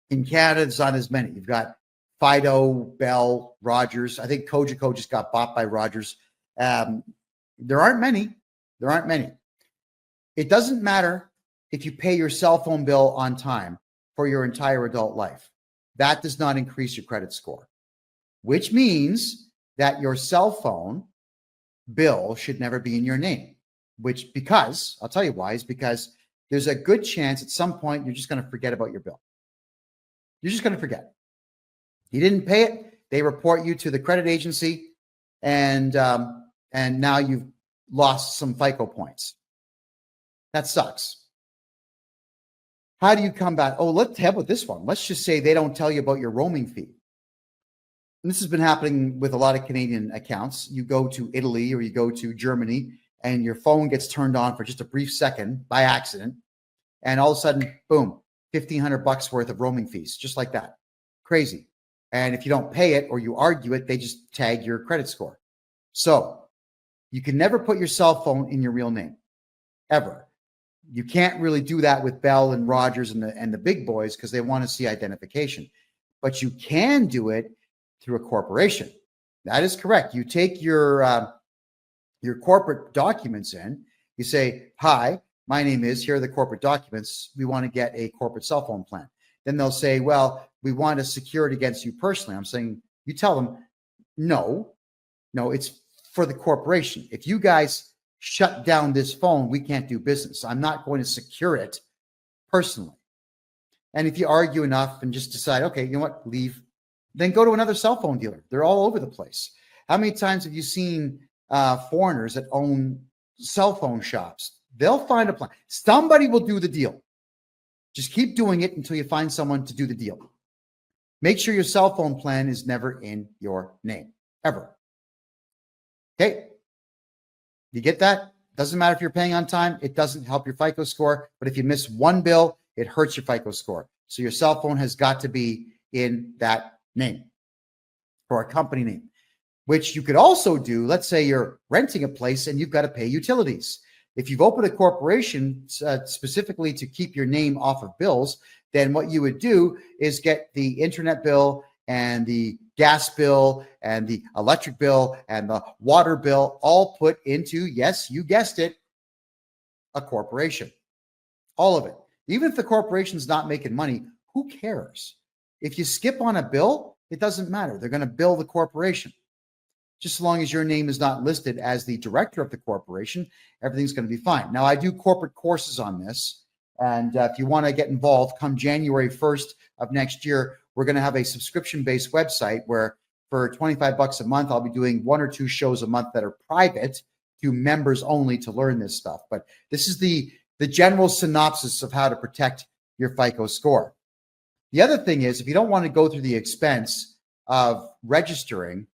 In Canada, there's not as many. You've got Fido, Bell, Rogers. I think Cogeco just got bought by Rogers. There aren't many. It doesn't matter if you pay your cell phone bill on time for your entire adult life. That does not increase your credit score, which means that your cell phone bill should never be in your name, because I'll tell you why, is because there's a good chance at some point you're just going to forget about your bill. You're just going to forget. You didn't pay it. They report you to the credit agency, and now you've lost some FICO points. That sucks. How do you combat? Oh, let's have with this one. Let's just say they don't tell you about your roaming fee. And this has been happening with a lot of Canadian accounts. You go to Italy or you go to Germany and your phone gets turned on for just a brief second by accident. And all of a sudden, boom, $1,500 worth of roaming fees, just like that. Crazy. And if you don't pay it or you argue it, they just tag your credit score. So you can never put your cell phone in your real name, ever. You can't really do that with Bell and Rogers and the big boys because they want to see identification. But you can do it through a corporation. That is correct. You take your corporate documents in. You say, "Hi, my name is, here are the corporate documents. We want to get a corporate cell phone plan." Then they'll say, "Well, we want to secure it against you personally." I'm saying, you tell them, no, it's for the corporation. If you guys shut down this phone, we can't do business. I'm not going to secure it personally. And if you argue enough and just decide, okay, you know what, leave, then go to another cell phone dealer. They're all over the place. How many times have you seen foreigners that own cell phone shops? They'll find a plan. Somebody will do the deal. Just keep doing it until you find someone to do the deal. Make sure your cell phone plan is never in your name, ever. Okay? You get that? Doesn't matter if you're paying on time. It doesn't help your FICO score. But if you miss one bill, it hurts your FICO score. So your cell phone has got to be in that name or a company name, which you could also do. Let's say you're renting a place and you've got to pay utilities. If you've opened a corporation specifically to keep your name off of bills, then what you would do is get the internet bill and the gas bill and the electric bill and the water bill all put into, yes, you guessed it, a corporation. All of it. Even if the corporation's not making money, who cares? If you skip on a bill, it doesn't matter. They're going to bill the corporation. Just as long as your name is not listed as the director of the corporation, everything's going to be fine. Now, I do corporate courses on this. And if you want to get involved, come January 1st of next year, we're going to have a subscription-based website where for $25 a month, I'll be doing 1 or 2 shows a month that are private to members only to learn this stuff. But this is the general synopsis of how to protect your FICO score. The other thing is, if you don't want to go through the expense of registering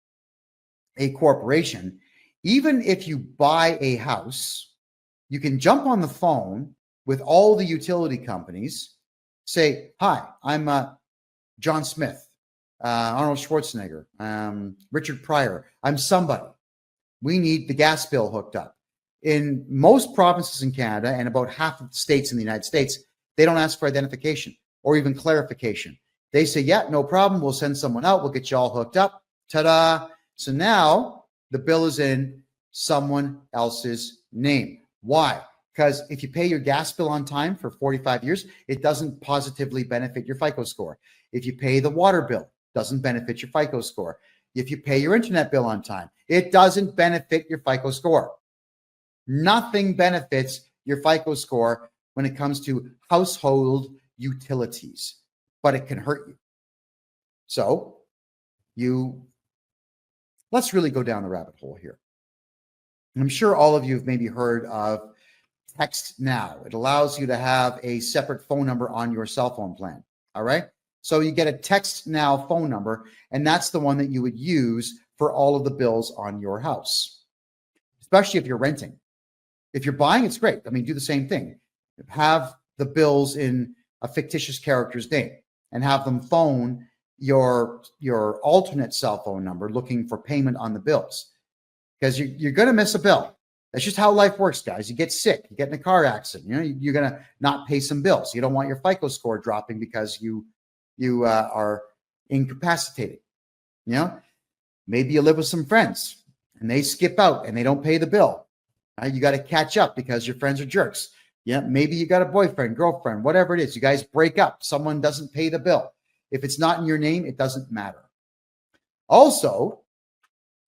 a corporation, even if you buy a house, you can jump on the phone with all the utility companies, say, "Hi, I'm John Smith, Arnold Schwarzenegger, Richard Pryor. I'm somebody. We need the gas bill hooked up." In most provinces in Canada and about half of the states in the United States, they don't ask for identification or even clarification. They say, "Yeah, no problem. We'll send someone out. We'll get you all hooked up." Ta-da. So now the bill is in someone else's name. Why? Because if you pay your gas bill on time for 45 years, it doesn't positively benefit your FICO score. If you pay the water bill, it doesn't benefit your FICO score. If you pay your internet bill on time, it doesn't benefit your FICO score. Nothing benefits your FICO score when it comes to household utilities, but it can hurt you. So let's really go down the rabbit hole here. I'm sure all of you have maybe heard of Text Now. It allows you to have a separate phone number on your cell phone plan. All right. So you get a Text Now phone number, and that's the one that you would use for all of the bills on your house, especially if you're renting. If you're buying, it's great. I mean, do the same thing. Have the bills in a fictitious character's name and have them phone your alternate cell phone number looking for payment on the bills, because you're going to miss a bill. That's just how life works, guys. You get sick, you get in a car accident, you're going to not pay some bills. You don't want your FICO score dropping because you are incapacitated. Maybe you live with some friends and they skip out and they don't pay the bill. You got to catch up because your friends are jerks. Yeah, maybe you got a boyfriend, girlfriend, whatever it is. You guys break up. Someone doesn't pay the bill. If it's not in your name, it doesn't matter. Also,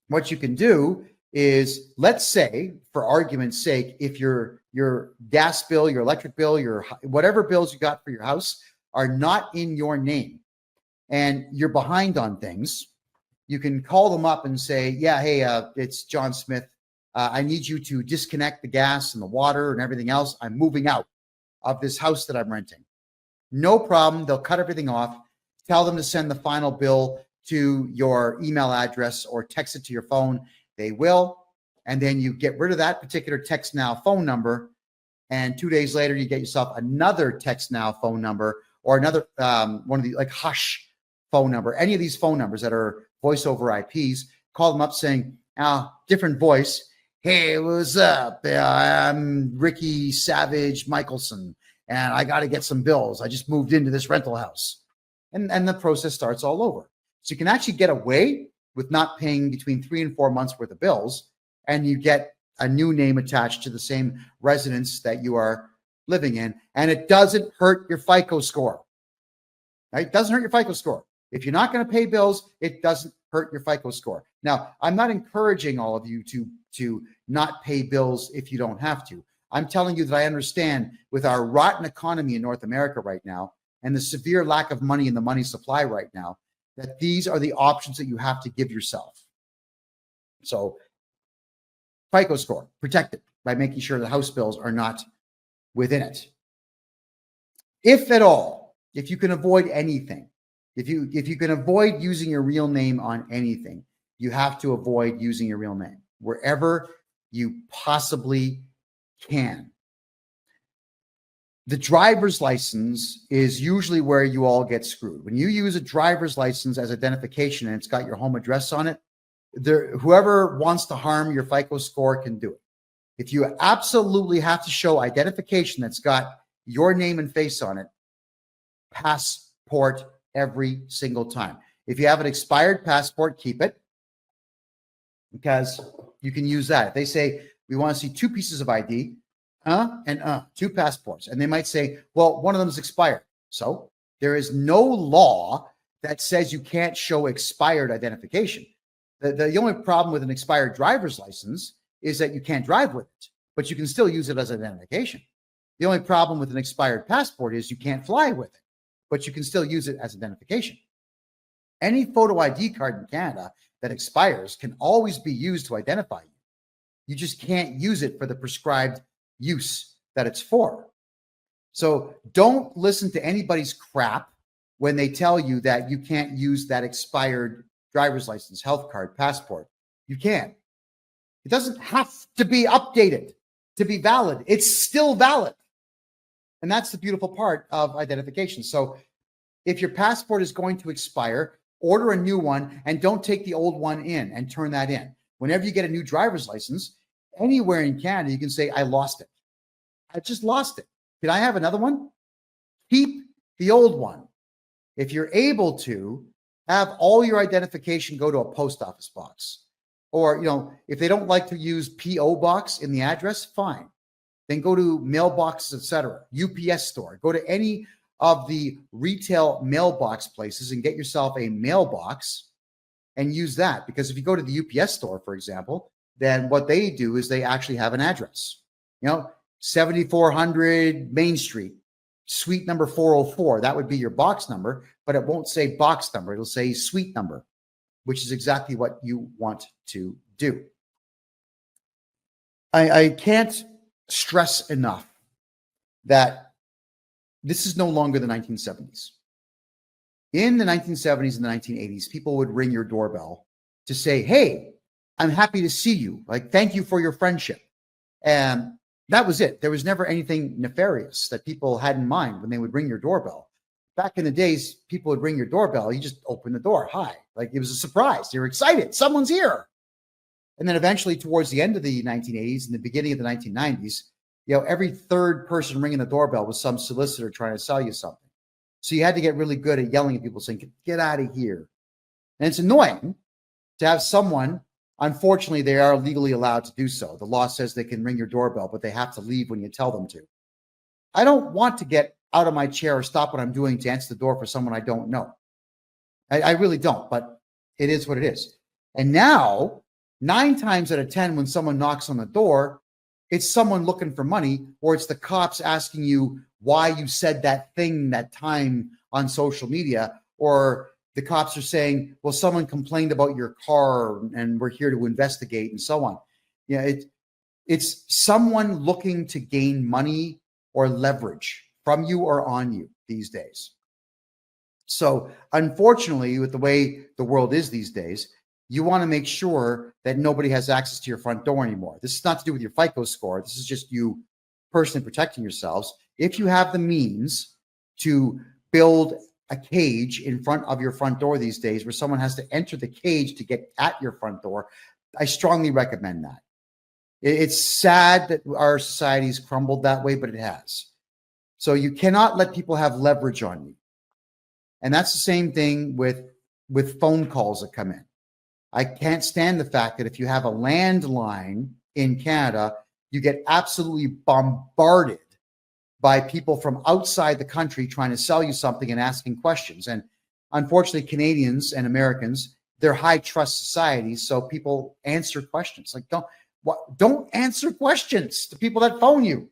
what you can do is, let's say, for argument's sake, if your gas bill, your electric bill, your whatever bills you got for your house are not in your name and you're behind on things, you can call them up and say, yeah, hey, it's John Smith. I need you to disconnect the gas and the water and everything else. I'm moving out of this house that I'm renting. No problem. They'll cut everything off. Tell them to send the final bill to your email address or text it to your phone. They will. And then you get rid of that particular text now phone number. And 2 days later, you get yourself another text now phone number or another one of the like Hush phone number. Any of these phone numbers that are voice over IPs, call them up saying, different voice. Hey, what's up? I'm Ricky Savage Michelson, and I got to get some bills. I just moved into this rental house. And the process starts all over. So you can actually get away with not paying between 3 and 4 months worth of bills, and you get a new name attached to the same residence that you are living in, and it doesn't hurt your FICO score. Right? It doesn't hurt your FICO score. If you're not going to pay bills, it doesn't hurt your FICO score. Now, I'm not encouraging all of you to not pay bills if you don't have to. I'm telling you that I understand with our rotten economy in North America right now and the severe lack of money in the money supply right now, that these are the options that you have to give yourself. So FICO score, protect it by making sure the house bills are not within it. If at all, if you can avoid anything, if you can avoid using your real name on anything, you have to avoid using your real name wherever you possibly can. The driver's license is usually where you all get screwed. When you use a driver's license as identification and it's got your home address on it, whoever wants to harm your FICO score can do it. If you absolutely have to show identification that's got your name and face on it, passport every single time. If you have an expired passport, keep it, because you can use that. If they say, we want to see 2 pieces of ID, 2 passports. And they might say, well, one of them is expired. So there is no law that says you can't show expired identification. The only problem with an expired driver's license is that you can't drive with it, but you can still use it as identification. The only problem with an expired passport is you can't fly with it, but you can still use it as identification. Any photo ID card in Canada that expires can always be used to identify you. You just can't use it for the prescribed use that it's for. So don't listen to anybody's crap when they tell you that you can't use that expired driver's license, health card, passport. You can. It doesn't have to be updated to be valid. It's still valid. And that's the beautiful part of identification. So if your passport is going to expire, order a new one and don't take the old one in and turn that in. Whenever you get a new driver's license, anywhere in Canada, you can say, I lost it. I just lost it. Can I have another one? Keep the old one. If you're able to, have all your identification go to a post office box. Or, if they don't like to use P.O. box in the address, fine. Then go to mailboxes, etc. UPS store. Go to any of the retail mailbox places and get yourself a mailbox and use that. Because if you go to the UPS store, for example, then what they do is they actually have an address. 7400 Main Street, suite number 404. That would be your box number, but it won't say box number. It'll say suite number, which is exactly what you want to do. I can't stress enough that this is no longer the 1970s. In the 1970s and the 1980s, people would ring your doorbell to say, hey, I'm happy to see you. Like, thank you for your friendship. And that was it. There was never anything nefarious that people had in mind when they would ring your doorbell. Back in the days, people would ring your doorbell. You just open the door. Hi. Like, it was a surprise. You're excited. Someone's here. And then eventually towards the end of the 1980s and the beginning of the 1990s, every third person ringing the doorbell was some solicitor trying to sell you something. So you had to get really good at yelling at people saying, get out of here. And it's annoying to have someone, unfortunately, they are legally allowed to do so. The law says they can ring your doorbell, but they have to leave when you tell them to. I don't want to get out of my chair or stop what I'm doing to answer the door for someone I don't know. I really don't, but it is what it is. And now, 9 times out of 10, when someone knocks on the door, it's someone looking for money, or it's the cops asking you why you said that thing that time on social media, or the cops are saying, well, someone complained about your car and we're here to investigate, and so on. Yeah, it's someone looking to gain money or leverage from you or on you these days. So unfortunately, with the way the world is these days, you want to make sure that nobody has access to your front door anymore. This is not to do with your FICO score. This is just you personally protecting yourselves. If you have the means to build a cage in front of your front door these days where someone has to enter the cage to get at your front door, I strongly recommend that. It's sad that our society's crumbled that way, but it has. So you cannot let people have leverage on you. And that's the same thing with phone calls that come in. I can't stand the fact that if you have a landline in Canada, you get absolutely bombarded by people from outside the country trying to sell you something and asking questions. And unfortunately, Canadians and Americans, they're high trust societies, so people answer questions. Like, don't answer questions to people that phone you.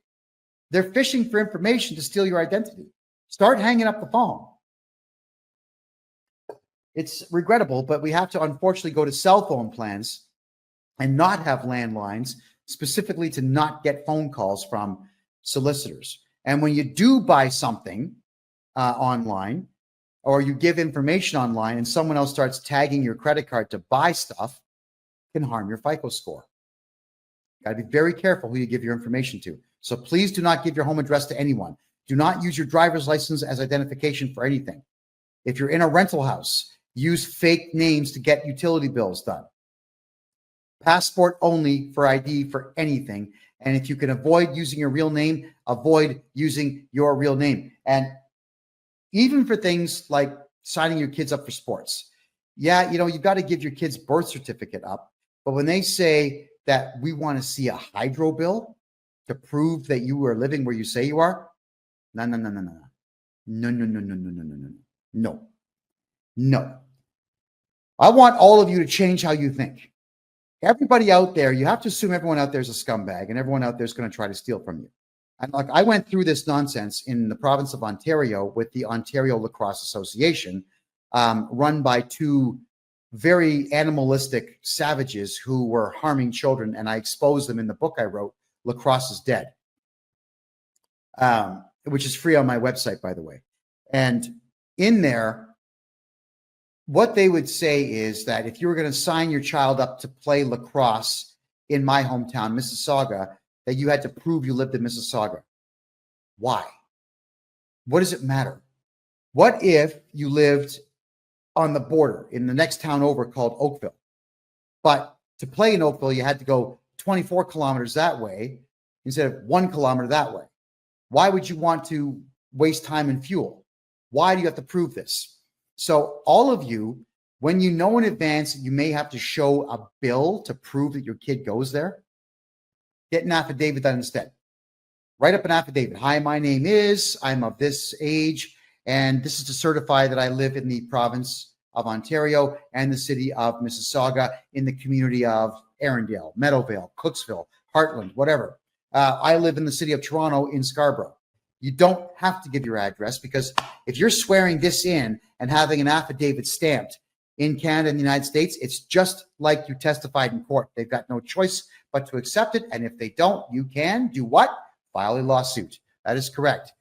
They're fishing for information to steal your identity. Start hanging up the phone. It's regrettable, but we have to unfortunately go to cell phone plans and not have landlines, specifically to not get phone calls from solicitors. And when you do buy something online, or you give information online and someone else starts tagging your credit card to buy stuff, it can harm your FICO score. Got to be very careful who you give your information to. So please do not give your home address to anyone. Do not use your driver's license as identification for anything. If you're in a rental house, use fake names to get utility bills done. Passport only for ID for anything. And if you can avoid using your real name, avoid using your real name. And even for things like signing your kids up for sports. Yeah, you've got to give your kid's birth certificate up. But when they say that we want to see a hydro bill to prove that you are living where you say you are, no. No. I want all of you to change how you think. Everybody out there, you have to assume everyone out there is a scumbag and everyone out there is going to try to steal from you. And like, I went through this nonsense in the province of Ontario with the Ontario Lacrosse Association, run by 2 very animalistic savages who were harming children. And I exposed them in the book I wrote, Lacrosse is Dead, which is free on my website, by the way. And in there, what they would say is that if you were going to sign your child up to play lacrosse in my hometown, Mississauga, that you had to prove you lived in Mississauga. Why? What does it matter? What if you lived on the border in the next town over called Oakville? But to play in Oakville, you had to go 24 kilometers that way instead of 1 kilometer that way. Why would you want to waste time and fuel? Why do you have to prove this? So all of you, when you know in advance you may have to show a bill to prove that your kid goes there, get an affidavit done instead. Write up an affidavit. Hi, my name is, I'm of this age, and this is to certify that I live in the province of Ontario and the city of Mississauga in the community of Arundel, Meadowvale, Cooksville, Heartland, whatever. I live in the city of Toronto in Scarborough. You don't have to give your address, because if you're swearing this in and having an affidavit stamped in Canada and the United States, it's just like you testified in court. They've got no choice but to accept it. And if they don't, you can do what? File a lawsuit. That is correct.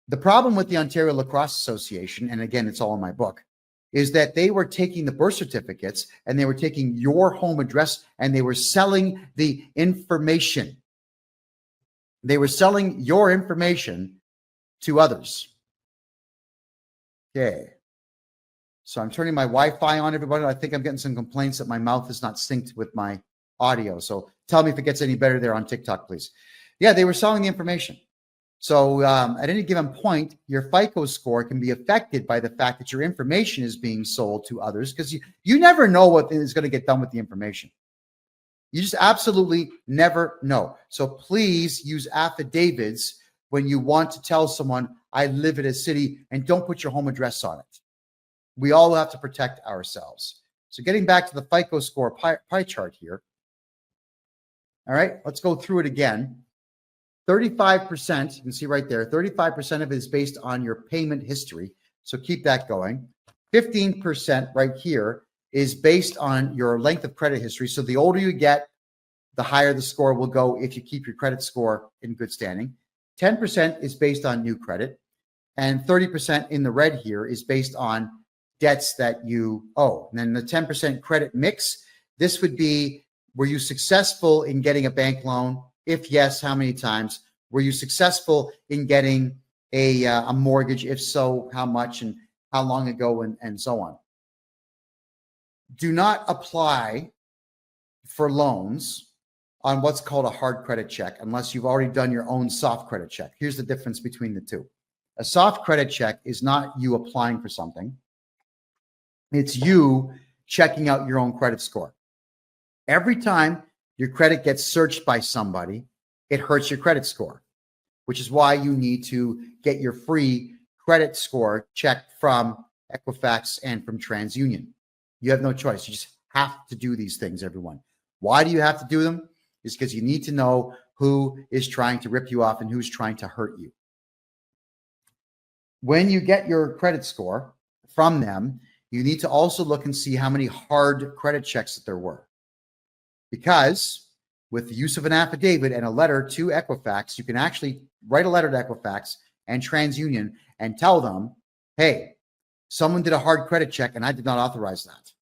The problem with the Ontario Lacrosse Association, and again, it's all in my book, is that they were taking the birth certificates and they were taking your home address and they were selling the information. They were selling your information to others. Okay. So I'm turning my Wi-Fi on, everybody. I think I'm getting some complaints that my mouth is not synced with my audio. So tell me if it gets any better there on TikTok, please. Yeah, they were selling the information. So at any given point, your FICO score can be affected by the fact that your information is being sold to others, because you never know what is going to get done with the information. You just absolutely never know. So please use affidavits when you want to tell someone, I live in a city, and don't put your home address on it. We all have to protect ourselves. So getting back to the FICO score pie chart here. All right, let's go through it again. 35%, you can see right there, 35% of it is based on your payment history. So keep that going. 15% right here is based on your length of credit history. So the older you get, the higher the score will go if you keep your credit score in good standing. 10% is based on new credit. And 30% in the red here is based on debts that you owe. And then the 10% credit mix, this would be, were you successful in getting a bank loan? If yes, how many times? Were you successful in getting a mortgage? If so, how much and how long ago, and so on. Do not apply for loans on what's called a hard credit check unless you've already done your own soft credit check. Here's the difference between the two. A soft credit check is not you applying for something. It's you checking out your own credit score. Every time your credit gets searched by somebody, it hurts your credit score, which is why you need to get your free credit score checked from Equifax and from TransUnion. You have no choice. You just have to do these things, everyone. Why do you have to do them? It's because you need to know who is trying to rip you off and who's trying to hurt you. When you get your credit score from them, you need to also look and see how many hard credit checks that there were. Because with the use of an affidavit and a letter to Equifax, you can actually write a letter to Equifax and TransUnion and tell them, hey, someone did a hard credit check and I did not authorize that.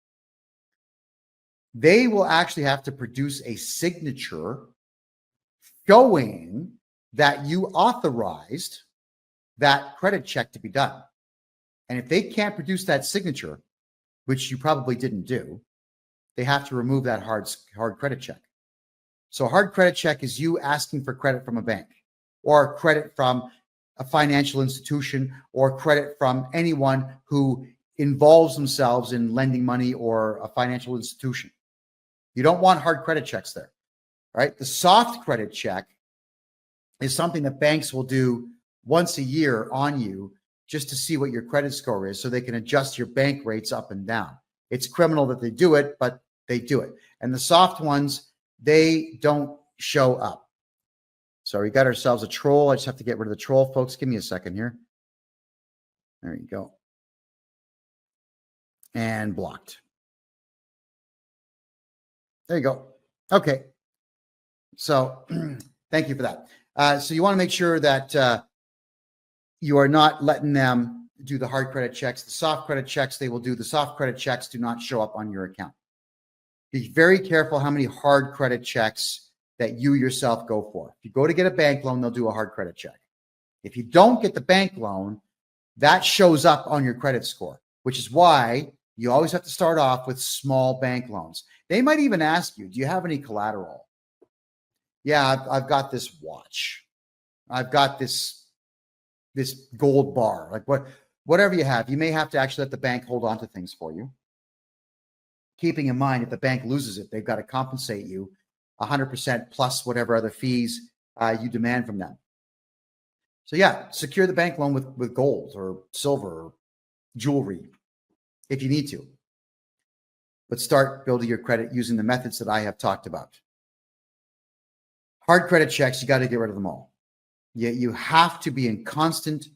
They will actually have to produce a signature showing that you authorized that credit check to be done. And if they can't produce that signature, which you probably didn't do, they have to remove that hard credit check. So a hard credit check is you asking for credit from a bank or credit from a financial institution or credit from anyone who involves themselves in lending money or a financial institution. You don't want hard credit checks there, right? The soft credit check is something that banks will do once a year on you just to see what your credit score is so they can adjust your bank rates up and down. It's criminal that they do it, but they do it. And the soft ones, they don't show up. So we got ourselves a troll. I just have to get rid of the troll, folks. Give me a second here. There you go. And blocked. There you go. Okay. So thank you for that. So you want to make sure that you are not letting them do the hard credit checks. The soft credit checks, they will do. The soft credit checks do not show up on your account. Be very careful how many hard credit checks that you yourself go for. If you go to get a bank loan, they'll do a hard credit check. If you don't get the bank loan, that shows up on your credit score, which is why you always have to start off with small bank loans. They might even ask you, do you have any collateral? Yeah, I've got this watch. I've got this gold bar, like whatever you have. You may have to actually let the bank hold on to things for you. Keeping in mind, if the bank loses it, they've got to compensate you 100% plus whatever other fees you demand from them. So yeah, secure the bank loan with gold or silver or jewelry if you need to. But start building your credit using the methods that I have talked about. Hard credit checks, you got to get rid of them all. You have to be in constant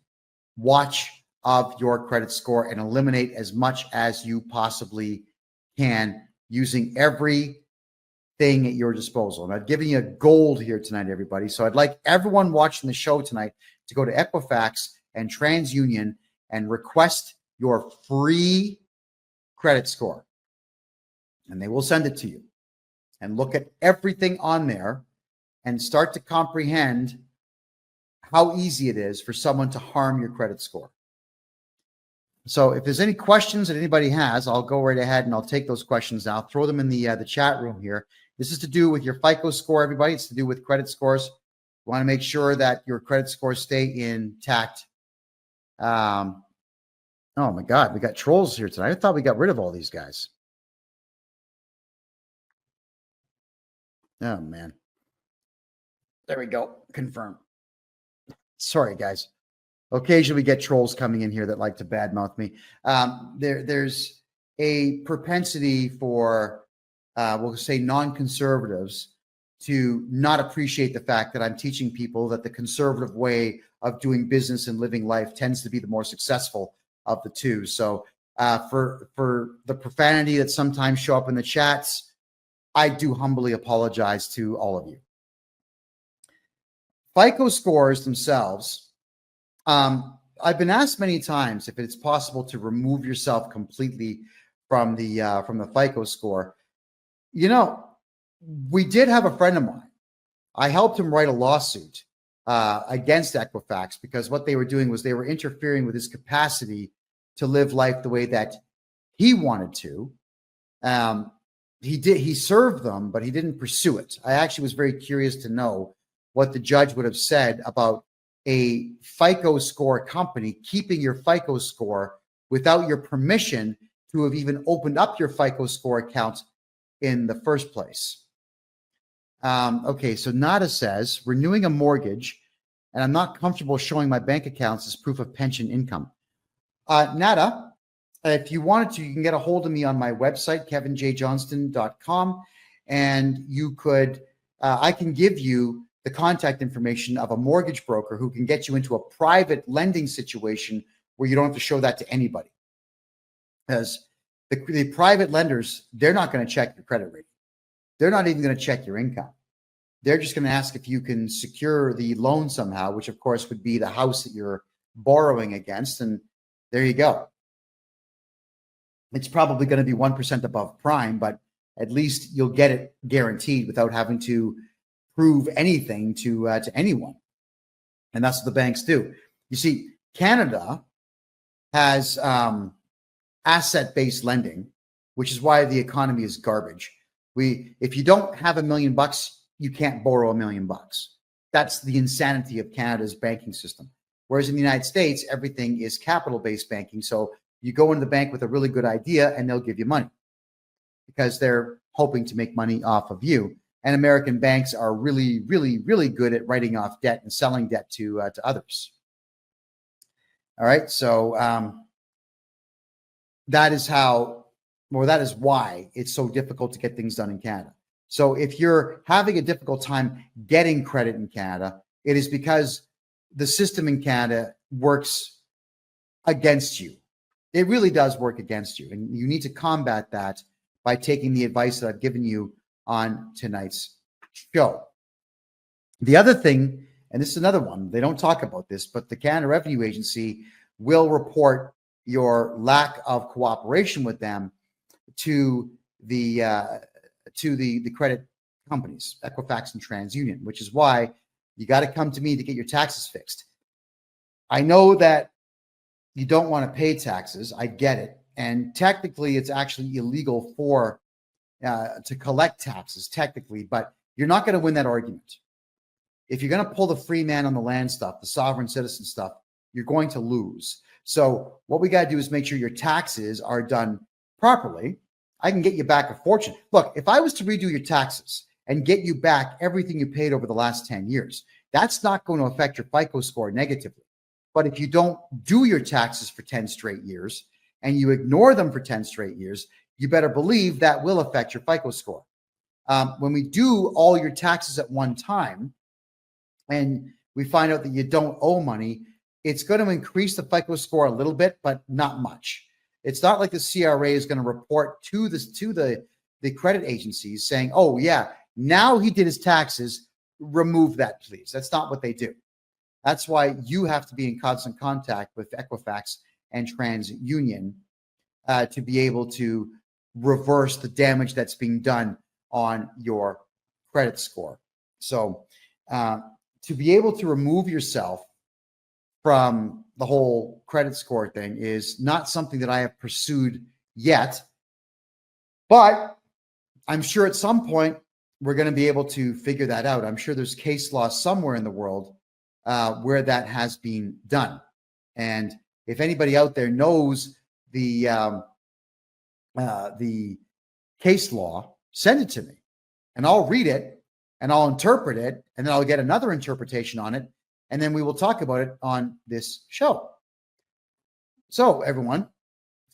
watch of your credit score and eliminate as much as you possibly can using everything at your disposal. And I've given you a gold here tonight, everybody. So I'd like everyone watching the show tonight to go to Equifax and TransUnion and request your free credit score. And they will send it to you. And look at everything on there and start to comprehend how easy it is for someone to harm your credit score. So if there's any questions that anybody has, I'll go right ahead and I'll take those questions now. Throw them in the chat room here. This is to do with your FICO score, everybody. It's to do with credit scores. You want to make sure that your credit scores stay intact. Oh my God, we got trolls here tonight. I thought we got rid of all these guys. Oh man. There we go. Confirm. Sorry, guys. Occasionally we get trolls coming in here that like to badmouth me. There's a propensity for, we'll say, non-conservatives to not appreciate the fact that I'm teaching people that the conservative way of doing business and living life tends to be the more successful of the two. So for the profanity that sometimes show up in the chats, I do humbly apologize to all of you. FICO scores themselves, I've been asked many times if it's possible to remove yourself completely from the FICO score. You know, we did have a friend of mine. I helped him write a lawsuit against Equifax because what they were doing was they were interfering with his capacity to live life the way that he wanted to. He served them, but he didn't pursue it. I actually was very curious to know what the judge would have said about a FICO score company keeping your FICO score without your permission to have even opened up your FICO score account in the first place. Okay, so Nada says, renewing a mortgage, and I'm not comfortable showing my bank accounts as proof of pension income. Nada, if you wanted to, you can get a hold of me on my website, kevinjjohnston.com, and you could, I can give you the contact information of a mortgage broker who can get you into a private lending situation where you don't have to show that to anybody. Because the private lenders, they're not going to check your credit rating. They're not even going to check your income. They're just going to ask if you can secure the loan somehow, which of course would be the house that you're borrowing against. And there you go. It's probably going to be 1% above prime, but at least you'll get it guaranteed without having to prove anything to anyone. And that's what the banks do. You see, Canada has asset-based lending, which is why the economy is garbage. If you don't have $1 million, you can't borrow $1 million. That's the insanity of Canada's banking system. Whereas in the United States, everything is capital-based banking. So you go into the bank with a really good idea and they'll give you money because they're hoping to make money off of you. And American banks are really, really, really good at writing off debt and selling debt to others. All right. So that is why it's so difficult to get things done in Canada. So if you're having a difficult time getting credit in Canada, it is because the system in Canada works against you. It really does work against you. And you need to combat that by taking the advice that I've given you on tonight's show. The other thing, and this is another one, they don't talk about this, but the Canada Revenue Agency will report your lack of cooperation with them to the credit companies, Equifax and TransUnion, which is why you got to come to me to get your taxes fixed. I know that you don't want to pay taxes. I get it. And technically, it's actually illegal to collect taxes, technically, but you're not going to win that argument. If you're going to pull the free man on the land stuff, the sovereign citizen stuff, you're going to lose. So what we got to do is make sure your taxes are done properly. I can get you back a fortune. Look, if I was to redo your taxes and get you back everything you paid over the last 10 years, that's not going to affect your FICO score negatively. But if you don't do your taxes for 10 straight years and you ignore them for 10 straight years, you better believe that will affect your FICO score. When we do all your taxes at one time and we find out that you don't owe money, it's going to increase the FICO score a little bit, but not much. It's not like the CRA is going to report to the credit agencies saying, oh, yeah, now he did his taxes, remove that, please. That's not what they do. That's why you have to be in constant contact with Equifax and TransUnion to be able to reverse the damage that's being done on your credit score. So to be able to remove yourself from the whole credit score thing is not something that I have pursued yet, but I'm sure at some point we're going to be able to figure that out. I'm sure there's case law somewhere in the world where that has been done. And if anybody out there knows the case law, send it to me and I'll read it and I'll interpret it and then I'll get another interpretation on it and then we will talk about it on this show. So everyone,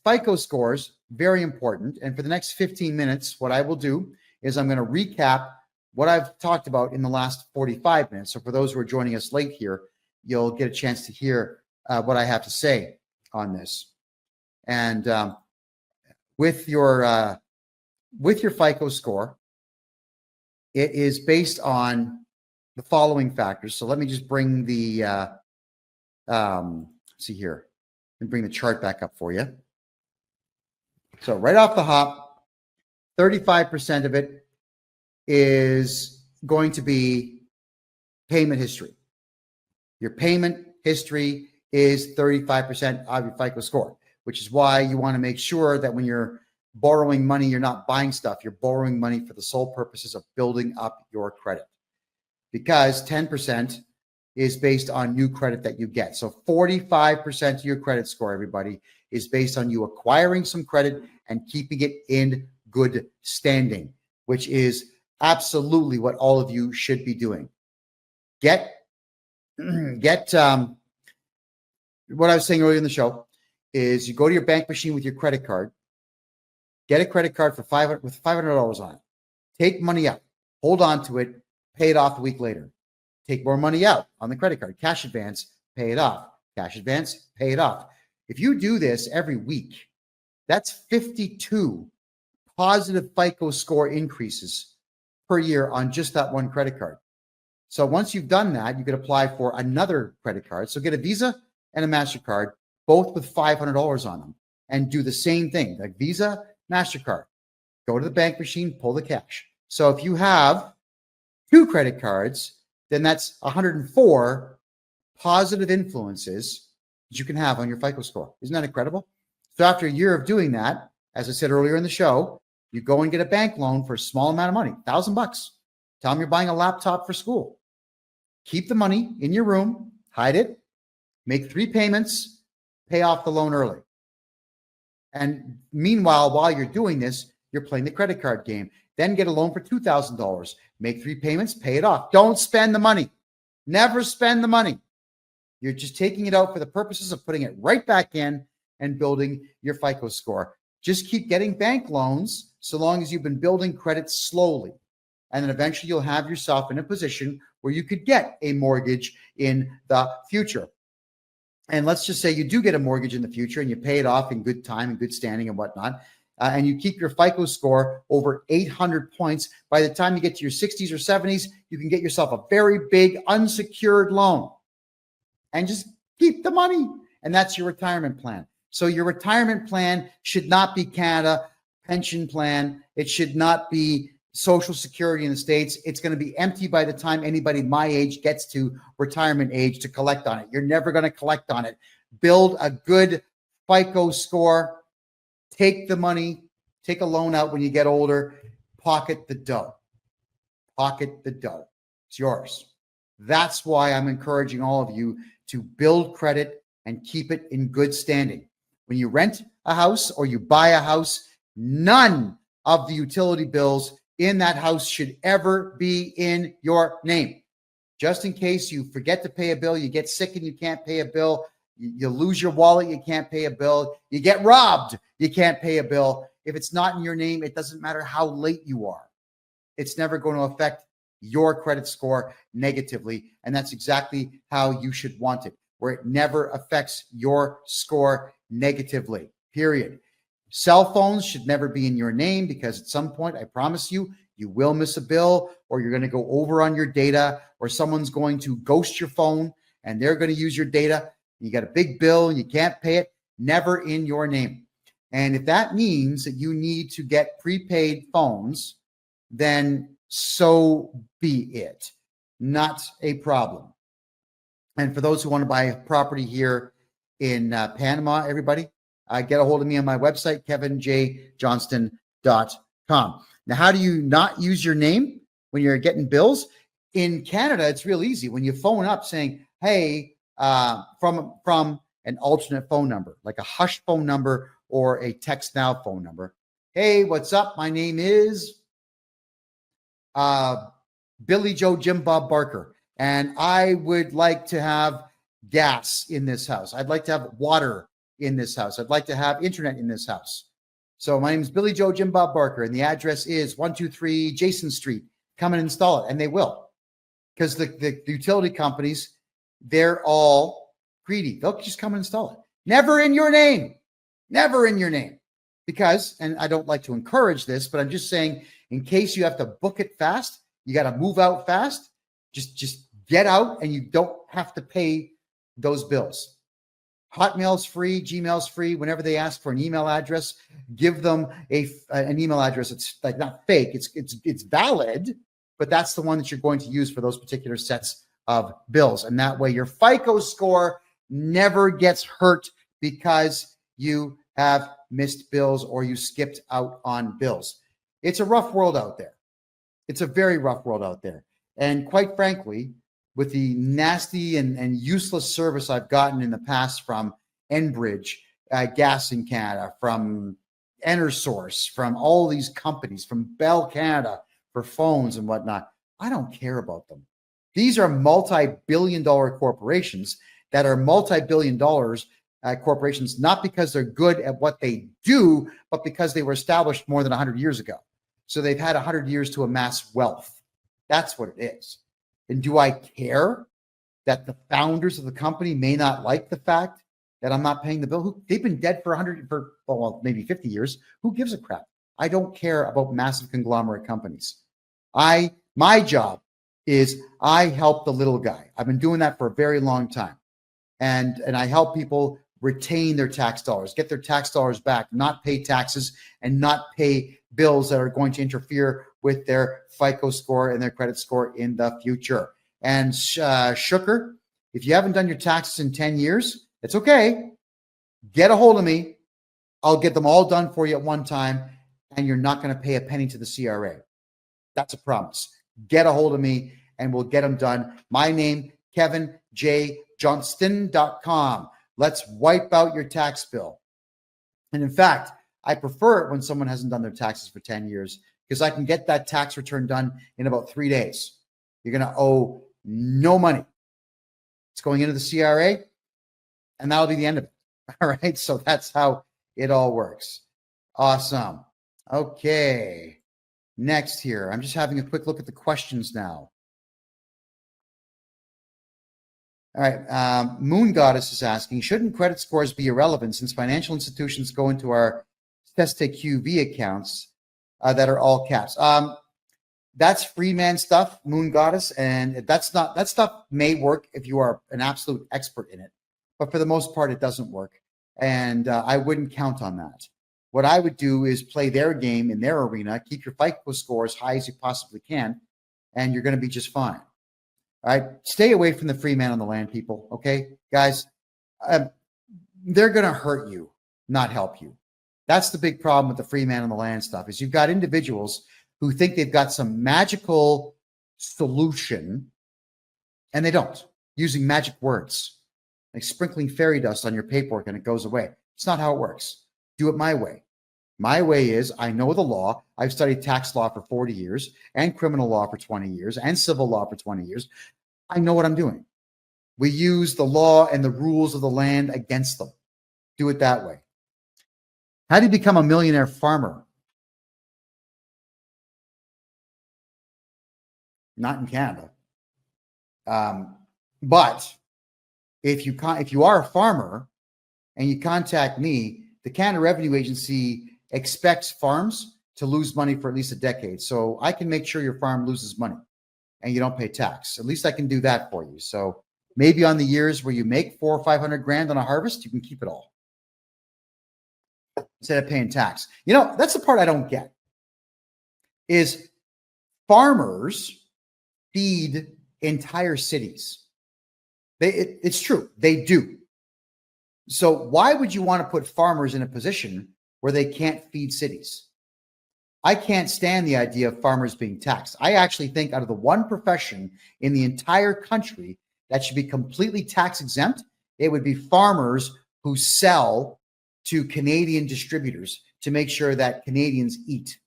FICO scores, very important. And for the next 15 minutes, what I will do is I'm going to recap what I've talked about in the last 45 minutes. So for those who are joining us late here, you'll get a chance to hear what I have to say on this. And with your FICO score, it is based on the following factors. So let me just bring the see here. Let me bring the chart back up for you. So right off the hop, 35% of it is going to be payment history. Your payment history is 35% of your FICO score, which is why you want to make sure that when you're borrowing money, you're not buying stuff. You're borrowing money for the sole purposes of building up your credit, because 10% is based on new credit that you get. So 45% of your credit score, everybody, is based on you acquiring some credit and keeping it in good standing, which is absolutely what all of you should be doing. Get what I was saying earlier in the show is you go to your bank machine with your credit card, get a credit card for $500 on it, take money out, hold on to it, pay it off a week later. Take more money out on the credit card, cash advance, pay it off, cash advance, pay it off. If you do this every week, that's 52 positive FICO score increases per year on just that one credit card. So once you've done that, you can apply for another credit card. So get a Visa and a MasterCard, both with $500 on them, and do the same thing, like Visa, MasterCard. Go to the bank machine, pull the cash. So if you have 2 credit cards, then that's 104 positive influences that you can have on your FICO score. Isn't that incredible? So after a year of doing that, as I said earlier in the show, you go and get a bank loan for a small amount of money, $1,000. Tell them you're buying a laptop for school. Keep the money in your room, hide it, make 3 payments, pay off the loan early. And meanwhile, while you're doing this, you're playing the credit card game. Then get a loan for $2,000. Make 3 payments, pay it off. Don't spend the money. Never spend the money. You're just taking it out for the purposes of putting it right back in and building your FICO score. Just keep getting bank loans so long as you've been building credit slowly. And then eventually you'll have yourself in a position where you could get a mortgage in the future. And let's just say you do get a mortgage in the future and you pay it off in good time and good standing and whatnot. And you keep your FICO score over 800 points. By the time you get to your 60s or 70s, you can get yourself a very big unsecured loan and just keep the money. And that's your retirement plan. So your retirement plan should not be Canada pension plan. It should not be Social Security in the States. It's going to be empty by the time anybody my age gets to retirement age to collect on it. You're never going to collect on it. Build a good FICO score. Take the money, take a loan out when you get older, pocket the dough. Pocket the dough. It's yours. That's why I'm encouraging all of you to build credit and keep it in good standing. When you rent a house or you buy a house, none of the utility bills in that house should ever be in your name. Just in case you forget to pay a bill, you get sick and you can't pay a bill, you lose your wallet, you can't pay a bill, you get robbed, you can't pay a bill. If it's not in your name, it doesn't matter how late you are. It's never going to affect your credit score negatively. And that's exactly how you should want it, where it never affects your score negatively, period. Cell phones should never be in your name because at some point, I promise you, you will miss a bill or you're going to go over on your data or someone's going to ghost your phone and they're going to use your data. You got a big bill and you can't pay it, never in your name. And if that means that you need to get prepaid phones, then so be it. Not a problem. And for those who want to buy a property here in Panama, everybody, get a hold of me on my website, kevinjjohnston.com. Now, how do you not use your name when you're getting bills? In Canada, it's real easy. When you phone up saying, hey, from an alternate phone number, like a hush phone number or a text now phone number. Hey, what's up? My name is Billy Joe Jim Bob Barker. and I would like to have gas in this house. I'd like to have water in this house. I'd like to have internet in this house. So my name is Billy Joe Jim Bob Barker, and the address is 123 Jason Street. Come and install it, and they will, because the utility companies, they're all greedy. They'll just come and install it. Never in your name. Never in your name. Because, and I don't like to encourage this, but I'm just saying, in case you have to book it fast, you got to move out fast, just get out, and you don't have to pay those bills. Hotmail's free, Gmail's free. Whenever they ask for an email address, give them an email address. It's like not fake. It's valid, but that's the one that you're going to use for those particular sets of bills. And that way your FICO score never gets hurt because you have missed bills or you skipped out on bills. It's a rough world out there. It's a very rough world out there. And quite frankly, with the nasty and useless service I've gotten in the past from Enbridge, Gas in Canada, from EnerSource, from all these companies, from Bell Canada for phones and whatnot, I don't care about them. These are multi-billion-dollar corporations that are multi-billion dollars corporations, not because they're good at what they do, but because they were established more than 100 years ago. So they've had 100 years to amass wealth. That's what it is. And do I care that the founders of the company may not like the fact that I'm not paying the bill? They've been dead for maybe 50 years. Who gives a crap? I don't care about massive conglomerate companies. My job is I help the little guy. I've been doing that for a very long time. And I help people retain their tax dollars, get their tax dollars back, not pay taxes and not pay bills that are going to interfere with their FICO score and their credit score in the future. And Shooker, if you haven't done your taxes in 10 years, it's okay. Get a hold of me. I'll get them all done for you at one time, and you're not going to pay a penny to the CRA. That's a promise. Get a hold of me, and we'll get them done. My name, KevinJJohnston.com. Let's wipe out your tax bill. And in fact, I prefer it when someone hasn't done their taxes for 10 years because I can get that tax return done in about 3 days. You're going to owe no money. It's going into the CRA, and that'll be the end of it. All right. So that's how it all works. Awesome. Okay. Next here, I'm just having a quick look at the questions now. All right. Moon Goddess is asking, shouldn't credit scores be irrelevant since financial institutions go into our QV accounts that are all caps? That's free man stuff, Moon Goddess, and that stuff may work if you are an absolute expert in it, but for the most part, it doesn't work, and I wouldn't count on that. What I would do is play their game in their arena, keep your FICO score as high as you possibly can, and you're going to be just fine. All right, stay away from the free man on the land, people. Okay, guys, they're going to hurt you, not help you. That's the big problem with the free man on the land stuff is you've got individuals who think they've got some magical solution, and they don't, using magic words, like sprinkling fairy dust on your paperwork and it goes away. It's not how it works. Do it my way. My way is I know the law. I've studied tax law for 40 years and criminal law for 20 years and civil law for 20 years. I know what I'm doing. We use the law and the rules of the land against them. Do it that way. How do you become a millionaire farmer? Not in Canada. But if you are a farmer and you contact me, the Canada Revenue Agency expects farms to lose money for at least a decade. So I can make sure your farm loses money and you don't pay tax. At least I can do that for you. So maybe on the years where you make $400,000 or $500,000 on a harvest, you can keep it all instead of paying tax. You know, that's the part I don't get is farmers feed entire cities. It's true. They do. So why would you want to put farmers in a position where they can't feed cities? I can't stand the idea of farmers being taxed. I actually think out of the one profession in the entire country that should be completely tax exempt, it would be farmers who sell to Canadian distributors to make sure that Canadians eat.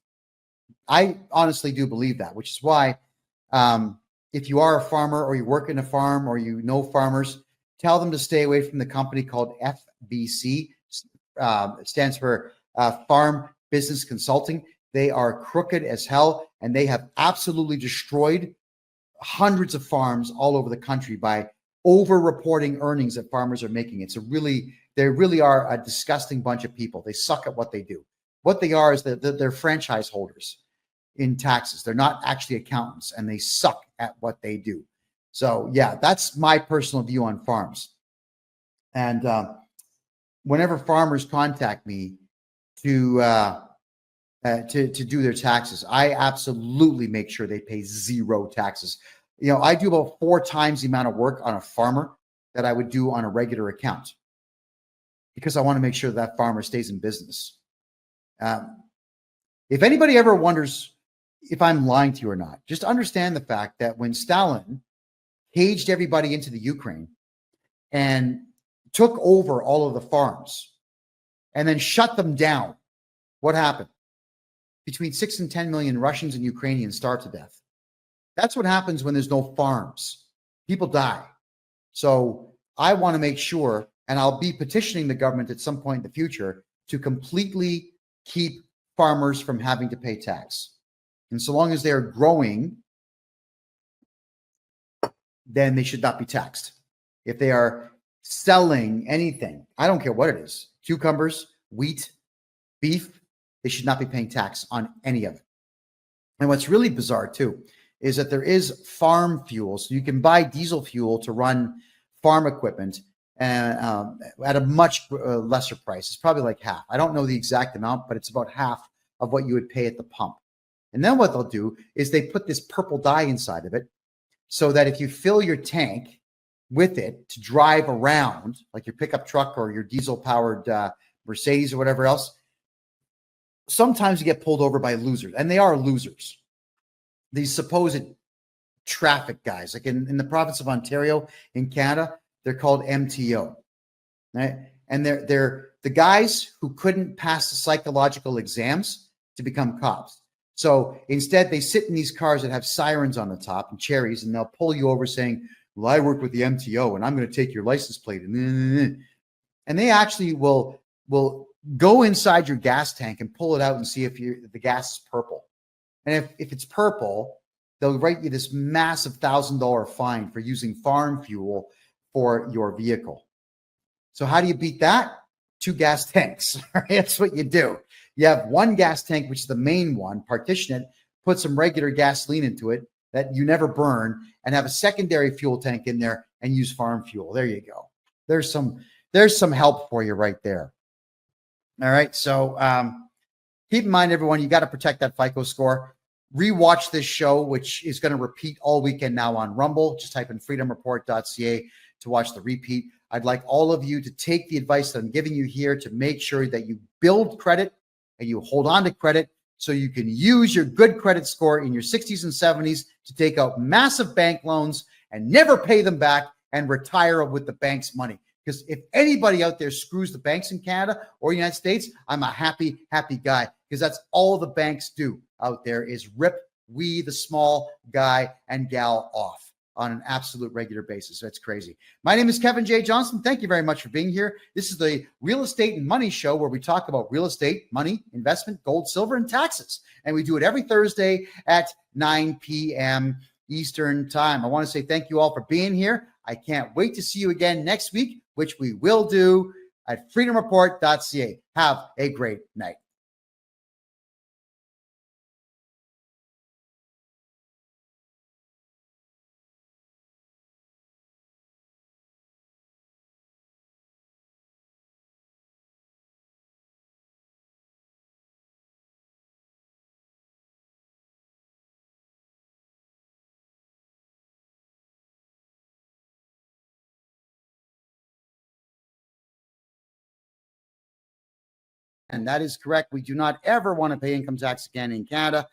I honestly do believe that, which is why if you are a farmer or you work in a farm or you know farmers, tell them to stay away from the company called FBC. It stands for Farm Business Consulting. They are crooked as hell, and they have absolutely destroyed hundreds of farms all over the country by over-reporting earnings that farmers are making. They really are a disgusting bunch of people. They suck at what they do. What they are is that they're franchise holders in taxes. They're not actually accountants, and they suck at what they do. So yeah, that's my personal view on farms. And whenever farmers contact me to do their taxes, I absolutely make sure they pay zero taxes. I do about 4 times the amount of work on a farmer that I would do on a regular account, because I want to make sure that farmer stays in business. If anybody ever wonders if I'm lying to you or not, just understand the fact that when Stalin caged everybody into the Ukraine and took over all of the farms and then shut them down, what happened? Between 6 and 10 million Russians and Ukrainians starved to death. That's what happens when there's no farms. People die. So I want to make sure, and I'll be petitioning the government at some point in the future to completely keep farmers from having to pay tax. And so long as they're growing, then they should not be taxed. If they are selling anything, I don't care what it is, cucumbers, wheat, beef, they should not be paying tax on any of it. And what's really bizarre too is that there is farm fuel. So you can buy diesel fuel to run farm equipment and at a much lesser price. It's probably like half. I don't know the exact amount, but it's about half of what you would pay at the pump. And then what they'll do is they put this purple dye inside of it so that if you fill your tank with it to drive around, like your pickup truck or your diesel-powered Mercedes or whatever else, sometimes you get pulled over by losers, and they are losers. These supposed traffic guys, like in the province of Ontario in Canada, they're called MTO, right? And they're the guys who couldn't pass the psychological exams to become cops. So instead, they sit in these cars that have sirens on the top and cherries, and they'll pull you over saying, well, I work with the MTO, and I'm going to take your license plate. And they actually will go inside your gas tank and pull it out and see if the gas is purple. And if it's purple, they'll write you this massive $1,000 fine for using farm fuel for your vehicle. So how do you beat that? 2 gas tanks. Right? That's what you do. You have one gas tank, which is the main one, partition it, put some regular gasoline into it that you never burn, and have a secondary fuel tank in there and use farm fuel. There you go. There's some help for you right there. All right. So keep in mind, everyone, you got to protect that FICO score. Rewatch this show, which is going to repeat all weekend now on Rumble. Just type in freedomreport.ca to watch the repeat. I'd like all of you to take the advice that I'm giving you here to make sure that you build credit and you hold on to credit so you can use your good credit score in your 60s and 70s to take out massive bank loans and never pay them back and retire with the bank's money. Because if anybody out there screws the banks in Canada or United States, I'm a happy guy, because that's all the banks do out there is rip we, the small guy and gal, off on an absolute regular basis. That's crazy. My name is Kevin J. Johnston. Thank you very much for being here. This is the Real Estate and Money Show, where we talk about real estate, money, investment, gold, silver, and taxes. And we do it every Thursday at 9 p.m. Eastern Time. I want to say thank you all for being here. I can't wait to see you again next week, which we will do at freedomreport.ca. Have a great night. And that is correct. We do not ever want to pay income tax again in Canada.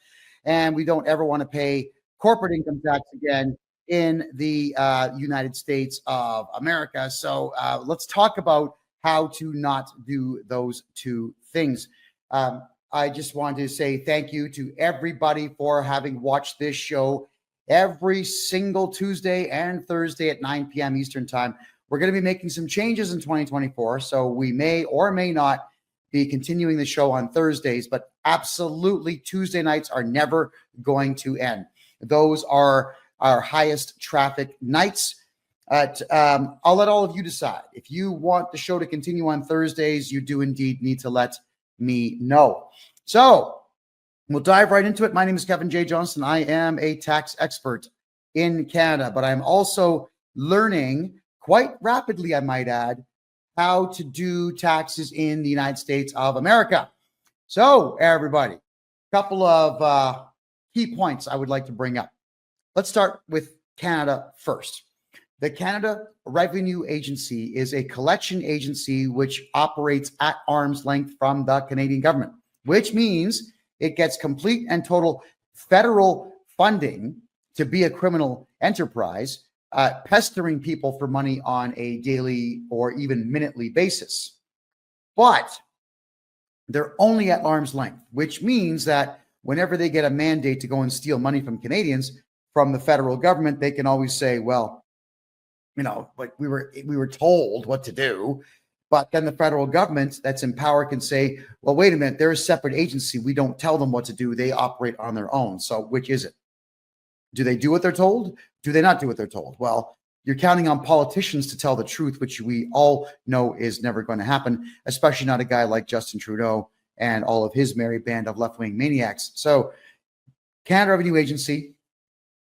And we don't ever want to pay corporate income tax again in the United States of America. So let's talk about how to not do those two things. I just wanted to say thank you to everybody for having watched this show every single Tuesday and Thursday at 9 p.m. Eastern time. We're going to be making some changes in 2024, so we may or may not be continuing the show on Thursdays, but absolutely Tuesday nights are never going to end. Those are our highest traffic nights. I'll let all of you decide. If you want the show to continue on Thursdays, you do indeed need to let me know. So we'll dive right into it. My name is Kevin J. Johnston. I am a tax expert in Canada, but I'm also learning quite rapidly, I might add, how to do taxes in the United States of America. So everybody, a couple of key points I would like to bring up. Let's start with Canada first. The Canada Revenue Agency is a collection agency which operates at arm's length from the Canadian government, which means it gets complete and total federal funding to be a criminal enterprise, pestering people for money on a daily or even minutely basis. But they're only at arm's length, which means that whenever they get a mandate to go and steal money from Canadians, from the federal government, they can always say, well, you know, but we were told what to do. But then the federal government that's in power can say, well, wait a minute, they're a separate agency. We don't tell them what to do. They operate on their own. So which is it? Do they do what they're told? Do they not do what they're told? Well, you're counting on politicians to tell the truth, which we all know is never going to happen, especially not a guy like Justin Trudeau and all of his merry band of left-wing maniacs. So Canada Revenue Agency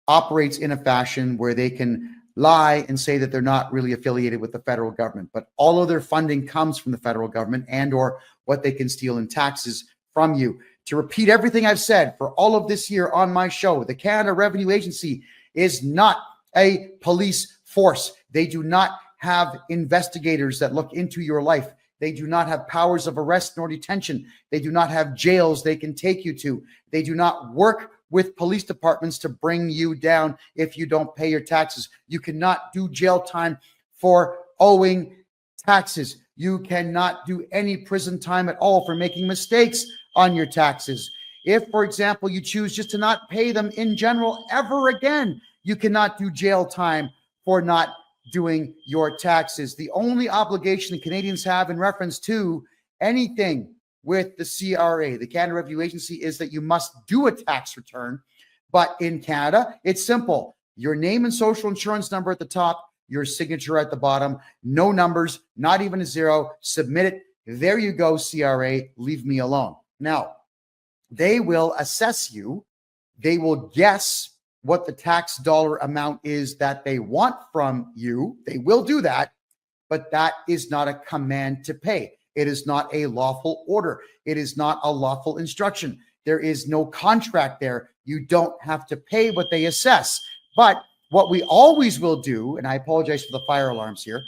operates in a fashion where they can lie and say that they're not really affiliated with the federal government, but all of their funding comes from the federal government and or what they can steal in taxes from you. To repeat everything I've said for all of this year on my show, the Canada Revenue Agency is not a police force. They do not have investigators that look into your life. They do not have powers of arrest nor detention. They do not have jails they can take you to. They do not work with police departments to bring you down if you don't pay your taxes. You cannot do jail time for owing taxes. You cannot do any prison time at all for making mistakes on your taxes. If, for example, you choose just to not pay them in general ever again, you cannot do jail time for not doing your taxes. The only obligation the Canadians have in reference to anything with the CRA, the Canada Revenue Agency, is that you must do a tax return. But in Canada, it's simple. Your name and social insurance number at the top, your signature at the bottom, no numbers, not even a zero, submit it. There you go, CRA, leave me alone. Now, they will assess you. They will guess what the tax dollar amount is that they want from you. They will do that, but that is not a command to pay. It is not a lawful order. It is not a lawful instruction. There is no contract there. You don't have to pay what they assess. But what we always will do, and I apologize for the fire alarms here,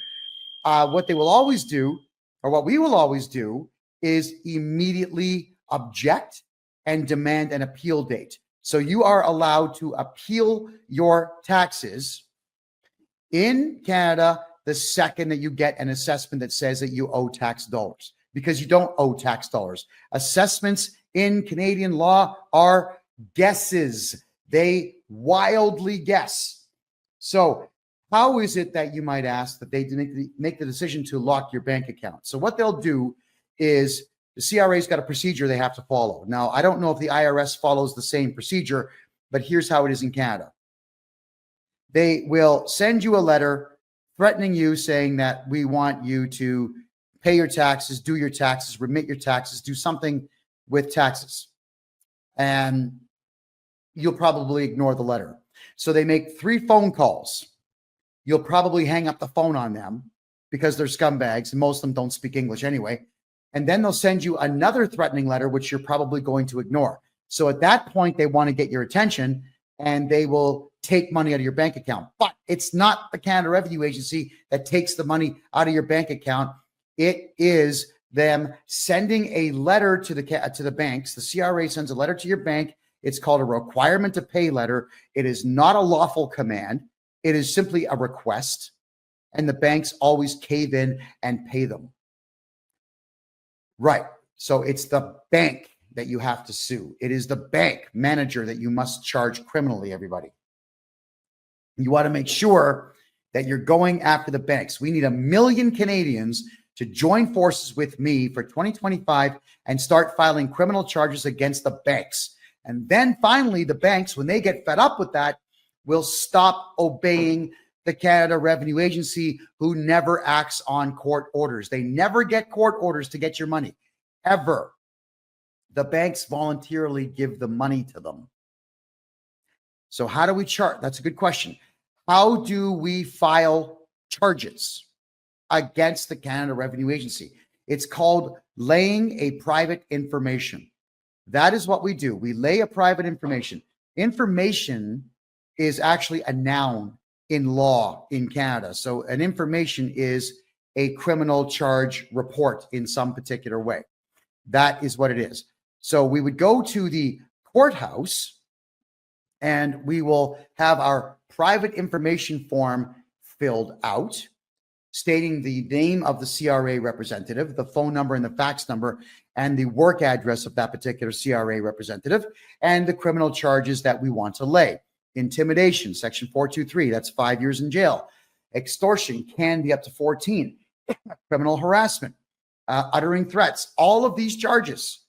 what they will always do, or what we will always do, is immediately object and demand an appeal date. So you are allowed to appeal your taxes in Canada the second that you get an assessment that says that you owe tax dollars, because you don't owe tax dollars. Assessments in Canadian law are guesses. They wildly guess. So how is it that, you might ask, that they make the decision to lock your bank account? So what they'll do is, the CRA's got a procedure they have to follow. Now, I don't know if the IRS follows the same procedure, but here's how it is in Canada. They will send you a letter threatening you, saying that we want you to pay your taxes, do your taxes, remit your taxes, do something with taxes. And you'll probably ignore the letter. So they make 3 phone calls. You'll probably hang up the phone on them because they're scumbags, and most of them don't speak English anyway. And then they'll send you another threatening letter, which you're probably going to ignore. So at that point, they want to get your attention, and they will take money out of your bank account. But it's not the Canada Revenue Agency that takes the money out of your bank account. It is them sending a letter to the banks. The CRA sends a letter to your bank. It's called a requirement to pay letter. It is not a lawful command. It is simply a request, and the banks always cave in and pay them. Right. So it's the bank that you have to sue. It is the bank manager that you must charge criminally, everybody. You want to make sure that you're going after the banks. We need 1 million Canadians to join forces with me for 2025 and start filing criminal charges against the banks. And then finally, the banks, when they get fed up with that, will stop obeying the Canada Revenue Agency, who never acts on court orders. They never get court orders to get your money, ever. The banks voluntarily give the money to them. So how do we charge? That's a good question. How do we file charges against the Canada Revenue Agency? It's called laying a private information. That is what we do. We lay a private information. Information is actually a noun in law in Canada. So an information is a criminal charge report in some particular way. That is what it is. So we would go to the courthouse and we will have our private information form filled out, stating the name of the CRA representative, the phone number and the fax number, and the work address of that particular CRA representative, and the criminal charges that we want to lay. Intimidation, section 423, that's 5 years in jail. Extortion can be up to 14. Criminal harassment, uttering threats, all of these charges.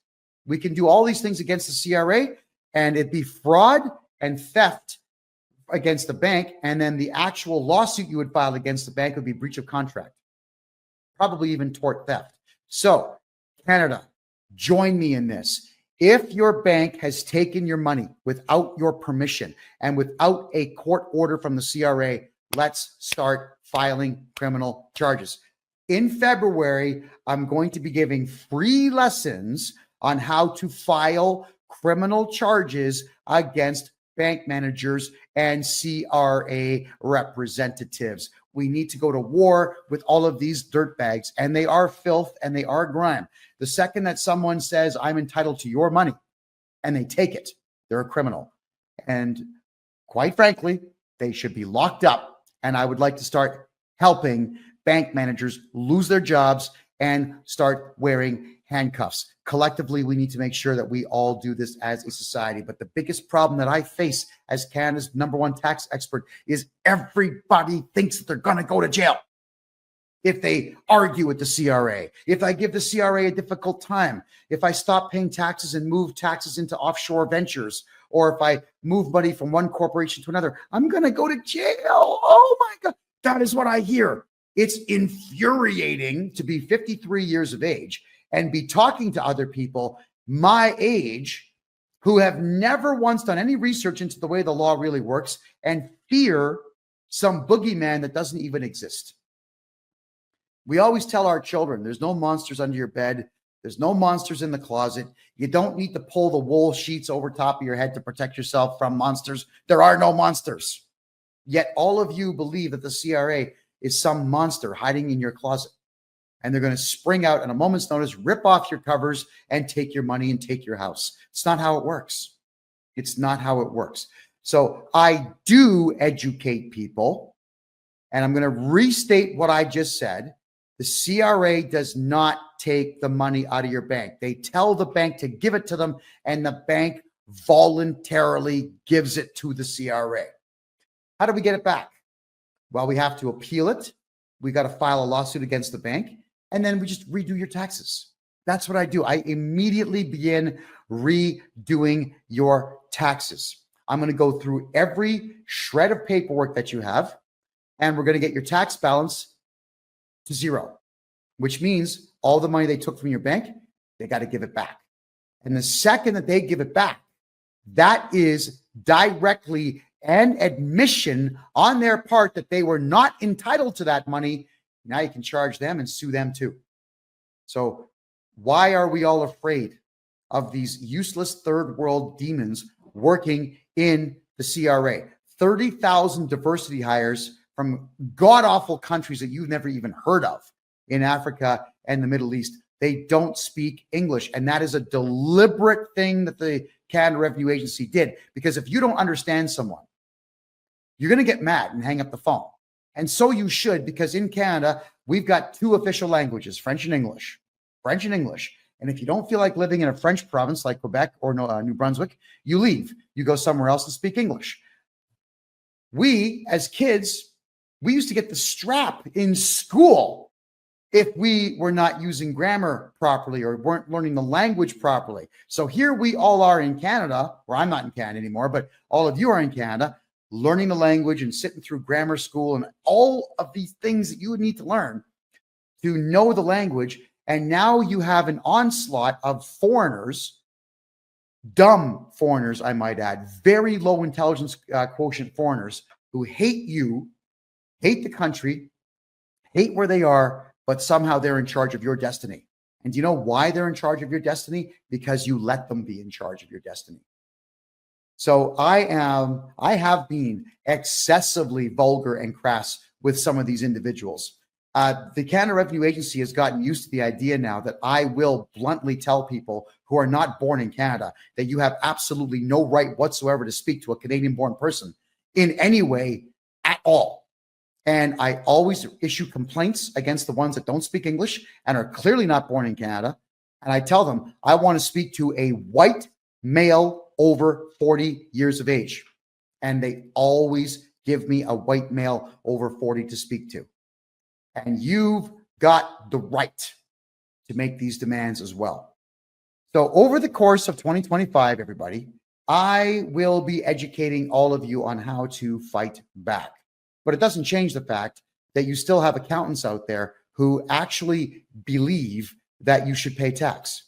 We can do all these things against the CRA, and it'd be fraud and theft against the bank. And then the actual lawsuit you would file against the bank would be breach of contract, probably even tort theft. So, Canada, join me in this. If your bank has taken your money without your permission and without a court order from the CRA, let's start filing criminal charges. In February, I'm going to be giving free lessons on how to file criminal charges against bank managers and CRA representatives. We need to go to war with all of these dirtbags, and they are filth and they are grime. The second that someone says, I'm entitled to your money, and they take it, they're a criminal. And quite frankly, they should be locked up. And I would like to start helping bank managers lose their jobs and start wearing handcuffs. Collectively, we need to make sure that we all do this as a society. But the biggest problem that I face as Canada's #1 tax expert is everybody thinks that they're going to go to jail if they argue with the CRA, if I give the CRA a difficult time, if I stop paying taxes and move taxes into offshore ventures, or if I move money from one corporation to another, I'm going to go to jail. Oh my God. That is what I hear. It's infuriating to be 53 years of age and be talking to other people my age who have never once done any research into the way the law really works and fear some boogeyman that doesn't even exist. We always tell our children, there's no monsters under your bed. There's no monsters in the closet. You don't need to pull the wool sheets over top of your head to protect yourself from monsters. There are no monsters. Yet all of you believe that the CRA is some monster hiding in your closet. And they're going to spring out at a moment's notice, rip off your covers, and take your money and take your house. It's not how it works. It's not how it works. So I do educate people, and I'm going to restate what I just said. The CRA does not take the money out of your bank. They tell the bank to give it to them, and the bank voluntarily gives it to the CRA. How do we get it back? Well, we have to appeal it. We got to file a lawsuit against the bank, and then we just redo your taxes. That's what I do. I immediately begin redoing your taxes. I'm going to go through every shred of paperwork that you have, and we're going to get your tax balance to zero, which means all the money they took from your bank, they got to give it back. And the second that they give it back, that is directly an admission on their part that they were not entitled to that money. Now you can charge them and sue them too. So why are we all afraid of these useless third world demons working in the CRA? 30,000 diversity hires from god-awful countries that you've never even heard of in Africa and the Middle East. They don't speak English. And that is a deliberate thing that the Canada Revenue Agency did. Because if you don't understand someone, you're going to get mad and hang up the phone. And so you should, because in Canada, we've got two official languages, French and English. French and English. And if you don't feel like living in a French province like Quebec or New Brunswick, you leave. You go somewhere else and speak English. We, as kids, we used to get the strap in school if we were not using grammar properly or weren't learning the language properly. So here we all are in Canada, or I'm not in Canada anymore, but all of you are in Canada, learning the language and sitting through grammar school and all of these things that you would need to learn to know the language. And now you have an onslaught of foreigners, dumb foreigners, I might add, very low intelligence quotient foreigners who hate you, hate the country, hate where they are, but somehow they're in charge of your destiny. And do you know why they're in charge of your destiny? Because you let them be in charge of your destiny. So I have been excessively vulgar and crass with some of these individuals. The Canada Revenue Agency has gotten used to the idea now that I will bluntly tell people who are not born in Canada that you have absolutely no right whatsoever to speak to a Canadian-born person in any way at all. And I always issue complaints against the ones that don't speak English and are clearly not born in Canada. And I tell them, I want to speak to a white male over 40 years of age. And they always give me a white male over 40 to speak to. And you've got the right to make these demands as well. So over the course of 2025, everybody, I will be educating all of you on how to fight back. But it doesn't change the fact that you still have accountants out there who actually believe that you should pay tax.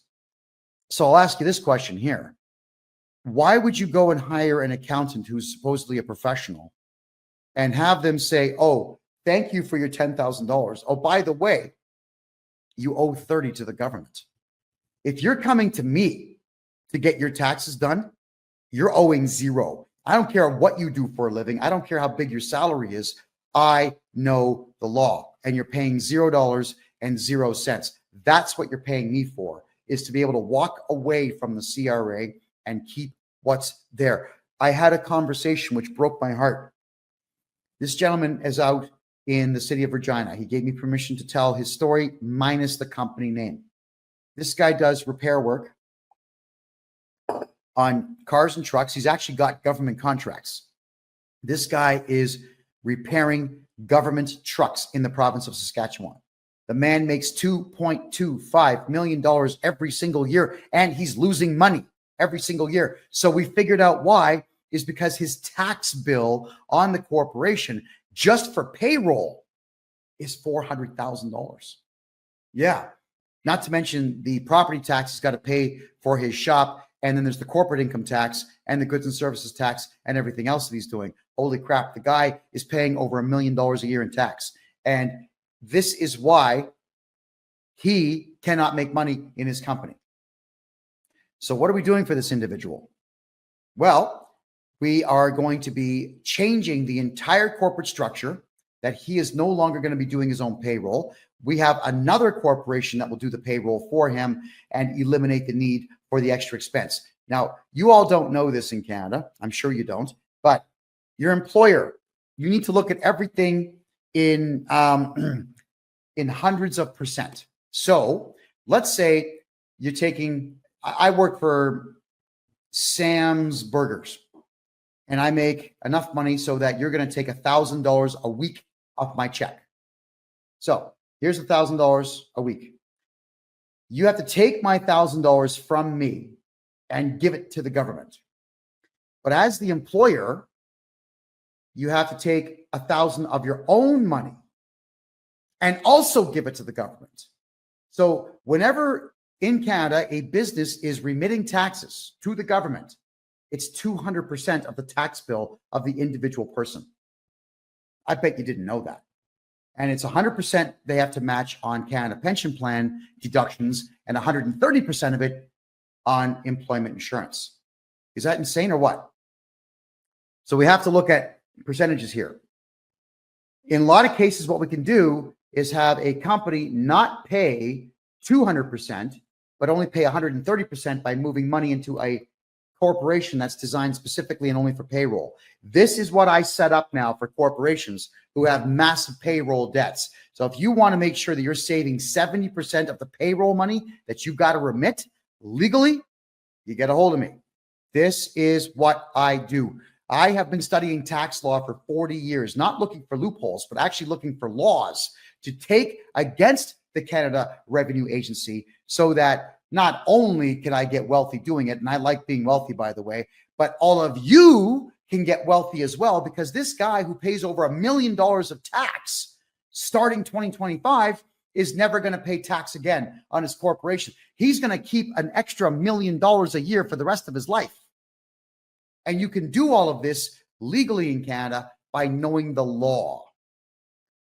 So I'll ask you this question here. Why would you go and hire an accountant who's supposedly a professional and have them say, oh, thank you for your $10,000. Oh, by the way, you owe 30 to the government. If you're coming to me to get your taxes done, you're owing zero. I don't care what you do for a living. I don't care how big your salary is. I know the law, and you're paying $0.00. That's what you're paying me for, is to be able to walk away from the CRA and keep what's there. I had a conversation which broke my heart. This gentleman is out in the city of Regina. He gave me permission to tell his story minus the company name. This guy does repair work on cars and trucks. He's actually got government contracts. This guy is repairing government trucks in the province of Saskatchewan. The man makes $2.25 million every single year, and he's losing money every single year. So we figured out why is because his tax bill on the corporation just for payroll is $400,000. Yeah. Not to mention the property tax he's got to pay for his shop. And then there's the corporate income tax and the goods and services tax and everything else that he's doing. Holy crap. The guy is paying over $1 million a year in tax. And this is why he cannot make money in his company. So what are we doing for this individual? Well, we are going to be changing the entire corporate structure, that he is no longer going to be doing his own payroll. We have another corporation that will do the payroll for him and eliminate the need for the extra expense. Now, you all don't know this in Canada. I'm sure you don't, but your employer, you need to look at everything in hundreds of percent. So let's say you're taking, I work for Sam's Burgers, and I make enough money so that you're going to take $1,000 a week off my check. So here's $1,000 a week. You have to take my $1,000 from me and give it to the government. But as the employer, you have to take $1,000 of your own money and also give it to the government. So whenever in Canada a business is remitting taxes to the government, it's 200% of the tax bill of the individual person. I bet you didn't know that. And it's 100% they have to match on Canada Pension Plan deductions and 130% of it on employment insurance. Is that insane or what? So we have to look at percentages here. In a lot of cases, what we can do is have a company not pay 200%, but only pay 130% by moving money into a corporation that's designed specifically and only for payroll. This is what I set up now for corporations who have massive payroll debts. So if you want to make sure that you're saving 70% of the payroll money that you got to remit legally, you get a hold of me. This is what I do. I have been studying tax law for 40 years, not looking for loopholes, but actually looking for laws to take against the Canada Revenue Agency so that not only can I get wealthy doing it, and I like being wealthy, by the way, but all of you can get wealthy as well, because this guy who pays over $1 million of tax starting 2025 is never going to pay tax again on his corporation. He's going to keep an extra $1 million a year for the rest of his life. And you can do all of this legally in Canada by knowing the law,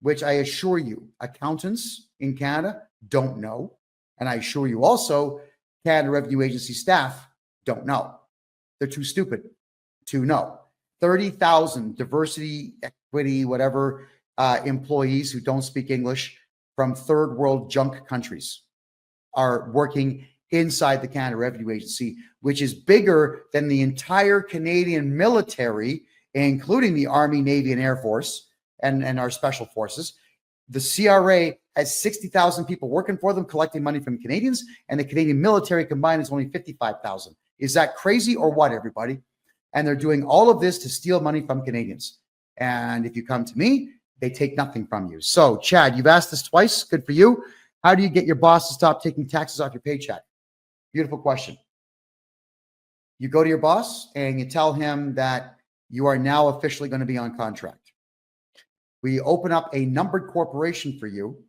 which I assure you, accountants in Canada don't know. And I assure you also, Canada Revenue Agency staff don't know. They're too stupid to know. 30,000 diversity, equity, whatever employees who don't speak English from third world junk countries are working inside the Canada Revenue Agency, which is bigger than the entire Canadian military, including the Army, Navy, and Air Force, and our special forces. The CRA has 60,000 people working for them, collecting money from Canadians, and the Canadian military combined is only 55,000. Is that crazy or what, everybody? And they're doing all of this to steal money from Canadians. And if you come to me, they take nothing from you. So, Chad, you've asked this twice. Good for you. How do you get your boss to stop taking taxes off your paycheck? Beautiful question. You go to your boss and you tell him that you are now officially going to be on contract. We open up a numbered corporation for you,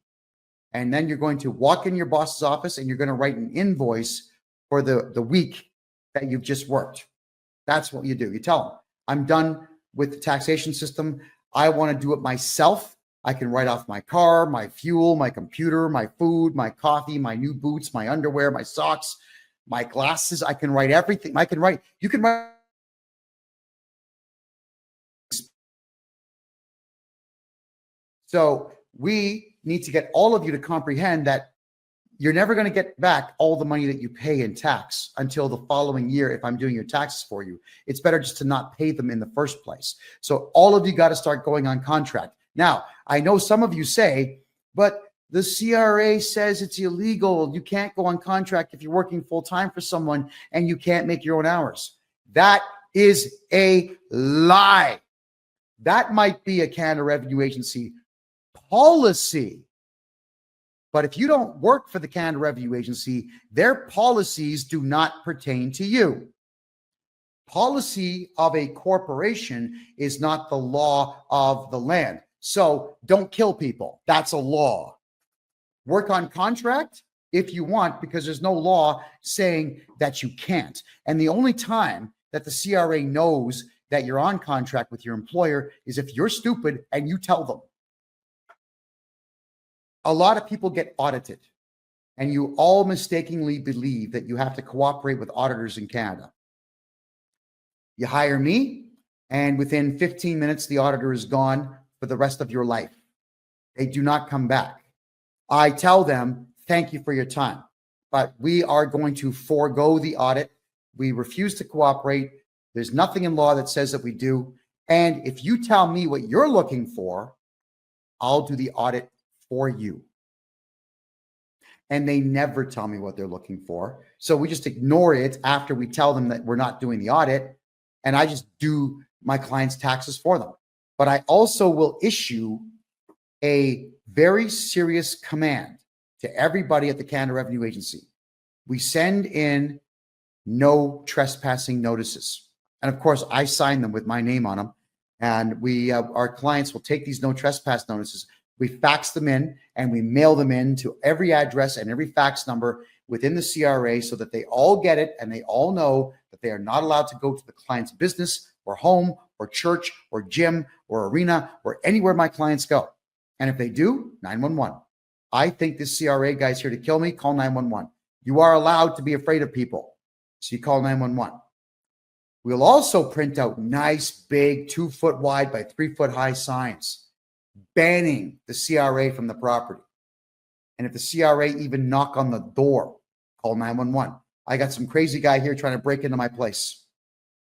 and then you're going to walk in your boss's office and you're going to write an invoice for the week that you've just worked. That's what you do. You tell them, I'm done with the taxation system. I want to do it myself. I can write off my car, my fuel, my computer, my food, my coffee, my new boots, my underwear, my socks, my glasses. I can write everything. You can write. So we need to get all of you to comprehend that you're never going to get back all the money that you pay in tax until the following year if I'm doing your taxes for you. It's better just to not pay them in the first place. So all of you got to start going on contract. Now, I know some of you say, but the CRA says it's illegal. You can't go on contract if you're working full-time for someone and you can't make your own hours. That is a lie. That might be a Canada Revenue Agency policy. But if you don't work for the Canada Revenue Agency, their policies do not pertain to you. Policy of a corporation is not the law of the land. So don't kill people. That's a law. Work on contract if you want, because there's no law saying that you can't. And the only time that the CRA knows that you're on contract with your employer is if you're stupid and you tell them. A lot of people get audited, and you all mistakenly believe that you have to cooperate with auditors in Canada. You hire me, and within 15 minutes, the auditor is gone for the rest of your life. They do not come back. I tell them, thank you for your time, but we are going to forego the audit. We refuse to cooperate. There's nothing in law that says that we do. And if you tell me what you're looking for, I'll do the audit for you. And they never tell me what they're looking for. So we just ignore it after we tell them that we're not doing the audit. And I just do my clients' taxes for them. But I also will issue a very serious command to everybody at the Canada Revenue Agency. We send in no trespassing notices. And of course, I sign them with my name on them. And our clients will take these no trespass notices. We fax them in and we mail them in to every address and every fax number within the CRA so that they all get it and they all know that they are not allowed to go to the client's business or home or church or gym or arena or anywhere my clients go. And if they do, 911. I think this CRA guy's here to kill me, call 911. You are allowed to be afraid of people, so you call 911. We'll also print out nice, big, 2-foot wide by 3-foot high signs banning the CRA from the property. And if the CRA even knock on the door, call 911. I got some crazy guy here trying to break into my place.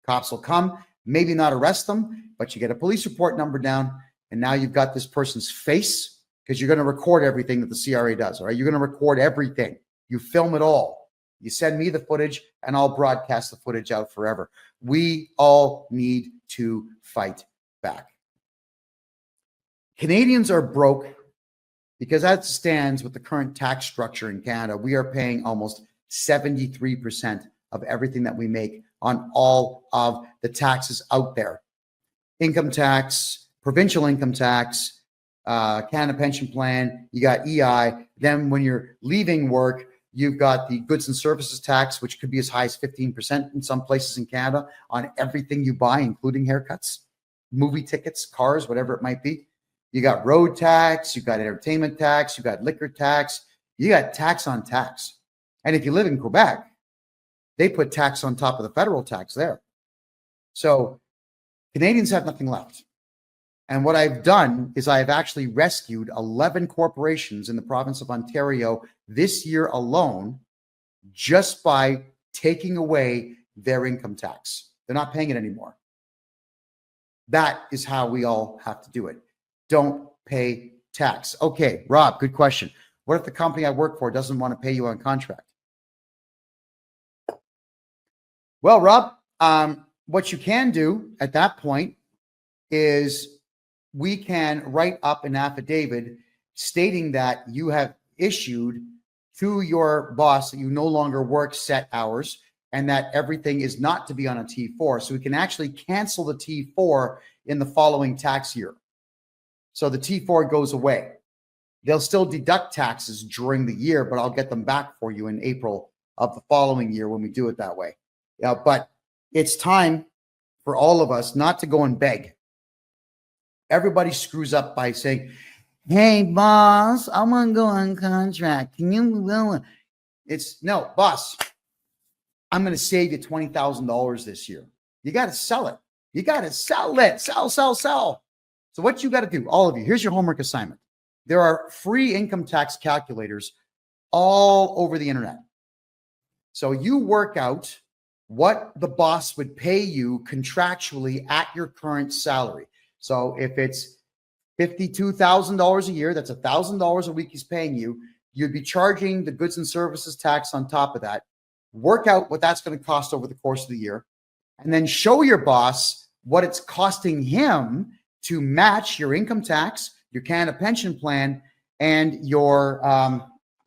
Cops will come, maybe not arrest them, but you get a police report number down, and now you've got this person's face, because you're going to record everything that the CRA does, all right? You're going to record everything. You film it all. You send me the footage and I'll broadcast the footage out forever. We all need to fight back. Canadians are broke because as it stands with the current tax structure in Canada, we are paying almost 73% of everything that we make on all of the taxes out there. Income tax, provincial income tax, Canada Pension Plan, you got EI. Then when you're leaving work, you've got the goods and services tax, which could be as high as 15% in some places in Canada on everything you buy, including haircuts, movie tickets, cars, whatever it might be. You got road tax, you got entertainment tax, you got liquor tax, you got tax on tax. And if you live in Quebec, they put tax on top of the federal tax there. So Canadians have nothing left. And what I've done is I've actually rescued 11 corporations in the province of Ontario this year alone just by taking away their income tax. They're not paying it anymore. That is how we all have to do it. Don't pay tax. Okay, Rob, good question. What if the company I work for doesn't want to pay you on contract? Well, Rob, what you can do at that point is we can write up an affidavit stating that you have issued to your boss that you no longer work set hours and that everything is not to be on a T4. So we can actually cancel the T4 in the following tax year. So the T4 goes away. They'll still deduct taxes during the year, but I'll get them back for you in April of the following year when we do it that way. Yeah, but it's time for all of us not to go and beg. Everybody screws up by saying, hey, boss, I want to go on contract. Can you go? It's no, boss, I'm going to save you $20,000 this year. You got to sell it. You got to sell it. Sell, sell, sell. So what you got to do, all of you, here's your homework assignment. There are free income tax calculators all over the internet. So you work out what the boss would pay you contractually at your current salary. So if it's $52,000 a year, that's $1,000 a week he's paying you. You'd be charging the goods and services tax on top of that. Work out what that's going to cost over the course of the year, and then show your boss what it's costing him to match your income tax, your Canada Pension Plan, and your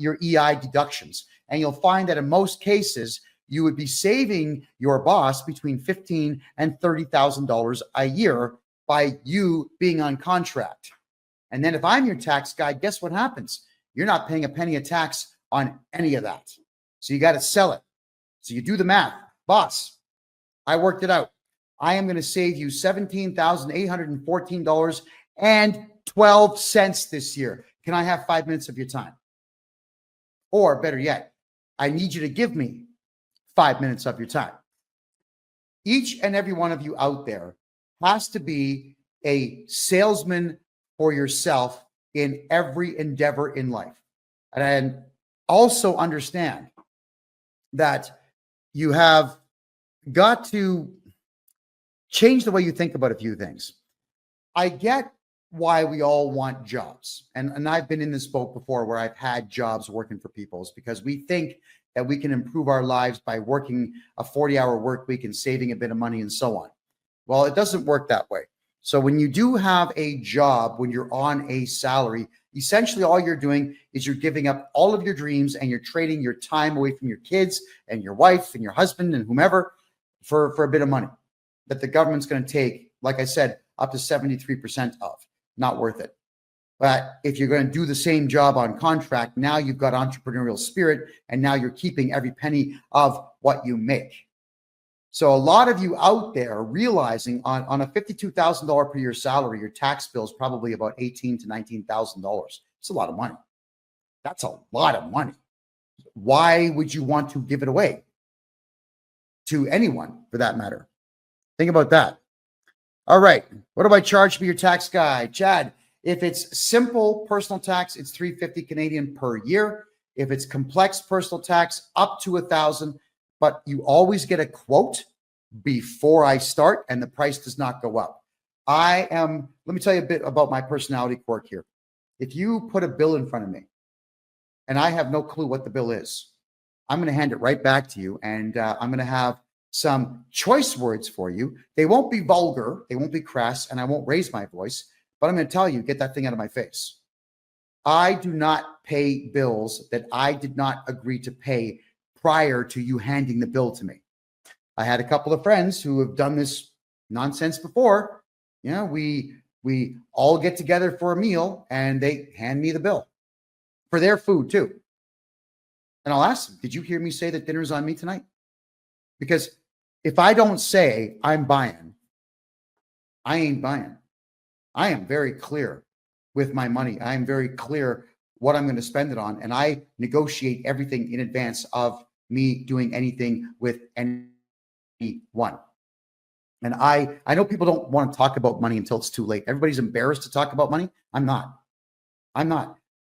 EI deductions. And you'll find that in most cases, you would be saving your boss between $15,000 and $30,000 a year by you being on contract. And then if I'm your tax guy, guess what happens? You're not paying a penny of tax on any of that. So you got to sell it. So you do the math. Boss, I worked it out. I am going to save you $17,814.12 this year. Can I have 5 minutes of your time? Or better yet, I need you to give me 5 minutes of your time. Each and every one of you out there has to be a salesman for yourself in every endeavor in life. And also understand that you have got to change the way you think about a few things. I get why we all want jobs. And I've been in this boat before where I've had jobs working for people, is because we think that we can improve our lives by working a 40-hour work week and saving a bit of money and so on. Well, it doesn't work that way. So when you do have a job, when you're on a salary, essentially all you're doing is you're giving up all of your dreams and you're trading your time away from your kids and your wife and your husband and whomever for a bit of money that the government's going to take, like I said, up to 73% of. Not worth it. But if you're going to do the same job on contract, now you've got entrepreneurial spirit, and now you're keeping every penny of what you make. So a lot of you out there are realizing on a $52,000 per year salary, your tax bill is probably about $18,000 to $19,000. It's a lot of money. That's a lot of money. Why would you want to give it away to anyone for that matter? Think about that. All right. What do I charge for your tax guy? Chad, if it's simple personal tax, it's $350 Canadian per year. If it's complex personal tax, up to $1,000, but you always get a quote before I start and the price does not go up. Let me tell you a bit about my personality quirk here. If you put a bill in front of me and I have no clue what the bill is, I'm going to hand it right back to you. And I'm going to have some choice words for you. They won't be vulgar. They won't be crass. And I won't raise my voice. But I'm going to tell you, get that thing out of my face. I do not pay bills that I did not agree to pay prior to you handing the bill to me. I had a couple of friends who have done this nonsense before. You know, we all get together for a meal and they hand me the bill for their food too. And I'll ask them, did you hear me say that dinner's on me tonight? Because if I don't say I'm buying, I ain't buying. I am very clear with my money. I am very clear what I'm going to spend it on. And I negotiate everything in advance of me doing anything with anyone. And I know people don't want to talk about money until it's too late. Everybody's embarrassed to talk about money. I'm not.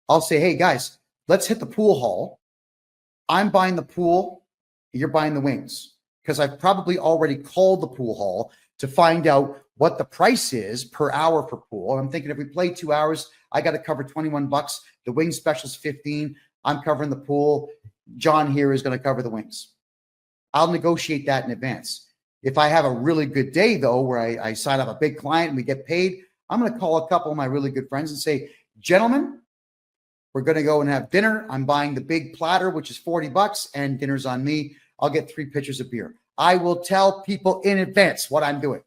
I'll say, hey guys, let's hit the pool hall. I'm buying the pool. You're buying the wings. Because I've probably already called the pool hall to find out what the price is per hour for pool. I'm thinking if we play 2 hours, I got to cover $21. The wing special's 15. I'm covering the pool. John here is going to cover the wings. I'll negotiate that in advance. If I have a really good day, though, where I sign up a big client and we get paid, I'm going to call a couple of my really good friends and say, gentlemen, we're going to go and have dinner. I'm buying the big platter, which is $40, and dinner's on me. I'll get 3 pitchers of beer. I will tell people in advance what I'm doing.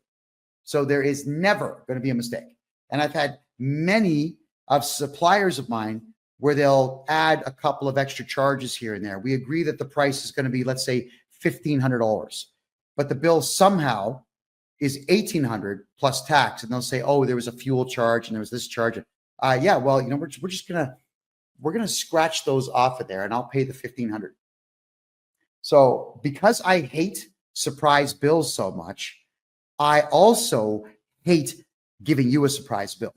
So there is never going to be a mistake. And I've had many of suppliers of mine where they'll add a couple of extra charges here and there. We agree that the price is going to be, let's say, $1,500, but the bill somehow is $1,800 plus tax. And they'll say, oh, there was a fuel charge and there was this charge. Yeah, well, you know, we're just we're going to scratch those off of there and I'll pay the $1,500. So because I hate surprise bills so much, I also hate giving you a surprise bill.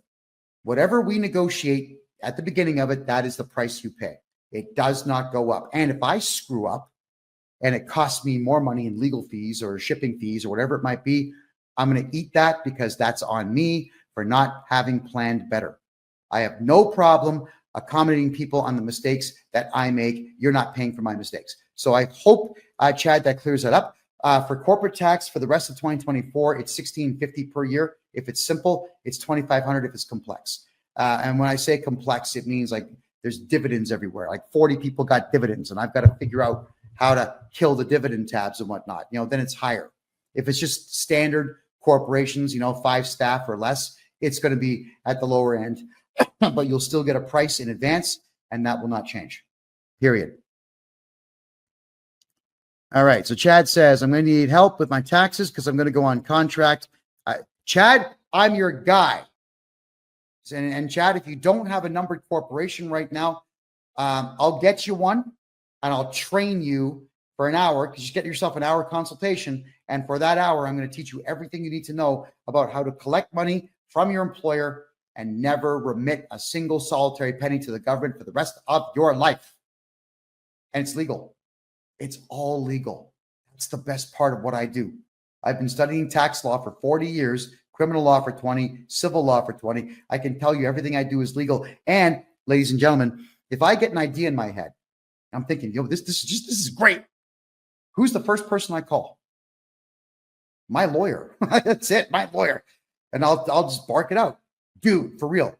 Whatever we negotiate at the beginning of it, that is the price you pay. It does not go up. And if I screw up and it costs me more money in legal fees or shipping fees or whatever it might be, I'm going to eat that because that's on me for not having planned better. I have no problem accommodating people on the mistakes that I make. You're not paying for my mistakes. So I hope, Chad, that clears that up. For corporate tax for the rest of 2024, it's $1,650 per year. If it's simple, it's $2,500 if it's complex. And when I say complex, it means like there's dividends everywhere. Like 40 people got dividends, and I've got to figure out how to kill the dividend tabs and whatnot. You know, then it's higher. If it's just standard corporations, you know, 5 staff or less, it's going to be at the lower end, but you'll still get a price in advance, and that will not change. Period. All right. So Chad says, I'm going to need help with my taxes because I'm going to go on contract. Chad, I'm your guy. And Chad, if you don't have a numbered corporation right now, I'll get you one and I'll train you for an hour because you get yourself an hour consultation. And for that hour, I'm going to teach you everything you need to know about how to collect money from your employer and never remit a single solitary penny to the government for the rest of your life. And it's legal. It's all legal. That's the best part of what I do. I've been studying tax law for 40 years, criminal law for 20, civil law for 20. I can tell you everything I do is legal. And ladies and gentlemen, if I get an idea in my head, I'm thinking, yo, this is great. Who's the first person I call? My lawyer. That's it, my lawyer. And I'll just bark it out. Dude, for real.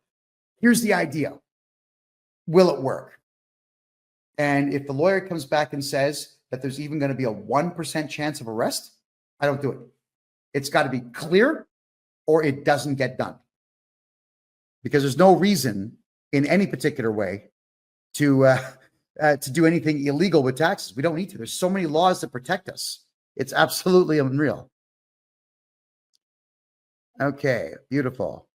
Here's the idea. Will it work? And if the lawyer comes back and says that there's even going to be a 1% chance of arrest, I don't do it. It's got to be clear or it doesn't get done. Because there's no reason in any particular way to do anything illegal with taxes. We don't need to. There's so many laws that protect us. It's absolutely unreal. Okay, beautiful.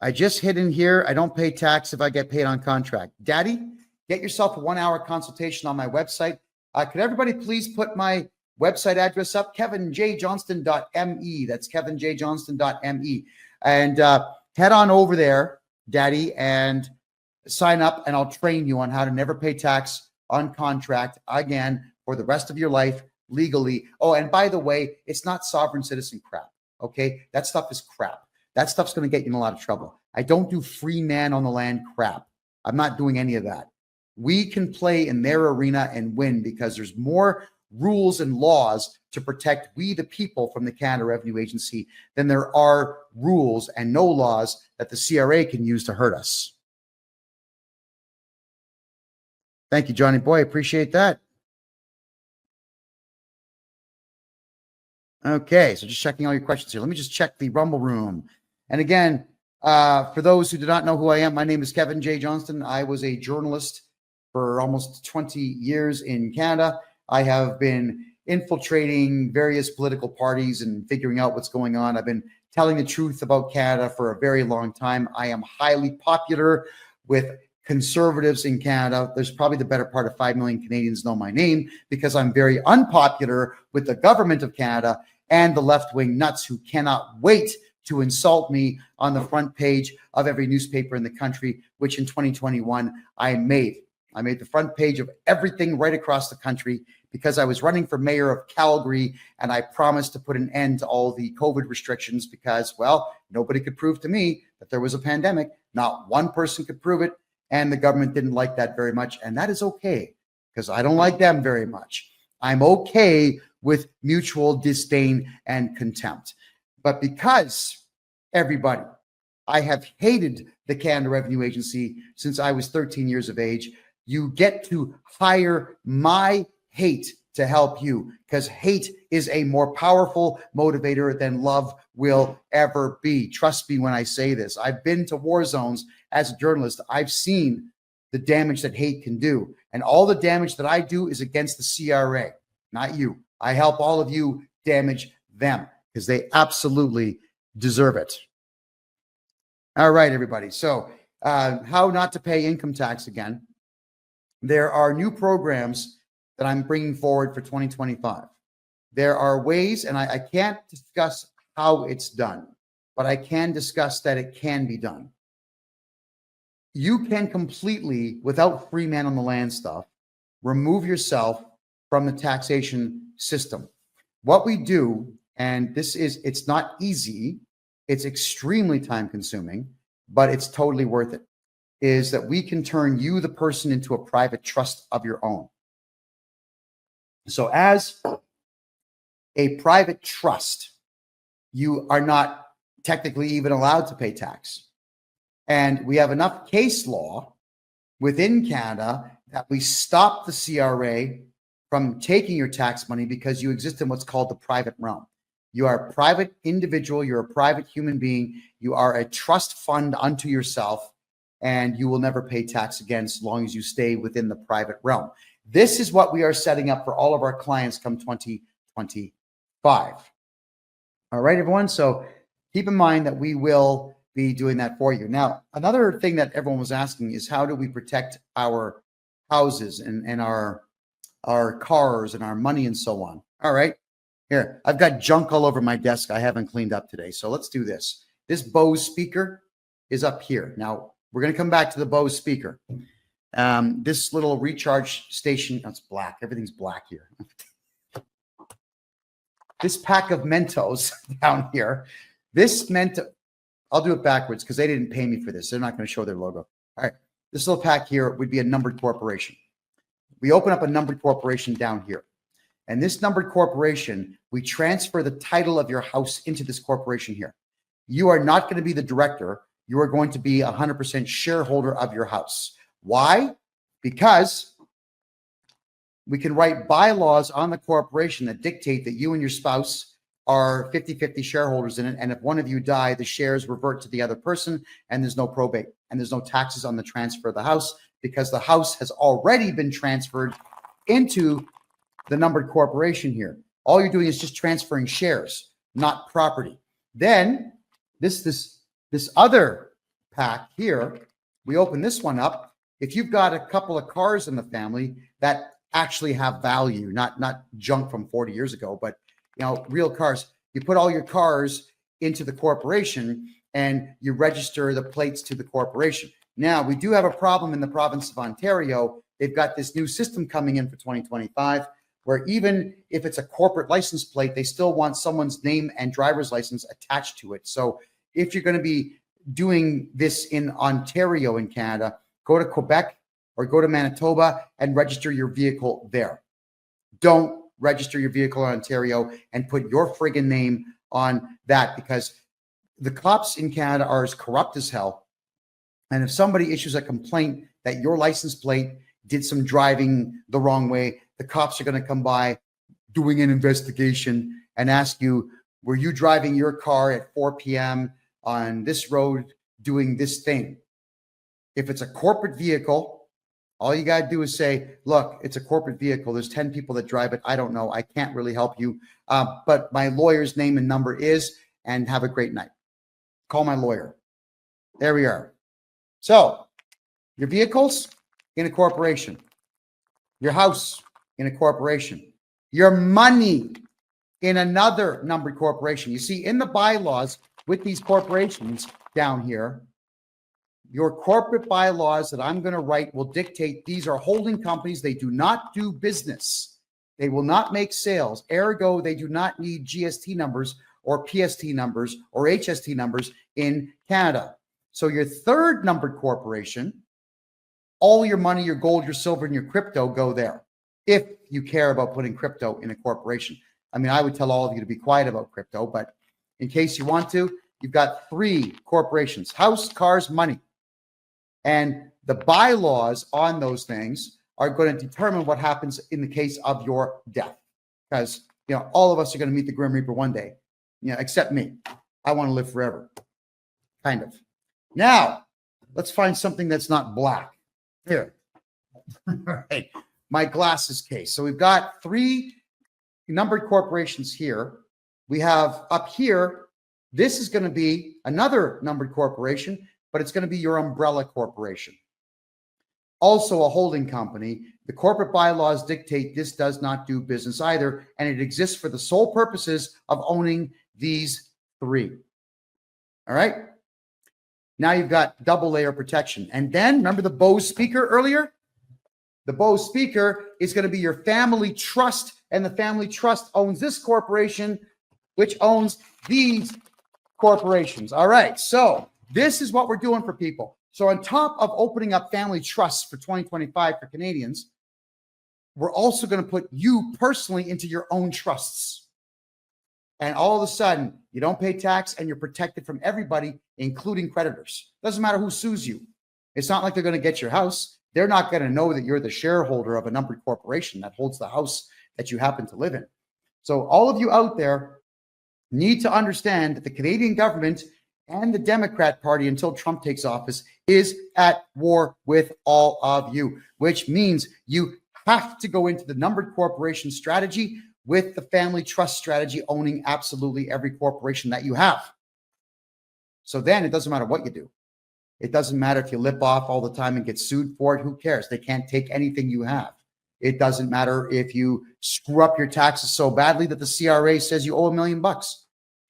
I just hit in here. I don't pay tax if I get paid on contract. Daddy, get yourself a 1-hour consultation on my website. Could everybody please put my website address up? kevinjjohnston.me. That's kevinjjohnston.me. And head on over there, Daddy, and sign up, and I'll train you on how to never pay tax on contract again for the rest of your life legally. Oh, and by the way, it's not sovereign citizen crap. Okay, that stuff is crap. That stuff's going to get you in a lot of trouble. I don't do free man on the land crap. I'm not doing any of that. We can play in their arena and win because there's more rules and laws to protect we the people from the Canada Revenue Agency than there are rules and no laws that the CRA can use to hurt us. Thank you, Johnny Boy. Appreciate that. Okay, so just checking all your questions here. Let me just check the Rumble room. And again, for those who do not know who I am, my name is Kevin J. Johnston. I was a journalist for almost 20 years in Canada. I have been infiltrating various political parties and figuring out what's going on. I've been telling the truth about Canada for a very long time. I am highly popular with conservatives in Canada. There's probably the better part of 5 million Canadians know my name because I'm very unpopular with the government of Canada and the left-wing nuts who cannot wait to insult me on the front page of every newspaper in the country, which in 2021 I made. I made the front page of everything right across the country because I was running for mayor of Calgary and I promised to put an end to all the COVID restrictions because, well, nobody could prove to me that there was a pandemic. Not one person could prove it. And the government didn't like that very much. And that is okay because I don't like them very much. I'm okay with mutual disdain and contempt. But because everybody, I have hated the Canada Revenue Agency since I was 13 years of age. You get to hire my hate to help you because hate is a more powerful motivator than love will ever be. Trust me when I say this. I've been to war zones as a journalist. I've seen the damage that hate can do. And all the damage that I do is against the CRA, not you. I help all of you damage them because they absolutely deserve it. All right, everybody. So how not to pay income tax again. There are new programs that I'm bringing forward for 2025. There are ways, and I can't discuss how it's done, but I can discuss that it can be done. You can completely, without free man on the land stuff, remove yourself from the taxation system. What we do, and it's not easy, it's extremely time consuming, but it's totally worth it, is that we can turn you, the person, into a private trust of your own. So as a private trust, you are not technically even allowed to pay tax. And we have enough case law within Canada that we stop the CRA from taking your tax money because you exist in what's called the private realm. You are a private individual. You're a private human being. You are a trust fund unto yourself, and you will never pay tax again as long as you stay within the private realm. This is what we are setting up for all of our clients come 2025. All right, everyone. So keep in mind that we will be doing that for you. Now, another thing that everyone was asking is how do we protect our houses and our cars and our money and so on. All right. Here, I've got junk all over my desk I haven't cleaned up today. So let's do this. This Bose speaker is up here. Now, we're going to come back to the Bose speaker. This little recharge station, that's black. Everything's black here. This pack of Mentos down here, this Mento, I'll do it backwards because they didn't pay me for this. They're not going to show their logo. All right. This little pack here would be a numbered corporation. We open up a numbered corporation down here. And this numbered corporation, we transfer the title of your house into this corporation here. You are not going to be the director. You are going to be 100% shareholder of your house. Why? Because we can write bylaws on the corporation that dictate that you and your spouse are 50-50 shareholders in it. And if one of you die, the shares revert to the other person and there's no probate and there's no taxes on the transfer of the house because the house has already been transferred into the numbered corporation here. All you're doing is just transferring shares, not property. Then this other pack here, we open this one up. If you've got a couple of cars in the family that actually have value, not junk from 40 years ago, but real cars, you put all your cars into the corporation and you register the plates to the corporation. Now, we do have a problem in the province of Ontario. They've got this new system coming in for 2025 where even if it's a corporate license plate, they still want someone's name and driver's license attached to it. So if you're going to be doing this in Ontario in Canada, go to Quebec or go to Manitoba and register your vehicle there. Don't register your vehicle in Ontario and put your friggin' name on that, because the cops in Canada are as corrupt as hell. And if somebody issues a complaint that your license plate did some driving the wrong way, the cops are going to come by doing an investigation and ask you, were you driving your car at 4 p.m. on this road doing this thing? If it's a corporate vehicle, all you got to do is say, look, it's a corporate vehicle. There's 10 people that drive it. I don't know. I can't really help you. But my lawyer's name and number is, and have a great night. Call my lawyer. There we are. So your vehicles in a corporation, your house in a corporation, your money in another numbered corporation. You see, in the bylaws with these corporations down here, your corporate bylaws that I'm going to write will dictate these are holding companies. They do not do business. They will not make sales. Ergo, they do not need GST numbers or PST numbers or HST numbers in Canada. So your third numbered corporation, all your money, your gold, your silver, and your crypto go there. If you care about putting crypto in a corporation. I mean, I would tell all of you to be quiet about crypto, but in case you want to, you've got 3 corporations: house, cars, money. And the bylaws on those things are going to determine what happens in the case of your death. Because, you know, all of us are going to meet the Grim Reaper one day, you know, except me. I want to live forever. Kind of. Now, let's find something that's not black. Here. All right. My glasses case. So we've got 3 numbered corporations here. We have up here, this is going to be another numbered corporation, but it's going to be your umbrella corporation. Also a holding company. The corporate bylaws dictate this does not do business either, and it exists for the sole purposes of owning these 3. All right? Now you've got double layer protection. And then, remember the Bose speaker earlier? The Bose speaker is going to be your family trust, and the family trust owns this corporation, which owns these corporations. All right, so this is what we're doing for people. So on top of opening up family trusts for 2025 for Canadians, we're also going to put you personally into your own trusts. And all of a sudden, you don't pay tax and you're protected from everybody, including creditors. Doesn't matter who sues you. It's not like they're going to get your house. They're not going to know that you're the shareholder of a numbered corporation that holds the house that you happen to live in. So all of you out there need to understand that the Canadian government and the Democrat Party, until Trump takes office, is at war with all of you, which means you have to go into the numbered corporation strategy with the family trust strategy, owning absolutely every corporation that you have. So then it doesn't matter what you do. It doesn't matter if you lip off all the time and get sued for it. Who cares? They can't take anything you have. It doesn't matter if you screw up your taxes so badly that the CRA says you owe $1 million.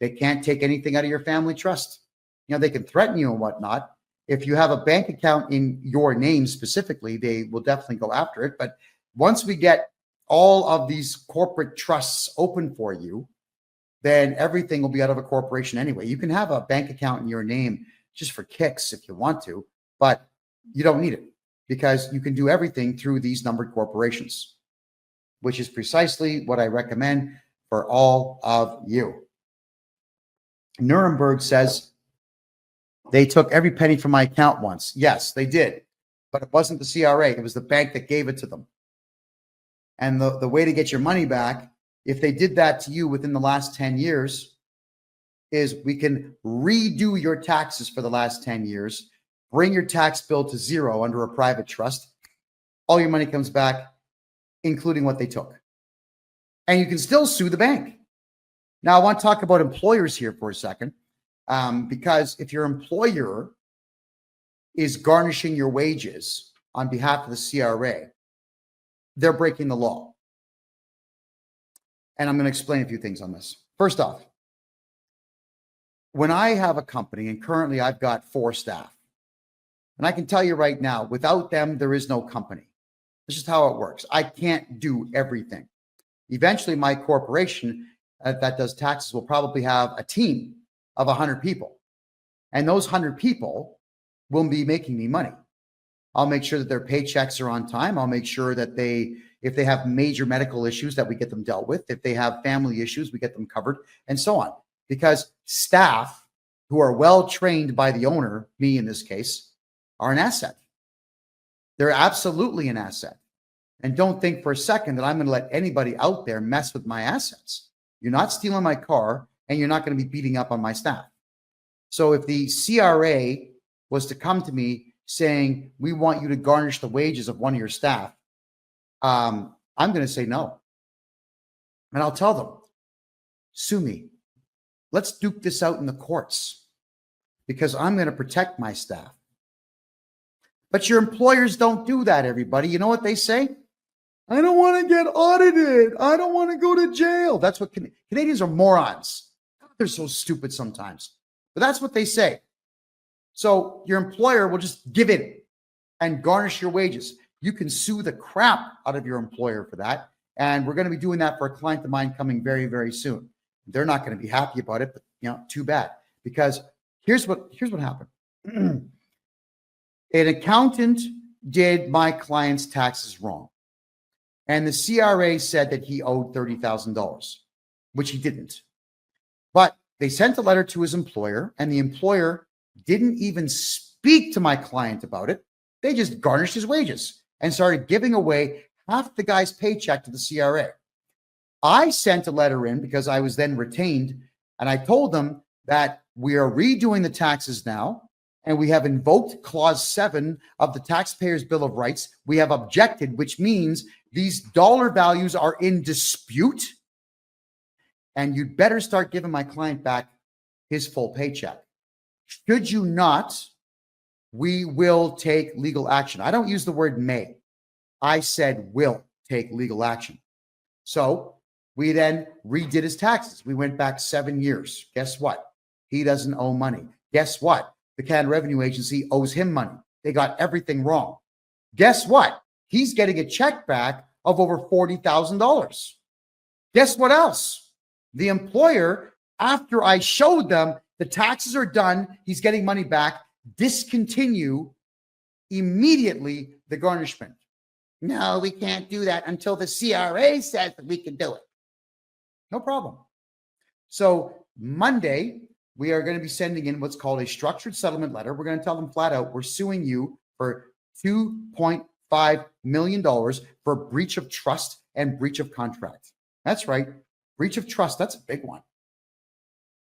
They can't take anything out of your family trust. You know, they can threaten you and whatnot. If you have a bank account in your name specifically, they will definitely go after it. But once we get all of these corporate trusts open for you, then everything will be out of a corporation anyway. You can have a bank account in your name just for kicks if you want to, but you don't need it because you can do everything through these numbered corporations, which is precisely what I recommend for all of you. Nuremberg says they took every penny from my account once. Yes, they did, but it wasn't the CRA. It was the bank that gave it to them. And the way to get your money back, if they did that to you within the last 10 years, is we can redo your taxes for the last 10 years, bring your tax bill to zero under a private trust. All your money comes back, including what they took. And you can still sue the bank. Now, I want to talk about employers here for a second, because if your employer is garnishing your wages on behalf of the CRA, they're breaking the law. And I'm going to explain a few things on this. First off, when I have a company, and currently I've got 4 staff, and I can tell you right now, without them, there is no company. This is how it works. I can't do everything. Eventually, my corporation that does taxes will probably have a team of 100 people. And those 100 people will be making me money. I'll make sure that their paychecks are on time. I'll make sure that if they have major medical issues, that we get them dealt with. If they have family issues, we get them covered, and so on. Because staff who are well trained by the owner, me in this case, are an asset. They're absolutely an asset. And don't think for a second that I'm going to let anybody out there mess with my assets. You're not stealing my car, and you're not going to be beating up on my staff. So if the CRA was to come to me saying, we want you to garnish the wages of one of your staff, I'm going to say no. And I'll tell them, sue me. Let's duke this out in the courts, because I'm going to protect my staff. But your employers don't do that, everybody. You know what they say? I don't want to get audited. I don't want to go to jail. That's what Canadians are morons. They're so stupid sometimes. But that's what they say. So your employer will just give in and garnish your wages. You can sue the crap out of your employer for that. And we're going to be doing that for a client of mine coming very, very soon. They're not going to be happy about it, but too bad. Because here's what happened. An accountant did my client's taxes wrong. And the CRA said that he owed $30,000, which he didn't. But they sent a letter to his employer, and the employer didn't even speak to my client about it. They just garnished his wages and started giving away half the guy's paycheck to the CRA. I sent a letter in because I was then retained, and I told them that we are redoing the taxes now, and we have invoked Clause 7 of the Taxpayers' Bill of Rights. We have objected, which means these dollar values are in dispute, and you'd better start giving my client back his full paycheck. Should you not, we will take legal action. I don't use the word may. I said will take legal action. So we then redid his taxes. We went back 7 years. Guess what? He doesn't owe money. Guess what? The Canada Revenue Agency owes him money. They got everything wrong. Guess what? He's getting a check back of over $40,000. Guess what else? The employer, after I showed them the taxes are done, he's getting money back, discontinue immediately the garnishment. No, we can't do that until the CRA says that we can do it. No problem. So Monday, we are going to be sending in what's called a structured settlement letter. We're going to tell them flat out, we're suing you for $2.5 million for breach of trust and breach of contract. That's right. Breach of trust. That's a big one.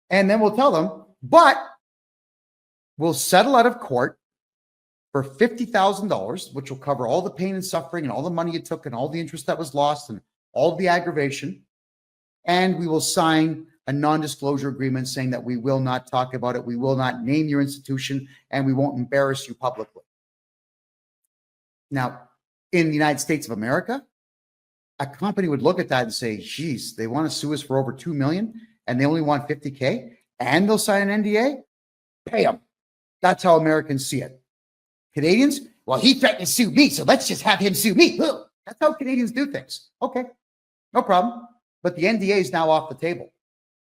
And then we'll tell them, but we'll settle out of court for $50,000, which will cover all the pain and suffering and all the money you took and all the interest that was lost and all the aggravation. And we will sign a non-disclosure agreement saying that we will not talk about it, we will not name your institution, and we won't embarrass you publicly. Now, in the United States of America, a company would look at that and say, geez, they want to sue us for over $2 million and they only want $50K and they'll sign an NDA? Pay them. That's how Americans see it. Canadians, well, he threatened to sue me, so let's just have him sue me. Ugh. That's how Canadians do things. Okay, no problem. But the NDA is now off the table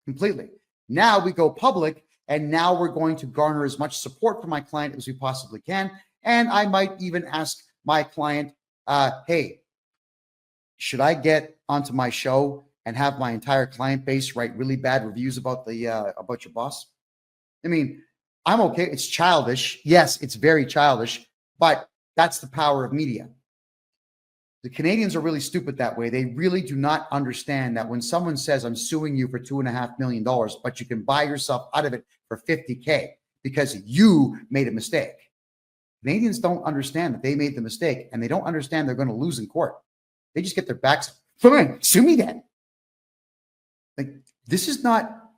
completely. Now we go public, and now we're going to garner as much support from my client as we possibly can. And I might even ask my client, hey, should I get onto my show and have my entire client base write really bad reviews about about your boss? I mean, I'm okay. It's childish. Yes, it's very childish, but that's the power of media. The Canadians are really stupid that way. They really do not understand that when someone says, I'm suing you for $2.5 million, but you can buy yourself out of it for $50K because you made a mistake. Canadians don't understand that they made the mistake, and they don't understand they're going to lose in court. They just get their backs. Fine, sue me then. Like, this is not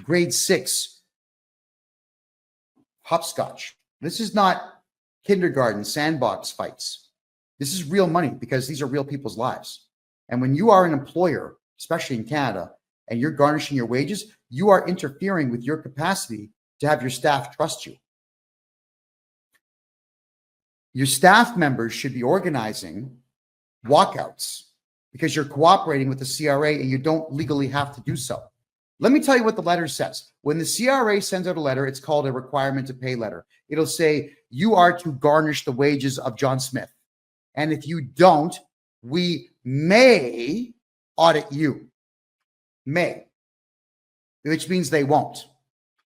grade 6 hopscotch. This is not kindergarten sandbox fights. This is real money because these are real people's lives. And when you are an employer, especially in Canada, and you're garnishing your wages, you are interfering with your capacity to have your staff trust you. Your staff members should be organizing walkouts because you're cooperating with the CRA and you don't legally have to do so. Let me tell you what the letter says. When the CRA sends out a letter, it's called a requirement to pay letter. It'll say, you are to garnish the wages of John Smith. And if you don't, we may audit you. May. Which means they won't.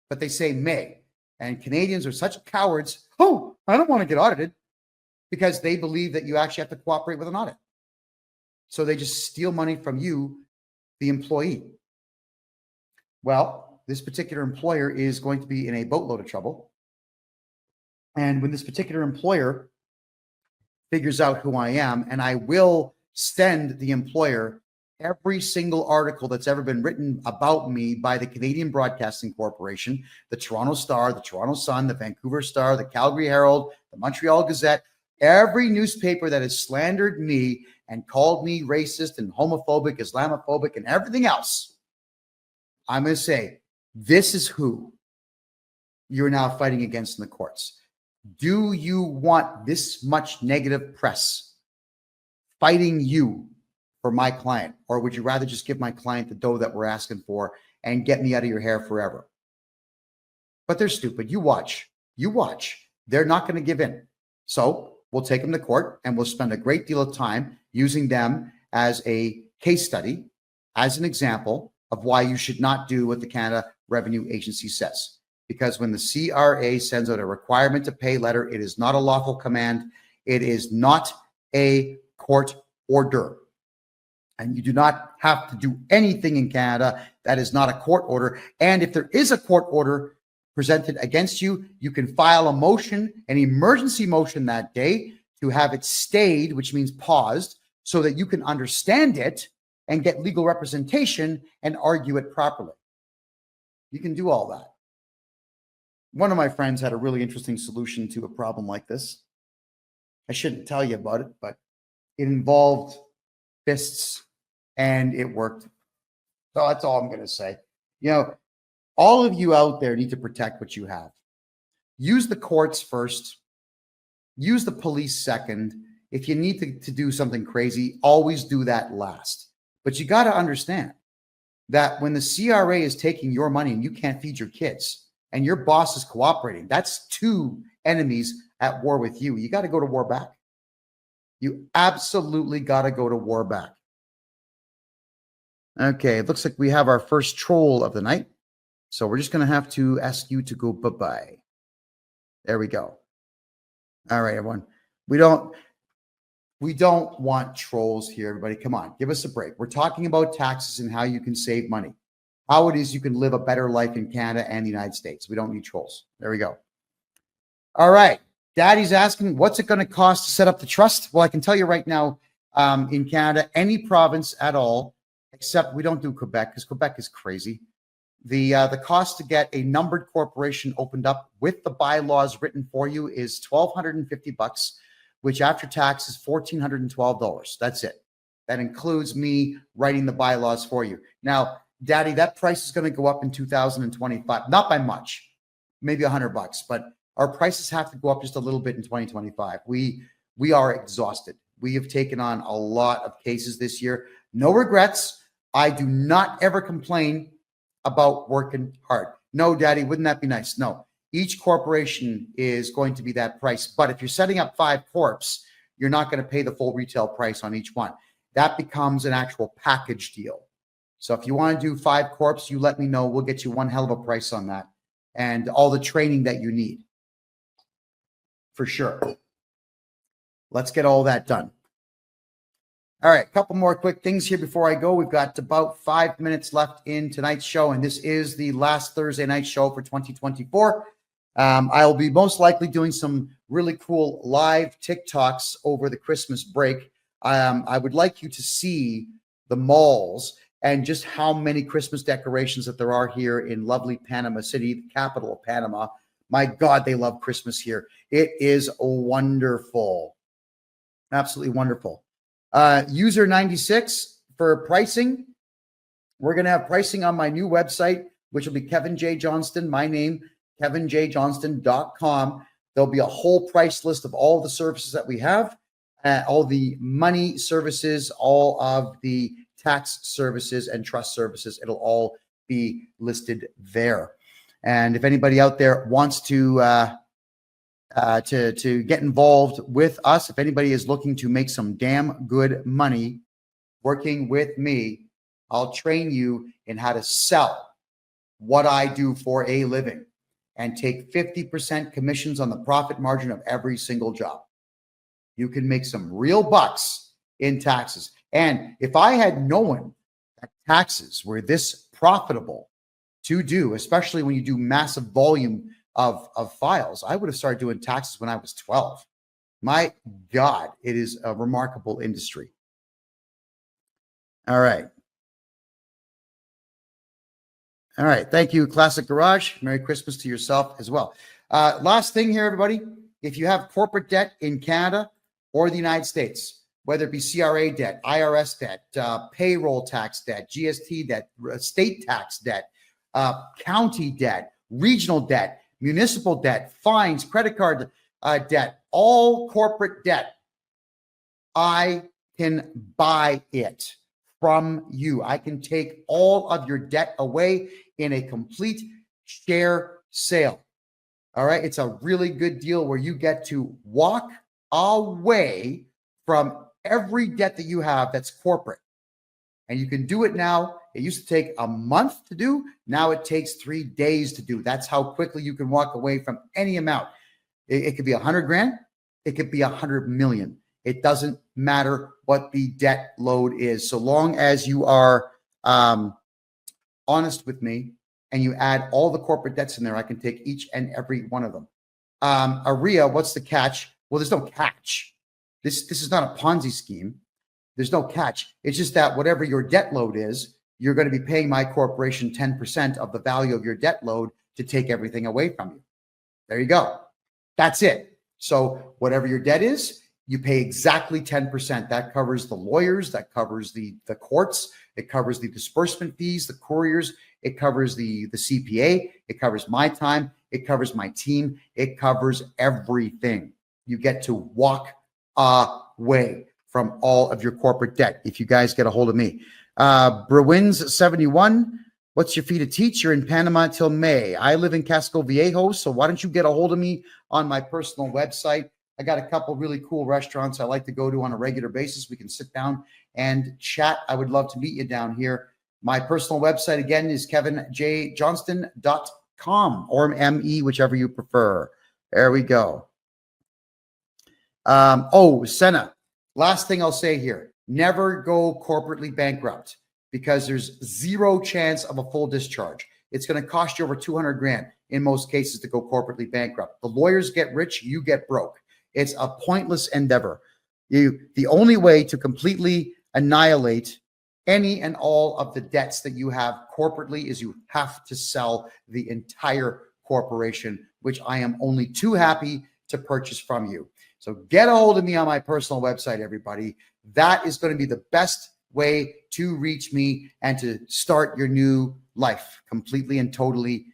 But they say may. And Canadians are such cowards. Oh, I don't want to get audited. Because they believe that you actually have to cooperate with an audit. So they just steal money from you, the employee. Well, this particular employer is going to be in a boatload of trouble. And when this particular employer figures out who I am, and I will send the employer every single article that's ever been written about me by the Canadian Broadcasting Corporation, the Toronto Star, the Toronto Sun, the Vancouver Star, the Calgary Herald, the Montreal Gazette, every newspaper that has slandered me and called me racist and homophobic, Islamophobic, and everything else. I'm going to say, this is who you're now fighting against in the courts. Do you want this much negative press fighting you for my client? Or would you rather just give my client the dough that we're asking for and get me out of your hair forever? But they're stupid. You watch. You watch. They're not going to give in. So we'll take them to court and we'll spend a great deal of time using them as a case study, as an example of why you should not do what the Canada Revenue Agency says. Because when the CRA sends out a requirement to pay letter, it is not a lawful command. It is not a court order. And you do not have to do anything in Canada that is not a court order. And if there is a court order presented against you, you can file a motion, an emergency motion that day to have it stayed, which means paused, so that you can understand it and get legal representation and argue it properly. You can do all that. One of my friends had a really interesting solution to a problem like this. I shouldn't tell you about it, but it involved fists and it worked. So that's all I'm going to say. You know, all of you out there need to protect what you have. Use the courts first. Use the police second. If you need to do something crazy, always do that last. But you got to understand that when the CRA is taking your money and you can't feed your kids and your boss is cooperating, that's two enemies at war with you. You got to go to war back. You absolutely got to go to war back. Okay, it looks like we have our first troll of the night. So we're just going to have to ask you to go bye-bye. There we go. All right, everyone. We don't want trolls here, everybody. Come on, give us a break. We're talking about taxes and how you can save money, how it is you can live a better life in Canada and the United States. We don't need trolls. There we go. All right. Daddy's asking, what's it going to cost to set up the trust? Well, I can tell you right now, in Canada, any province at all, except we don't do Quebec because Quebec is crazy. The cost to get a numbered corporation opened up with the bylaws written for you is $1,250, which after tax is $1,412. That's it. That includes me writing the bylaws for you. Now, Daddy, that price is going to go up in 2025, not by much, maybe $100, but our prices have to go up just a little bit in 2025. We are exhausted. We have taken on a lot of cases this year. No regrets. I do not ever complain about working hard. No, Daddy, wouldn't that be nice? No. Each corporation is going to be that price. But if you're setting up 5 corps, you're not going to pay the full retail price on each one. That becomes an actual package deal. So if you want to do 5 corps, you let me know. We'll get you one hell of a price on that and all the training that you need. For sure. Let's get all that done. All right, a couple more quick things here before I go. We've got about 5 minutes left in tonight's show, and this is the last Thursday night show for 2024. I'll be most likely doing some really cool live TikToks over the Christmas break. I would like you to see the malls and just how many Christmas decorations that there are here in lovely Panama City, the capital of Panama. My God, they love Christmas here. It is wonderful. Absolutely wonderful. User 96 for pricing. We're going to have pricing on my new website, which will be Kevin J. Johnston, my name, kevinjjohnston.com. There'll be a whole price list of all the services that we have, all the money services, all of the tax services and trust services. It'll all be listed there. And if anybody out there wants to get involved with us, if anybody is looking to make some damn good money working with me, I'll train you in how to sell what I do for a living and take 50% commissions on the profit margin of every single job. You can make some real bucks in taxes. And if I had known that taxes were this profitable to do, especially when you do massive volume of files, I would have started doing taxes when I was 12. My God, it is a remarkable industry. All right. All right. Thank you, Classic Garage. Merry Christmas to yourself as well. Last thing here, everybody. If you have corporate debt in Canada or the United States, whether it be CRA debt, IRS debt, payroll tax debt, GST debt, state tax debt, county debt, regional debt, municipal debt, fines, credit card debt, all corporate debt, I can buy it from you. I can take all of your debt away in a complete share sale. All right. It's a really good deal where you get to walk away from every debt that you have that's corporate. And you can do it now. It used to take a month to do. Now it takes 3 days to do. That's how quickly you can walk away from any amount. It could be 100 grand. It could be 100 million. It doesn't matter what the debt load is. So long as you are honest with me and you add all the corporate debts in there, I can take each and every one of them. Aria, what's the catch? Well, there's no catch. This is not a Ponzi scheme. There's no catch. It's just that whatever your debt load is, you're going to be paying my corporation 10% of the value of your debt load to take everything away from you. There you go. That's it. So whatever your debt is, you pay exactly 10%. That covers the lawyers, that covers the courts, it covers the disbursement fees, the couriers, it covers the CPA, it covers my time, it covers my team, it covers everything. You get to walk away from all of your corporate debt if you guys get a hold of me. Bruins71, what's your fee to teach? You're in Panama till May. I live in Casco Viejo, so why don't you get a hold of me on my personal website? I got a couple really cool restaurants I like to go to on a regular basis. We can sit down and chat. I would love to meet you down here. My personal website, again, is kevinjjohnston.com or ME, whichever you prefer. There we go. Senna, last thing I'll say here. Never go corporately bankrupt because there's zero chance of a full discharge. It's going to cost you over 200 grand in most cases to go corporately bankrupt. The lawyers get rich, you get broke. It's a pointless endeavor. The only way to completely annihilate any and all of the debts that you have corporately is you have to sell the entire corporation, which I am only too happy to purchase from you. So get a hold of me on my personal website, everybody. That is going to be the best way to reach me and to start your new life completely and totally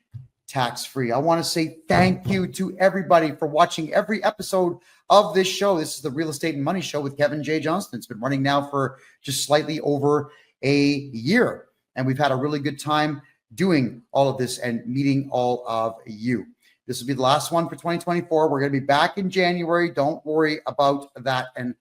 tax-free. I want to say thank you to everybody for watching every episode of this show. This is the Real Estate and Money Show with Kevin J. Johnston. It's been running now for just slightly over a year, and we've had a really good time doing all of this and meeting all of you. This will be the last one for 2024. We're going to be back in January. Don't worry about that. And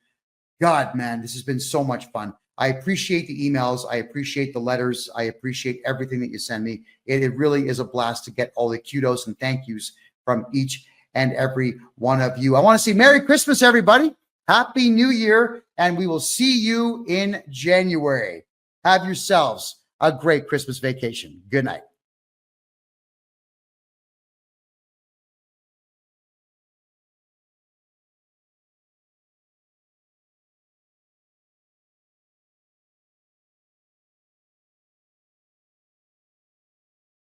God, man, this has been so much fun. I appreciate the emails. I appreciate the letters. I appreciate everything that you send me. It really is a blast to get all the kudos and thank yous from each and every one of you. I want to say Merry Christmas, everybody. Happy New Year. And we will see you in January. Have yourselves a great Christmas vacation. Good night.